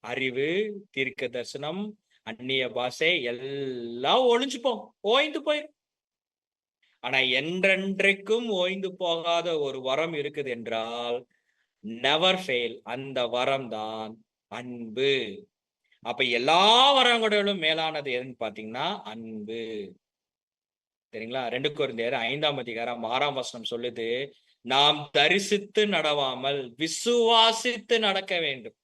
அறிவு, தீர்க்க தரிசனம், அந்நிய பாஷை எல்லாம் ஒளிஞ்சு போகும், ஓய்ந்து போயிடும். ஆனா என்றென்றைக்கும் ஓய்ந்து போகாத ஒரு வரம் இருக்குது என்றால் நெவர் ஃபெயில், அந்த வரம் தான் அன்பு. அப்ப எல்லா வரங்களிலும் மேலானது எதுன்னு பாத்தீங்கன்னா அன்பு. சரிங்களா? 2 கொரிந்தியர் 5ஆம் அதிகாரம் 6ஆம் வசனம் சொல்லுது, நாம் தரிசித்து நடவாமல் விசுவாசித்து நடக்க வேண்டும்.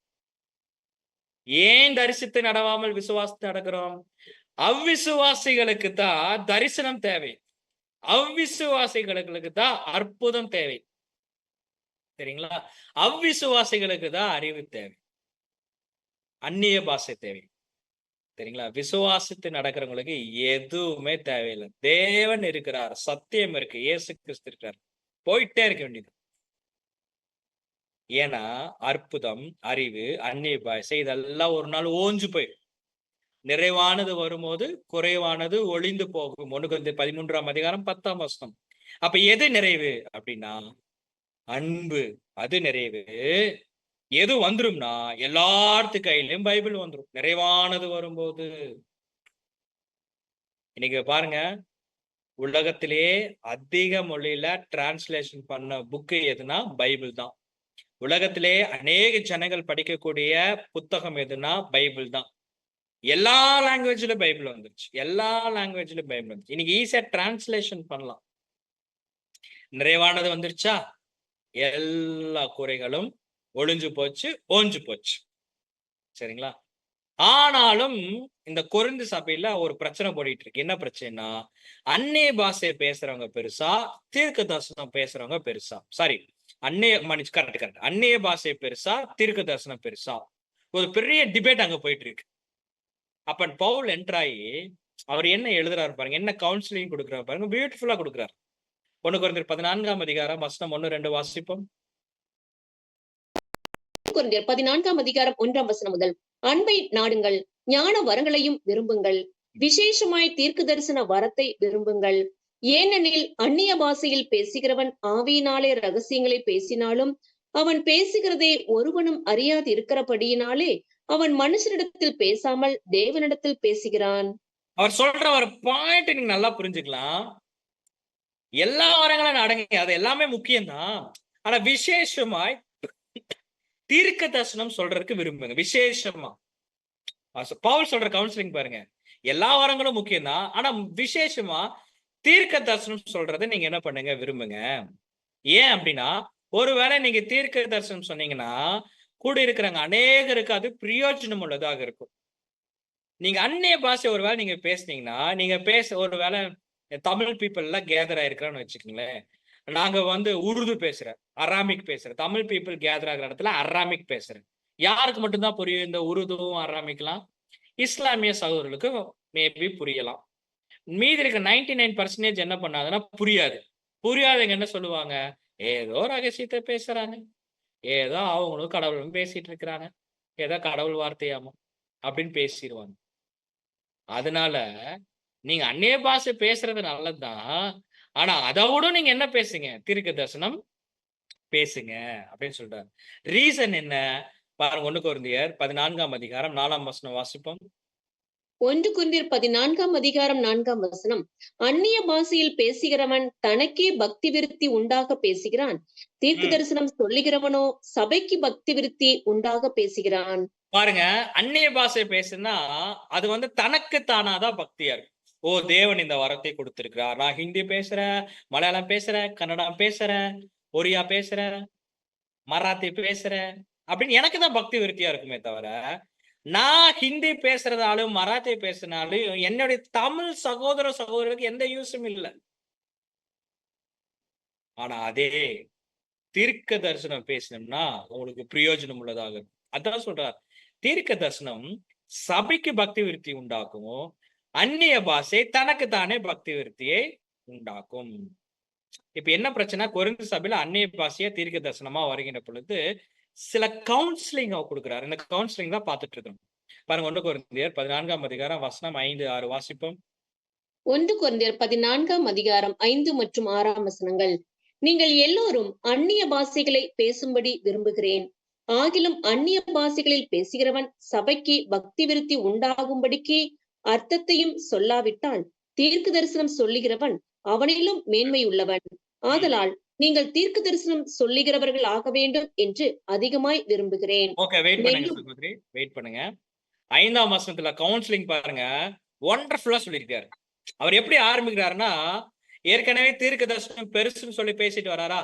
ஏன் தரிசித்து நடவாமல் விசுவாசித்து நடக்கிறோம்? அவ்விசுவாசிகளுக்கு தான் தரிசனம் தேவை, அவ்விசுவாசிகளுக்கு தான் அற்புதம் தேவை. சரிங்களா? அவ்விசுவாசிகளுக்கு தான் அறிவு தேவை, அந்நிய பாஷை தேவை. சரிங்களா? விசுவாசித்து நடக்கிறவங்களுக்கு எதுவுமே தேவையில்லை. தேவன் இருக்கிறார், சத்தியம் இருக்கு, இயேசு கிறிஸ்து இருக்கிறார், போயிட்டே இருக்க வேண்டியது. ஏன்னா அற்புதம், அறிவு, அந்நிய பாஷை இதெல்லாம் ஒரு நாள் ஓஞ்சு போயிடும். நிறைவானது வரும்போது குறைவானது ஒளிந்து போகும். 1 கொரிந்தியர் 13ஆம் அதிகாரம் 10ஆம் வசனம். அப்ப எது நிறைவு அப்படின்னா அன்பு, அது நிறைவு. எது வந்துரும்னா எல்லாத்து கையிலும் பைபிள் வந்துரும் நிறைவானது வரும்போது. இன்னைக்கு பாருங்க, உலகத்திலேயே அதிக மொழியில டிரான்ஸ்லேஷன் பண்ண புக்கு எதுனா பைபிள் தான். உலகத்திலே அநேக ஜனங்கள் படிக்கக்கூடிய புத்தகம் எதுனா பைபிள் தான். எல்லா லாங்குவேஜ்லயும் பைபிள் வந்துருச்சு, எல்லா லாங்குவேஜ்லயும் பைபிள் வந்துருச்சு. இன்னைக்கு ஈஸியா டிரான்ஸ்லேஷன் பண்ணலாம். நிறைவானது வந்துருச்சா, எல்லா குறைகளும் ஒளிஞ்சு போச்சு, ஓஞ்சு போச்சு. சரிங்களா? ஆனாலும் இந்த கொரிந்து சபையில ஒரு பிரச்சனை போடிட்டு இருக்கு. என்ன பிரச்சனைனா, அந்நிய பாஷை பேசுறவங்க பெருசா, தீர்க்க தரிசனம் பேசுறவங்க பெருசா? சாரி, கரெக்ட், அந்நிய பாஷை பெருசா, தீர்க்க தரிசனம் பெருசா? ஒரு பெரிய டிபேட் அங்க போயிட்டு இருக்கு. அப்ப பவுல் என்ட்ராயி அவர் என்ன எழுதுறாரு பாருங்க, என்ன கவுன்சிலிங் கொடுக்குறாரு பாருங்க, பியூட்டிஃபுல்லா கொடுக்குறாரு. 1 கொரிந்தியர் 14ஆம் அதிகாரம் வசனம் 1, 2 வாசிப்போம். 1 கொரிந்தியர் 14ஆம் அதிகாரம் 1ஆம் வசனம் முதல். அன்பை நாடுங்கள், ஞான வரங்களையும் விரும்புங்கள், விசேஷமாய் தீர்க்க தரிசன வரத்தை விரும்புங்கள். ஏனெனில் அந்நிய பாஷையில் பேசுகிறவன் ஆவியினாலே ரகசியங்களை பேசினாலும் அவன் பேசுகிறதை ஒருவனும் அறியாது இருக்கிறபடியினாலே அவன் மனுஷனிடத்தில் பேசாமல் தேவனிடத்தில் பேசுகிறான். அவர் சொல்ற ஒரு பாயிண்ட் நீங்க நல்லா புரிஞ்சுக்கலாம். எல்லா வரங்களும் அடங்குங்க, அது எல்லாமே முக்கியம்தான். ஆனா விசேஷமாய் தீர்க்க தரிசனம் சொல்றதுக்கு விரும்புங்க. விசேஷமா பவுல் சொல்ற கவுன்சிலிங் பாருங்க, எல்லா வரங்களும் முக்கியம் தான், ஆனா விசேஷமா தீர்க்க தரிசனம் சொல்றதை நீங்க என்ன பண்ணுங்க, விரும்புங்க. ஏன் அப்படின்னா, ஒருவேளை நீங்க தீர்க்க தரிசனம் சொன்னீங்கன்னா கூட இருக்கிறவங்க அநேகருக்கு அது பிரயோஜனம் உள்ளதாக இருக்கும். நீங்க அந்நிய பாஷை ஒருவேளை நீங்க பேசுனீங்கன்னா, நீங்க ஒருவேளை தமிழ் பீப்புள் எல்லாம் கேதர் ஆயிருக்கிறான்னு வச்சுக்கோங்களேன். நாங்க உருது பேசுறேன், அராமிக் பேசுறேன். தமிழ் பீப்புள் கேதர் ஆகிற இடத்துல அராமிக் பேசுறேன். யாருக்கு மட்டும்தான் புரியும் இந்த உருதுவும் அராமிக்லாம்? இஸ்லாமிய சகோதரர்களுக்கு மேபி புரியலாம். மீதி இருக்க 99% என்ன பண்ணாதுன்னா புரியாது. புரியாதவங்க என்ன சொல்லுவாங்க, ஏதோ ரகசியத்தை பேசுறாங்க, ஏதோ அவங்களும் கடவுளும் பேசிட்டு இருக்கிறாங்க, ஏதோ கடவுள் வார்த்தையாமோ அப்படின்னு பேசிடுவாங்க. அதனால நீங்க அந்நிய பாஷை பேசுறது நல்லதுதான், ஆனா அதை விட நீங்க என்ன பேசுங்க, தீர்க்க தரிசனம் பேசுங்க அப்படின்னு சொல்றாரு. ரீசன் என்ன பாருங்க, 1 கொரிந்தியர் 14ஆம் அதிகாரம் 4ஆம் வசனம் வாசிப்போம். 1 கொரிந்தியர் 14ஆம் அதிகாரம் 4ஆம் வசனம். அந்நிய பாஷையில் பேசுகிறவன் தனக்கே பக்தி விருத்தி உண்டாக பேசுகிறான், தீர்க்க தரிசனம் சொல்லுகிறவனோ சபைக்கு பக்தி விருத்தி உண்டாக பேசுகிறான். பாருங்க, அந்நிய பாஷை பேசுனா அது வந்து தனக்கு தானாதான் பக்தியா இருக்கு. ஓ, தேவன் இந்த வரத்தை கொடுத்திருக்கிறார், நான் ஹிந்தி பேசுறேன், மலையாளம் பேசுறேன், கன்னடம் பேசுறேன், ஒரியா பேசுறேன், மராத்தி பேசுறேன் அப்படின்னு எனக்கு தான் பக்தி விருத்தியா இருக்குமே தவிர, நான் ஹிந்தி பேசுறதாலும் மராத்தி பேசுனாலும் என்னுடைய தமிழ் சகோதர சகோதரருக்கு எந்த யூஸும் இல்லை. ஆனா அதே தீர்க்க தரிசனம் பேசினோம்னா உங்களுக்கு பிரயோஜனம் உள்ளதாக இருக்கும். அதான் சொல்றார், தீர்க்க தரிசனம் சபைக்கு பக்தி விருத்தி உண்டாக்கும், அந்நிய பாஷை தனக்கு தானே பக்தி விருத்தியை உண்டாக்கும். இப்ப என்ன பிரச்சனை, கொரிந்து சபையில அந்நிய பாஷையா தீர்க்க தரிசனமா வருகின்ற பொழுது சில கவுன்சிலிங் அவர் கொடுக்கிறார். இந்த கவுன்சிலிங் தான் பார்த்துட்டு இருக்கோம். பாருங்க, 1 கொரிந்தியர் 14ஆம் அதிகாரம் வசனம் 5, 6 வாசிப்போம். 1 கொரிந்தியர் 14ஆம் அதிகாரம் 5 மற்றும் 6ஆம் வசனங்கள். நீங்கள் எல்லோரும் அந்நிய பாஷைகளை பேசும்படி விரும்புகிறேன். ஆகிலும் அந்நிய பாஷைகளில் பேசுகிறவன் சபைக்கு பக்தி விருத்தி உண்டாகும்படிக்கு அர்த்தத்தையும் சொல்லாவிட்டால் தீர்க்க தரிசனம் சொல்லுகிறவன் அவனிலும் மேன்மை உள்ளவன். ஆதலால் நீங்கள் தீர்க்க தரிசனம் சொல்லுகிறவர்கள் ஆக வேண்டும் என்று அதிகமாய் விரும்புகிறேன். ஓகே, வெயிட் பண்ணுங்க சகோதரி, வெயிட் பண்ணுங்க. 5ஆம் வசனத்துல கவுன்சிலிங் பாருங்க, ஒண்டர்ஃபுல்லா சொல்லியிருக்காரு. அவர் எப்படி ஆரம்பிக்கிறாருன்னா, ஏற்கனவே தீர்க்க தரிசனம் பெருசுன்னு சொல்லி பேசிட்டு வராரா,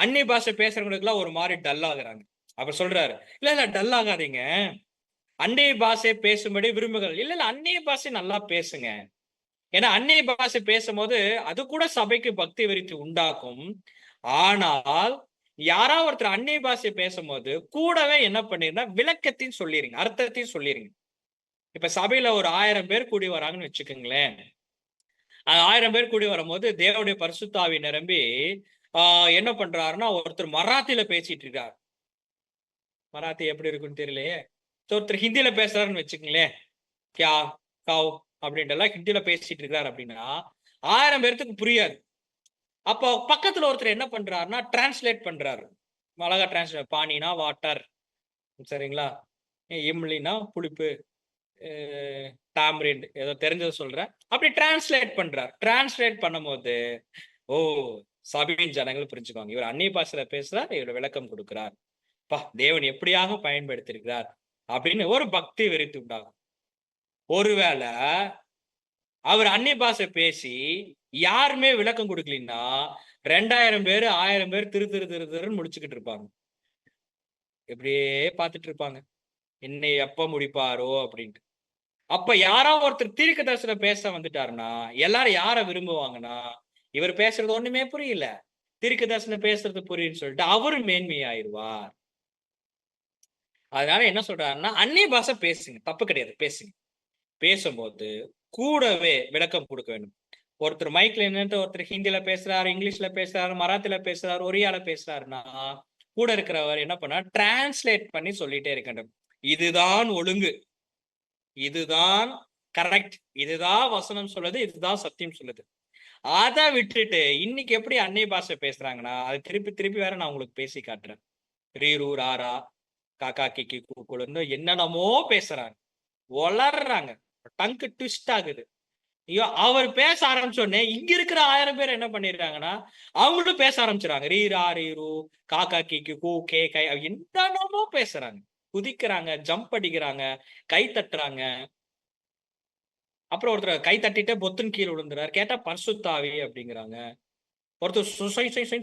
அந்நிய பாஷை பேசுறவங்களுக்கு எல்லாம் ஒரு மாதிரி டல் ஆகுறாங்க. அவர் சொல்றாரு, இல்ல டல் ஆகாதீங்க, அந்நிய பாஷை பேசும்படி விரும்புகள். இல்ல அந்நிய பாஷை நல்லா பேசுங்க. ஏன்னா அந்நிய பாஷை பேசும்போது அது கூட சபைக்கு பக்தி விருத்தி உண்டாக்கும். ஆனால் யாராவது ஒருத்தர் அந்நிய பாஷை பேசும்போது கூடவே என்ன பண்ணிருந்தா விளக்கத்தையும் சொல்லிருங்க, அர்த்தத்தையும் சொல்லிருங்க. இப்ப சபையில ஒரு 1000 பேர் கூடி வராங்கன்னு வச்சுக்கோங்களேன். 1000 பேர் கூடி வரும்போது தேவனுடைய பரிசுத்தாவி நிரம்பி என்ன பண்றாருன்னா, ஒருத்தர் மராத்தியில பேசிட்டு இருக்காரு. மராத்தி எப்படி இருக்குன்னு தெரியலையே. ஒருத்தர் ஹிந்தியில பேசுறாருன்னு வச்சுக்கோங்களேன், கியா காவ் அப்படின்ட்டு எல்லாம் ஹிந்தியில பேசிட்டு இருக்காரு அப்படின்னா 1000 பேருக்கு புரியாது. அப்போ பக்கத்துல ஒருத்தர் என்ன பண்றாருன்னா டிரான்ஸ்லேட் பண்றாரு. அழகா டிரான்ஸ்லேட், பானினா வாட்டர், சரிங்களா, இம்லினா புளிப்பு, டாம்ரிண்ட் ஏதோ தெரிஞ்சதை சொல்றேன், அப்படி டிரான்ஸ்லேட் பண்றார். டிரான்ஸ்லேட் பண்ணும்போது ஓ, சபையின் ஜனங்கள் புரிஞ்சுக்குவாங்க, இவர் அந்நிய பாஷையில பேசுறார், இவர் விளக்கம் கொடுக்கிறார், பா தேவன் எப்படியாக பயன்படுத்திருக்கிறார் அப்படின்னு ஒரு பக்தி வெறித்து உண்டாகும். ஒருவேளை அவர் அந்நிய பாஷை பேசி யாருமே விளக்கம் கொடுக்கலன்னா 2000 பேரு 1000 பேர் திரு திரு திரு திருன்னு முடிச்சுக்கிட்டு இருப்பாங்க. இப்படியே பார்த்துட்டு இருப்பாங்க, என்னை எப்ப முடிப்பாரோ அப்படின்ட்டு. அப்ப யாராவது ஒருத்தர் தீர்க்க தரிசனம் பேச வந்துட்டாருன்னா எல்லாரும் யார விரும்புவாங்கன்னா, இவர் பேசுறது ஒண்ணுமே புரியல, தீர்க்க தரிசனம் பேசுறது புரியுன்னு சொல்லிட்டு அவரும் மேன்மையாயிருவார். அதனால என்ன சொல்றாருன்னா, அந்நிய பாஷை பேசுங்க, தப்பு கிடையாது, பேசுங்க. பேசும்போது கூடவே விளக்கம் கொடுக்க வேண்டும். ஒருத்தர் மைக்ல நின்னுட்டு ஒருத்தர் ஹிந்தில பேசுறாரு, இங்கிலீஷ்ல பேசுறாரு, மராத்தில பேசுறாரு, ஒரியால பேசுறாருன்னா கூட இருக்கிறவர் என்ன பண்ணா டிரான்ஸ்லேட் பண்ணி சொல்லிட்டே இருக்கணும். இதுதான் ஒழுங்கு, இதுதான் கரெக்ட், இதுதான் வசனம் சொல்லுது, இதுதான் சத்தியம் சொல்லுது. அதை விட்டுட்டு இன்னைக்கு எப்படி அந்நிய பாஷை பேசுறாங்கன்னா அது திருப்பி திருப்பி வேற நான் உங்களுக்கு பேசி காட்டுறேன். ரீரு ராரா காக்கா கிக்கி கூக்குழுன்னு என்னென்னமோ பேசுறாங்க, வளர்றாங்க, டங்கு ட்விஸ்ட் ஆகுது. ஐயோ, அவர் பேச ஆரம்பிச்சோடனே இங்க இருக்கிற 1000 பேர் என்ன பண்ணிடுறாங்கன்னா அவங்களும் பேச ஆரம்பிச்சுறாங்க. ரீ ரா ரீரு காக்கா கிக்கு கூ கே கை என்னென்னமோ பேசுறாங்க, குதிக்கிறாங்க, ஜம்ப் அடிக்கிறாங்க, கை தட்டுறாங்க. அப்புறம் ஒருத்தர் கை தட்டிட்டே பொத்துன்னு கீழே விழுந்துறாரு, கேட்டா பரிசுத்தாவி அப்படிங்கிறாங்க. ஒருத்தர்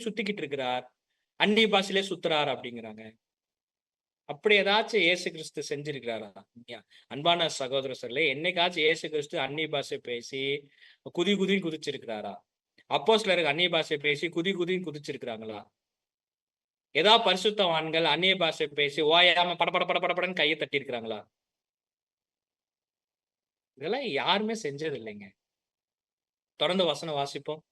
சுத்திக்கிட்டு இருக்கிறார், அந்நிய பாஷையிலே சுத்துறாரு அப்படிங்கிறாங்க. அப்படி ஏதாச்சும் இயேசு கிறிஸ்து செஞ்சிருக்கிறாரா? அன்பான சகோதர சகோதரர்களே, என்னைக்காச்சும் இயேசு கிறிஸ்து அந்நிய பாஷை பேசி குதி குதின்னு குதிச்சிருக்கிறாரா? அப்போஸ்தலர்கள் அந்நிய பாஷை பேசி குதி குதின்னு குதிச்சிருக்கிறாங்களா? ஏதாவது பரிசுத்தவான்கள் அந்நிய பாஷை பேசி ஓயாம படபட படபடன்னு கையை தட்டி இருக்கிறாங்களா? இதெல்லாம் யாருமே செஞ்சது இல்லைங்க. தொடர்ந்து வசனம் வாசிப்போம்.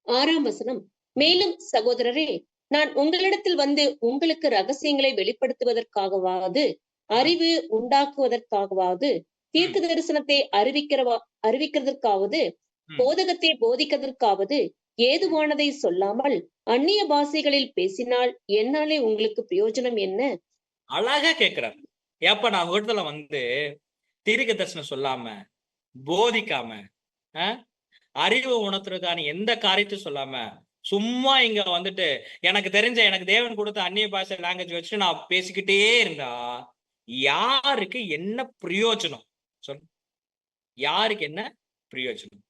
6ஆம் வசனம். மேலும் சகோதரரே, நான் உங்களிடத்தில் வந்து உங்களுக்கு ரகசியங்களை வெளிப்படுத்துவதற்காகவாவது அறிவு உண்டாக்குவதற்காகவாவது தீர்க்க தரிசனத்தை அறிவிக்கிறதற்காவது போதகத்தை போதிக்கிறதற்காவது ஏதுவானதை சொல்லாமல் அந்நிய பாஷைகளில் பேசினால் என்னாலே உங்களுக்கு பிரயோஜனம் என்ன? அழகா கேட்கிறார். ஏப்ப நான் வீட்டுல வந்து தீர்க்க தரிசனம் சொல்லாம போதிக்காம அறிவு உணர்த்துறதுக்கான எந்த காரியத்தையும் சொல்லாம சும்மா இங்க வந்துட்டு எனக்கு தெரிஞ்ச எனக்கு தேவன் கொடுத்த அந்நிய பாஷை லாங்குவேஜ் வச்சு நான் பேசிக்கிட்டே இருந்தா யாருக்கு என்ன பிரயோஜனம்? சொல், யாருக்கு என்ன பிரயோஜனம்?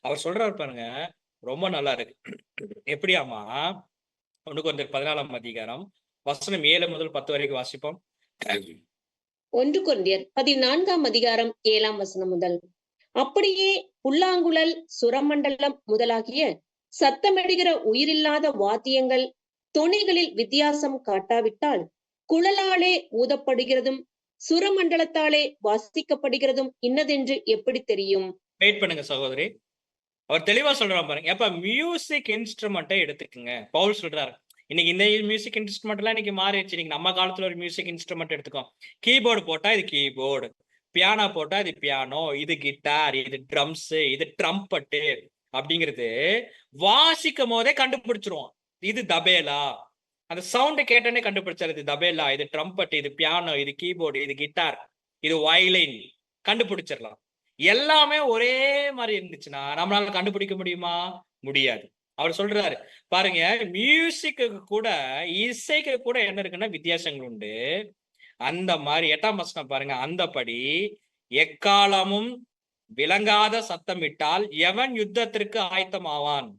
அவர் சொல்றாரு பாருங்க, ரொம்ப நல்லா இருக்கு. எப்படியாமா? 1 கொரிந்தியர் 14ஆம் அதிகாரம் வசனம் 7 முதல் 10 வரைக்கும் வாசிப்போம். 1 கொரிந்தியர் 14ஆம் அதிகாரம் 7ஆம் வசனம் முதல். அப்படியே புல்லாங்குழல், சுரமண்டலம் முதலாகிய சத்தமிடுகிற உயிரில்லாத வாத்தியங்கள் தொனிகளில் வித்தியாசம் காட்டாவிட்டால், குழலாலே ஊதப்படுகிறதும் சுரமண்டலத்தாலே வாசிக்கப்படுகிறதும் இன்னதென்று எப்படி தெரியும்? வெயிட் பண்ணுங்க சகோதரி. அவர் தெளிவா சொல்றாரு பாருங்க. எப்ப மியூசிக் இன்ஸ்ட்ருமெண்ட்டை எடுத்துக்குங்க. பவுல் சொல்றாரு, இன்னைக்கு இந்த மியூசிக் இன்ஸ்ட்ருமெண்ட் எல்லாம் இன்னைக்கு மாறிடுச்சு. இன்னைக்கு நம்ம காலத்துல ஒரு மியூசிக் இன்ஸ்ட்ருமெண்ட் எடுத்துக்கோ. கீபோர்டு போட்டா இது கீபோர்டு, பியானோ போட்டா இது பியானோ, இது கிட்டார், இது ட்ரம்ஸ், இது ட்ரம்பட்டு அப்படிங்கிறது வாசிக்கும் போதே கண்டுபிடிச்சிருவோம். இது தபேலா, அந்த சவுண்ட் கேட்டோன்னே கண்டுபிடிச்சாரு. இது தபேலா, இது ட்ரம்பட், இது பியானோ, இது கீபோர்டு, இது கிட்டார், இது வயலின், கண்டுபிடிச்சிடலாம். எல்லாமே ஒரே மாதிரி இருந்துச்சுன்னா நம்மளால கண்டுபிடிக்க முடியுமா? முடியாது. அவர் சொல்றாரு பாருங்க, மியூசிக்கு கூட, இசைக்கு கூட என்ன இருக்குன்னா வித்தியாசங்கள் உண்டு. அந்த மாதிரி 8ஆம் வசனம் பாருங்க, அந்தபடி எக்காலமும் விளங்காத சத்தமிட்டால் எவன் யுத்தத்திற்கு ஆயத்தமாவான்?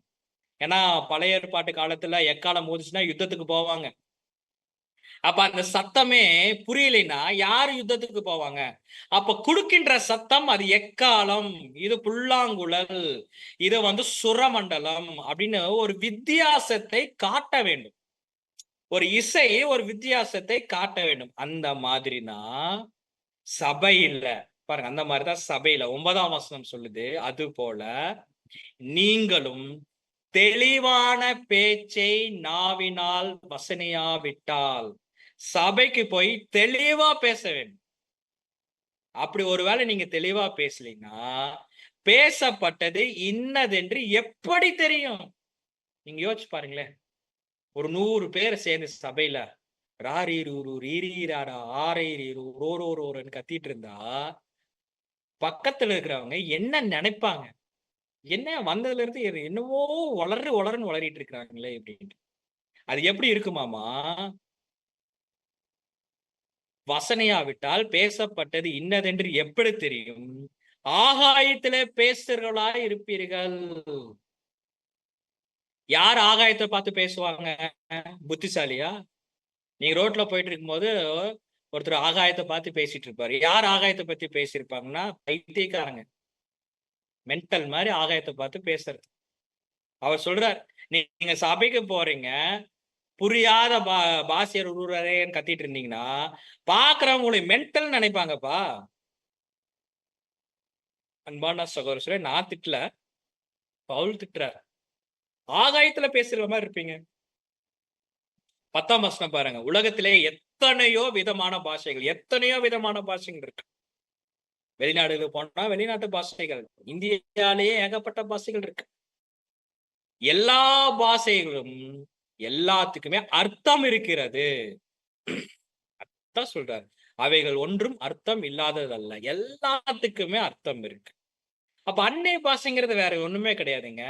ஏன்னா பழைய ஏற்பாட்டு காலத்துல எக்காலம் ஊதுச்சுன்னா யுத்தத்துக்கு போவாங்க. அப்ப அந்த சத்தமே புரியலைன்னா யாரு யுத்தத்துக்கு போவாங்க? அப்ப குடுக்கின்ற சத்தம் அது எக்காலம், இது புல்லாங்குழல், இது சுரமண்டலம் அப்படின்னு ஒரு வித்தியாசத்தை காட்ட வேண்டும். ஒரு இசை ஒரு வித்தியாசத்தை காட்ட வேண்டும். அந்த மாதிரினா சபையில பாருங்க, அந்த மாதிரிதான் சபையில 9ஆம் வசனம் சொல்லுது. அது போல நீங்களும் தெளிவான பேச்சை நாவினால் வசனையாவிட்டால், சபைக்கு போய் தெளிவா பேச வேண்டும். அப்படி ஒருவேளை நீங்க தெளிவா பேசலீங்கன்னா, பேசப்பட்டது இன்னதென்று எப்படி தெரியும்? நீங்க யோசிச்சு பாருங்களேன். ஒரு 100 பேர் சேர்ந்து சபையில ராரீரூரு ரீரீராரா ஆரைரீரு ரோரோரோன்னு கத்திட்டு இருந்தா, பக்கத்துல இருக்கிறவங்க என்ன நினைப்பாங்க? என்ன வந்ததுல இருந்து என்னவோ வளருன்னு வளரிட்டு இருக்கிறாங்களே அப்படின்ட்டு. அது எப்படி இருக்குமாமா? வசனையாவிட்டால் பேசப்பட்டது இன்னதென்று எப்படி தெரியும்? ஆகாயத்திலே பேசுறவர்களாய் இருப்பீர்கள். யார் ஆகாயத்தை பார்த்து பேசுவாங்க? புத்திசாலியா? நீங்க ரோட்ல போயிட்டு இருக்கும்போது ஒருத்தர் ஆகாயத்தை பார்த்து பேசிட்டு இருப்பாரு. யார் ஆகாயத்தை பத்தி பேசியிருப்பாங்கன்னா பைத்தியக்காரங்க, மென்டல் மாதிரி ஆகாயத்தை பார்த்து பேசுறது. அவர் சொல்றார், நீங்க சபைக்கு போறீங்க, புரியாத பாசியர் உருவரேன்னு கத்திட்டு இருந்தீங்கன்னா பாக்குறவங்க உங்களை மென்டல் நினைப்பாங்கப்பா. அன்பான சகோதரரே, நான் திட்டல, பவுல் திட்டுறார். ஆகாயத்துல பேசுற மாதிரி இருப்பீங்க. 10ஆம் வசனம் பாருங்க, உலகத்திலே எத்தனையோ விதமான பாஷைகள் இருக்கு. வெளிநாடுகளுக்கு போனா வெளிநாட்டு பாஷைகள், இந்தியாலேயே ஏகப்பட்ட பாஷைகள் இருக்கு. எல்லா பாஷைகளும் எல்லாத்துக்குமே அர்த்தம் இருக்கிறது. அதான் சொல்றாரு, அவைகள் ஒன்றும் அர்த்தம் இல்லாததல்ல, எல்லாத்துக்குமே அர்த்தம் இருக்கு. அப்ப அன்னை பாஷைங்கிறது வேற ஒண்ணுமே கிடையாதுங்க.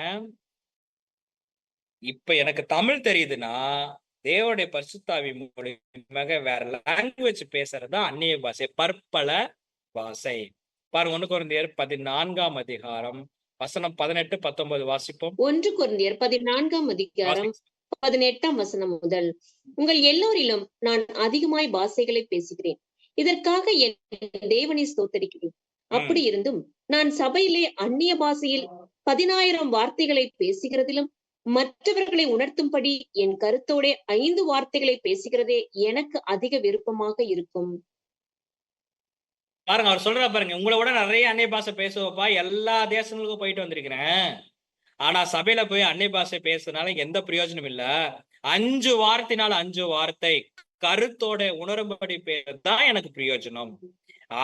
இப்ப எனக்கு தமிழ் தெரியுதுன்னா தேவனுடைய பரிசுத்தாவி மூலமாக வேற லாங்குவேஜ் பேசுறதுதான் அந்நிய பாஷை, பற்பல பாஷை. பாருங்க, 1 கொரிந்தியர் 14ஆம் அதிகாரம் வசனம் 18, 19 வாசிப்போம். 1 கொரிந்தியர் 14ஆம் அதிகாரம் 18ஆம் வசனம் முதல். உங்கள் எல்லோரிலும் நான் அதிகமாய் பாஷைகளை பேசுகிறேன், இதற்காக என் தேவனை ஸ்தோத்தரிக்கிறேன். அப்படி இருந்தும் நான் சபையிலே அந்நிய பாஷையில் 10,000 வார்த்தைகளை பேசுகிறதிலும் மற்றவர்களை உணர்த்தும்படி என் கருத்தோட 5 வார்த்தைகளை பேசுகிறதே எனக்கு அதிக விருப்பமாக இருக்கும். பாருங்க, அவர் சொல்ற பாருங்க, உங்களை விட நிறைய அந்நிய பாஷை பேசுவப்பா, எல்லா தேசங்களுக்கும் போயிட்டு வந்திருக்கிறேன். ஆனா சபையில போய் அந்நிய பாஷை பேசுறதுனால எந்த பிரயோஜனம் இல்ல. 5 வார்த்தைனால 5 வார்த்தை கருத்தோட உணரும்படி பேசுறதுதான் எனக்கு பிரயோஜனம்.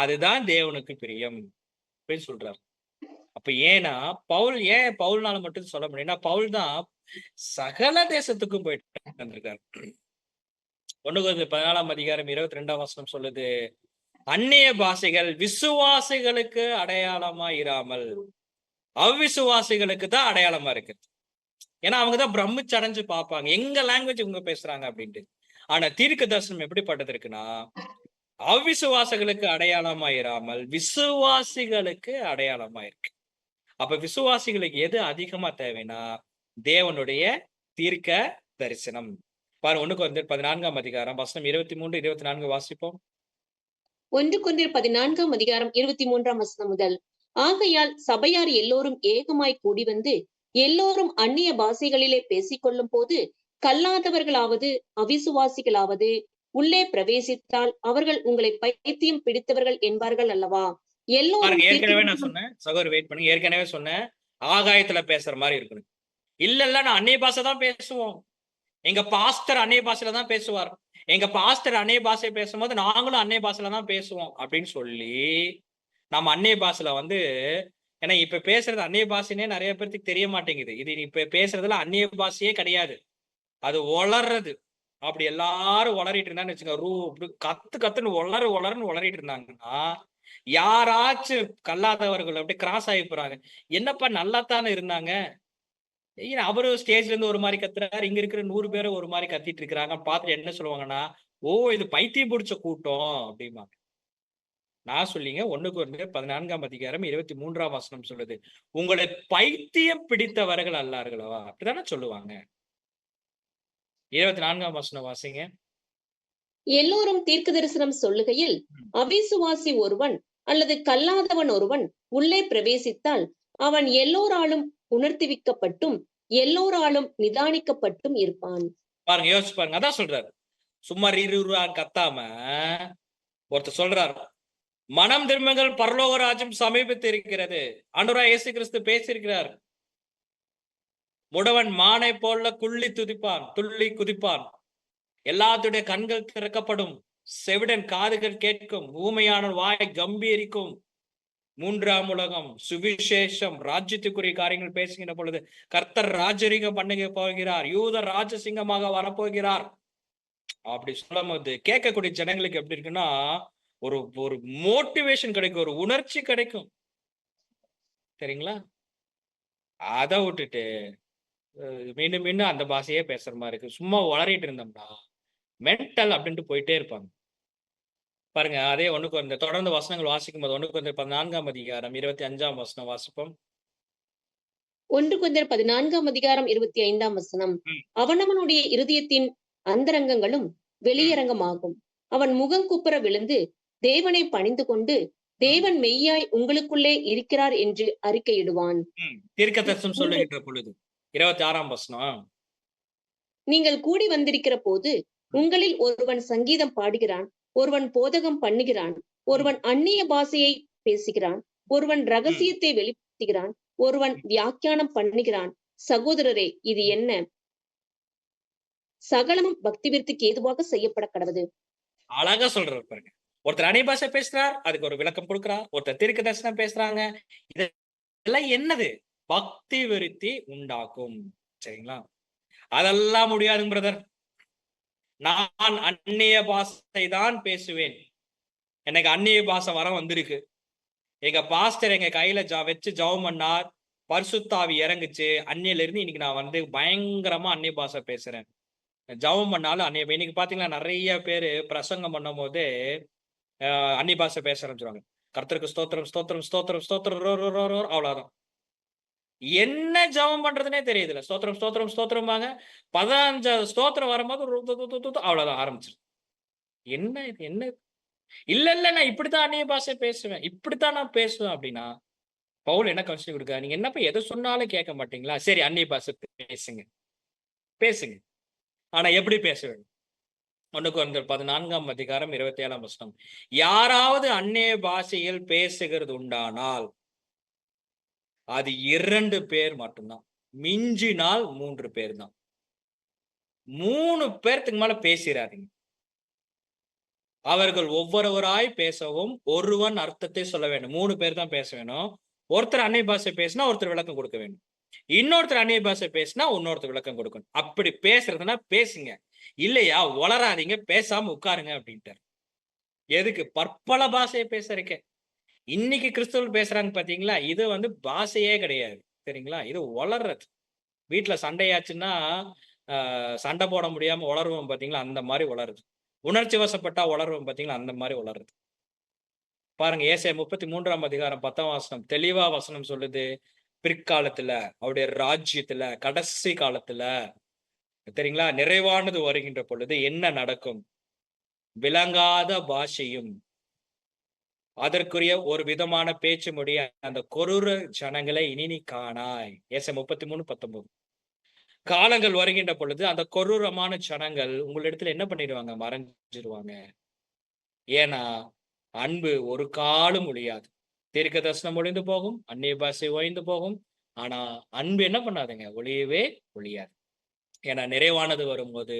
அதுதான் தேவனுக்கு பிரியம் அப்படின்னு சொல்றாரு. அப்ப ஏன்னா ஏன் பவுல்னால மட்டும் சொல்ல முடியும்னா, பவுல் தான் சகல தேசத்துக்கும் போயிட்டு வந்திருக்காரு. 1 கொரிந்தியர் 14ஆம் அதிகாரம் 22ஆம் வசனம் சொல்லுது, அந்நிய பாஷைகள் விசுவாசிகளுக்கு அடையாளமா இராமல் அவ்விசுவாசிகளுக்கு தான் அடையாளமா இருக்கு. ஏன்னா அவங்கதான் பிரமிச்சு அடைஞ்சு பார்ப்பாங்க, எங்க லாங்குவேஜ் இவங்க பேசுறாங்க அப்படின்ட்டு. ஆனா தீர்க்க தரிசனம் எப்படிப்பட்டது இருக்குன்னா, அவிசுவாசிகளுக்கு அடையாளமாயிராமல் விசுவாசிகளுக்கு அடையாளமாயிருக்கு. அப்ப விசுவாசிகளுக்கு எது அதிகமா தேவைன்னா தேவனுடைய தீர்க்க தரிசனம். பாருங்க, 1 கொரிந்தியர் 14ஆம் அதிகாரம் வசனம் 23, 24 வாசிப்போம். 1 கொரிந்தியர் 14ஆம் அதிகாரம் 23ஆம் வசனம் முதல். ஆகையால் சபையார் எல்லோரும் ஏகமாய் கூடி வந்து எல்லோரும் அந்நிய பாஷைகளிலே பேசிக்கொள்ளும் போது கல்லாதவர்களாவது அவிசுவாசிகளாவது உள்ளே பிரவேசித்தால் அவர்கள் உங்களை பைத்தியம் பிடித்தவர்கள் என்பார்கள் அல்லவா? எல்லோரும் பாருங்க, ஏற்கனவே நான் தீர்க்கதரிசனம் சொன்னேன், சகோதரி வெயிட் பண்ணுங்க. ஏற்கனவே சொன்னேன், ஆகாயத்துல பேசுற மாதிரி இருக்கணும். இல்ல நான் அந்நிய பாஷை தான் பேசுவோம். எங்க பாஸ்டர் அந்நிய பாஷையில தான் பேசுவார். எங்க பாஸ்டர் அந்நிய பாஷை பேசும்போது நாங்களும் அந்நிய பாஷையில தான் பேசுவோம் அப்படின்னு சொல்லி நம்ம அந்நிய பாஷையில வந்து, ஏன்னா இப்ப பேசுறது அந்நிய பாஷைன்னே நிறைய பேருக்கு தெரிய மாட்டேங்குது. இது இப்ப பேசுறதுல அந்நிய பாஷையே கிடையாது, அது வளர்றது. அப்படி எல்லாரும் வளரிட்டு இருந்தான்னு வச்சுக்கோங்க, கத்துன்னு வளருன்னு வளரிட்டு இருந்தாங்கன்னா யாராச்சும் கல்லாதவர்கள் அப்படியே கிராஸ் ஆகி போறாங்க. என்னப்பா நல்லா தானே இருந்தாங்க, அவரு ஸ்டேஜ்ல இருந்து ஒரு மாதிரி கத்துறாரு, இங்க இருக்கிற 100 பேரும் ஒரு மாதிரி கத்திட்டு இருக்கிறாங்க. பார்த்துட்டு என்ன சொல்லுவாங்கன்னா, ஓ இது பைத்தியம் பிடிச்ச கூட்டம் அப்படிம்பாங்க. நான் சொல்லிங்க, 1 கொரிந்தியர் 14ஆம் அதிகாரம் 23ஆம் வசனம் சொல்லுது, உங்களை பைத்தியம் பிடித்தவர்கள் அல்லார்களா, அப்படித்தானே சொல்லுவாங்க. 24ஆம் வசனம் வாசிங்க. எல்லோரும் தீர்க்க தரிசனம் சொல்லுகையில் அவிசுவாசி ஒருவன் அல்லது கல்லாதவன் ஒருவன் உள்ளே பிரவேசித்தால் அவன் எல்லோராலும் உணர்த்திவிக்கப்பட்டும் எல்லோராலும் நிதானிக்கப்பட்டும் இருப்பான். பாருங்க, யோசிச்சு பாருங்க. அதான் சொல்றாரு, சும்மா கத்தாம ஒருத்தர் சொல்றாரு, மனம் திரும்புங்கள், பரலோக ராஜ்யம் சமீபித்து இருக்கிறது. ஆண்டவராய் இயேசு கிறிஸ்து பேசியிருக்கிறார். முடவன் மானை போல துள்ளி குதிப்பான். எல்லாத்துடைய கண்கள் திறக்கப்படும், செவிடன் காதுகள் கேட்கும், ஊமையான வாய் கம்பீரிக்கும். 3ஆம் உலகம், சுவிசேஷம், ராஜ்யத்துக்குரிய காரியங்கள் பேசுகின்ற பொழுது கர்த்தர் ராஜரீகம் பண்ணுக போகிறார், யூத ராஜசிங்கமாக வரப்போகிறார் அப்படி சொல்லும் போது கேட்கக்கூடிய ஜனங்களுக்கு எப்படி இருக்குன்னா, ஒரு ஒரு மோட்டிவேஷன் கிடைக்கும், ஒரு உணர்ச்சி கிடைக்கும். சரிங்களா? அதை விட்டுட்டு மீண்டும் மீண்டும் அந்த பாஷையே பேசுற மாதிரி இருக்கு. சும்மா வளரிட்டு இருந்தோம்னா மென்டல் அப்படின்ட்டு போயிட்டே இருப்பாங்க. பாருங்க, அதே 1 கொரிந்தியர் தொடர்ந்து வசனங்கள் வாசிக்கும் போது 1 கொரிந்தியர் 14ஆம் அதிகாரம் 25ஆம் வசனம் வாசிப்போம். 1 கொரிந்தியர் 14ஆம் அதிகாரம் 25ஆம் வசனம். அவனவனுடைய இருதயத்தின் அந்தரங்கங்களும் வெளியரங்கமாகும். அவன் முகம் குப்புற விழுந்து தேவனை பணிந்து கொண்டு தேவன் மெய்யாய் உங்களுக்குள்ளே இருக்கிறார் என்று அறிக்கையிடுவான். தீர்க்கதரிசனம் சொல்லுகின்ற பொழுது 26ஆம் வசனம். நீங்கள் கூடி வந்திருக்கிற போது உங்களில் ஒருவன் சங்கீதம் பாடுகிறான், ஒருவன் போதகம் பண்ணுகிறான், ஒருவன் அந்நிய பாஷையை பேசுகிறான், ஒருவன் ரகசியத்தை வெளிப்படுத்துகிறான், ஒருவன் வியாக்கியானம் பண்ணுகிறான். சகோதரரே, இது என்ன? சகலமும் பக்தி விருத்திக்கு ஏதுவாக செய்யப்பட கடவுது. அழகா சொல்றாரு பாருங்க. ஒருத்தர் அந்நிய பாஷை பேசுறார், அதுக்கு ஒரு விளக்கம் கொடுக்கிறார். ஒருத்தர் தீர்க்க தரிசனம் பேசுறாங்க, இதெல்லாம் என்னது? பக்தி விருத்தி உண்டாக்கும். சரிங்களா? அதெல்லாம் முடியாது பிரதர், நான் அந்நிய பாஷை தான் பேசுவேன், எனக்கு அந்நிய பாஷை வரம் வந்திருக்கு, எங்க பாஸ்டர் எங்க கையில வச்சு ஜெபம் பண்ணார், பரிசுத்தாவி இறங்குச்சு, அந்நியில இருந்து இன்னைக்கு நான் வந்து பயங்கரமா அந்நிய பாஷை பேசுறேன், ஜெபம் பண்ணாலும் அந்நிய. இன்னைக்கு பாத்தீங்கன்னா நிறைய பேரு பிரசங்கம் பண்ணும் போதே அந்நிய பாஷை பேச ஆரம்பிச்சிருவாங்க. கர்த்தருக்கு ஸ்தோத்திரம் ஸ்தோத்திரம் ஸ்தோத்திரம் ஸ்தோத்திரம் அவ்வளவுதான். என்ன ஜெபம் பண்றதுனே தெரியுதுல. ஸ்தோத்திரம் ஸ்தோத்திரம் ஸ்தோத்திரம்பாங்க, 15 ஸ்தோத்திரம் வரும்போது அவ்வளவுதான் ஆரம்பிச்சிரு. என்ன இது, என்ன? இல்ல நான் இப்படித்தான் அந்நிய பாஷை பேசுவேன், இப்படித்தான் நான் பேசுவேன் அப்படின்னா பவுல் என்ன கன்சிடர் கொடுக்க, நீங்க என்னப்பா எதை சொன்னாலும் கேட்க மாட்டீங்களா? சரி, அந்நிய பாஷை பேசுங்க, ஆனா எப்படி பேச வேண்டும்? 1 கொரிந்தியர் 14ஆம் அதிகாரம் 27ஆம் வசனம். யாராவது அந்நிய பாஷையில் பேசுகிறது உண்டானால் அது 2 பேர் மட்டும்தான், மிஞ்சினால் 3 பேர் தான். 3 பேர்த்துக்கு மேல பேசிடாதீங்க. அவர்கள் ஒவ்வொருவராய் பேசவும் ஒருவன் அர்த்தத்தை சொல்ல வேண்டும். 3 பேர் தான் பேச வேணும். ஒருத்தர் அந்நிய பாஷை பேசினா ஒருத்தர் விளக்கம் கொடுக்க வேண்டும், இன்னொருத்தர் அந்நிய பாஷை பேசினா இன்னொருத்தர் விளக்கம் கொடுக்கணும். அப்படி பேசுறதுன்னா பேசுங்க, இல்லையா வளராதீங்க, பேசாம உட்காருங்க அப்படின்ட்டார். எதுக்கு? பற்பல பாஷையை பேசுறீங்க. இன்னைக்கு கிறிஸ்தவர்கள் பேசுறாங்க பாத்தீங்களா, இது வந்து பாஷையே கிடையாது. சரிங்களா? இது வளர்றது. வீட்டுல சண்டையாச்சுன்னா சண்டை போட முடியாம வளருவோம் பாத்தீங்களா, அந்த மாதிரி வளருது. உணர்ச்சி வசப்பட்டா உளருவோம் பாத்தீங்களா, அந்த மாதிரி உளருது. பாருங்க, ஏசாயா 33 தெளிவா வசனம் சொல்லுது. பிற்காலத்துல, அவருடைய ராஜ்யத்துல, கடைசி காலத்துல தெரியுங்களா, நிறைவானது வருகின்ற பொழுது என்ன நடக்கும்? விளங்காத பாஷையும் அதற்குரிய ஒரு விதமான பேச்சு மொழிய அந்த கொரூர ஜனங்களை இனி நீ காணாய். ஏசாயா 33:19. காலங்கள் வருகின்ற பொழுது அந்த கொரூரமான ஜனங்கள் உங்களிடத்துல என்ன பண்ணிடுவாங்க? மறைஞ்சிருவாங்க. ஏன்னா, அன்பு ஒரு காலும் ஒழியாது. தீர்க்க தரிசனம் ஒழிந்து போகும், அந்நிய பாஷை ஒழிந்து போகும். ஆனா, அன்பு என்ன பண்ணாதுங்க? ஒழியவே ஒழியாது. ஏன்னா, நிறைவானது வரும்போது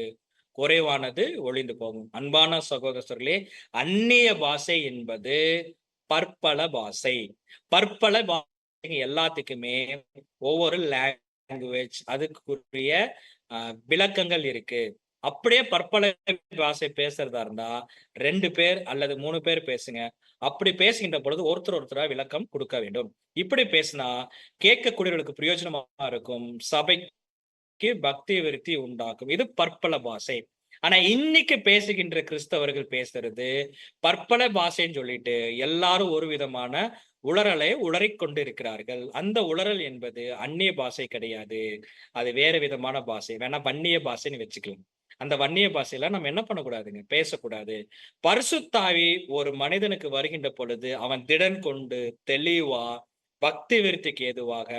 குறைவானது ஒழிந்து போகும். அன்பான சகோதரர்களே, அந்நிய பாஷை என்பது பற்பல பாஷை. பற்பல பாஷை எல்லாத்துக்குமே ஒவ்வொரு லாங்குவேஜ் அதுக்குரிய விளக்கங்கள் இருக்கு. அப்படியே பற்பல பாஷை பேசுறதா இருந்தா 2 பேர் அல்லது 3 பேர் பேசுங்க. அப்படி பேசுகின்ற பொழுது ஒருத்தரா விளக்கம் கொடுக்க வேண்டும். இப்படி பேசினா கேட்கக்கூடியவர்களுக்கு பிரயோஜனமா இருக்கும். சபைக்கு பக்தி விருத்தி உண்டாக்கும். இது பற்பல பாஷை. ஆனா இன்னைக்கு பேசுகின்ற கிறிஸ்தவர்கள் பேசுறது பற்பல பாஷைன்னு சொல்லிட்டு எல்லாரும் ஒரு விதமான உளறலை உளறிக் கொண்டு இருக்கிறார்கள். அந்த உளறல் என்பது அந்நிய பாஷை கிடையாது. அது வேற விதமான பாஷை. வேணா வன்னிய பாஷைன்னு வச்சுக்கலாம். அந்த வன்னிய பாஷையில நம்ம என்ன பண்ணக்கூடாதுங்க? பேசக்கூடாது. பரிசுத்த ஆவி ஒரு மனிதனுக்கு வருகின்ற பொழுது அவன் திடன் கொண்டு தெளிவா பக்தி விருத்திக்கு ஏதுவாக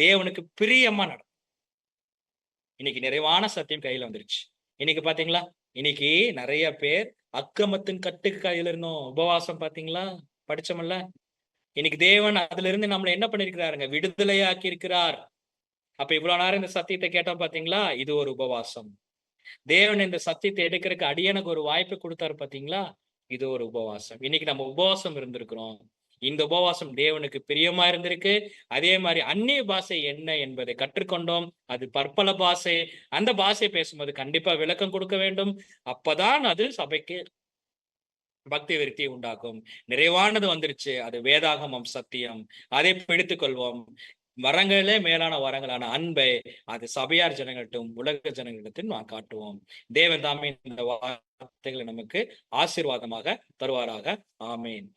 தேவனுக்கு பிரியமா நடக்கும். இன்னைக்கு நிறைவான சத்தியம் கையில வந்துருச்சு. இன்னைக்கு பாத்தீங்களா? இன்னைக்கு நிறைய பேர் அக்கிரமத்தின் கட்டுக்கு கையில இருந்தோம். உபவாசம் பாத்தீங்களா? படிச்சோம்ல. இன்னைக்கு தேவன் அதுல இருந்து நம்மள என்ன பண்ணிருக்கிறாருங்க? விடுதலையாக்கி இருக்கிறார். அப்ப இவ்வளவு நேரம் இந்த சத்தியத்தை கேட்டோம் பாத்தீங்களா? இது ஒரு உபவாசம். தேவன் இந்த சத்தியத்தை எடுக்கிறதுக்கு அடியனுக்கு ஒரு வாய்ப்பு கொடுத்தாரு பாத்தீங்களா? இது ஒரு உபவாசம். இன்னைக்கு நம்ம உபவாசம் இருந்திருக்கிறோம். இந்த உபவாசம் தேவனுக்கு பிரியமா இருந்திருக்கு. அதே மாதிரி அந்நிய பாஷை என்ன என்பதை கற்றுக்கொண்டோம். அது பற்பல பாஷை. அந்த பாஷை பேசும்போது கண்டிப்பா விளக்கம் கொடுக்க வேண்டும். அப்பதான் அது சபைக்கு பக்தி விருத்தி உண்டாக்கும். நிறைவானது வந்துருச்சு. அது வேதாகமம் சத்தியம். அதை பிடித்துக் கொள்வோம். வரங்களே மேலான வரங்களான அன்பை அது சபையார் ஜனங்கட்டும் உலக ஜனங்களிடத்தில் நாம் காட்டுவோம். தேவன் தாமே இந்த வார்த்தைகளை நமக்கு ஆசீர்வாதமாக தருவாராக. ஆமேன்.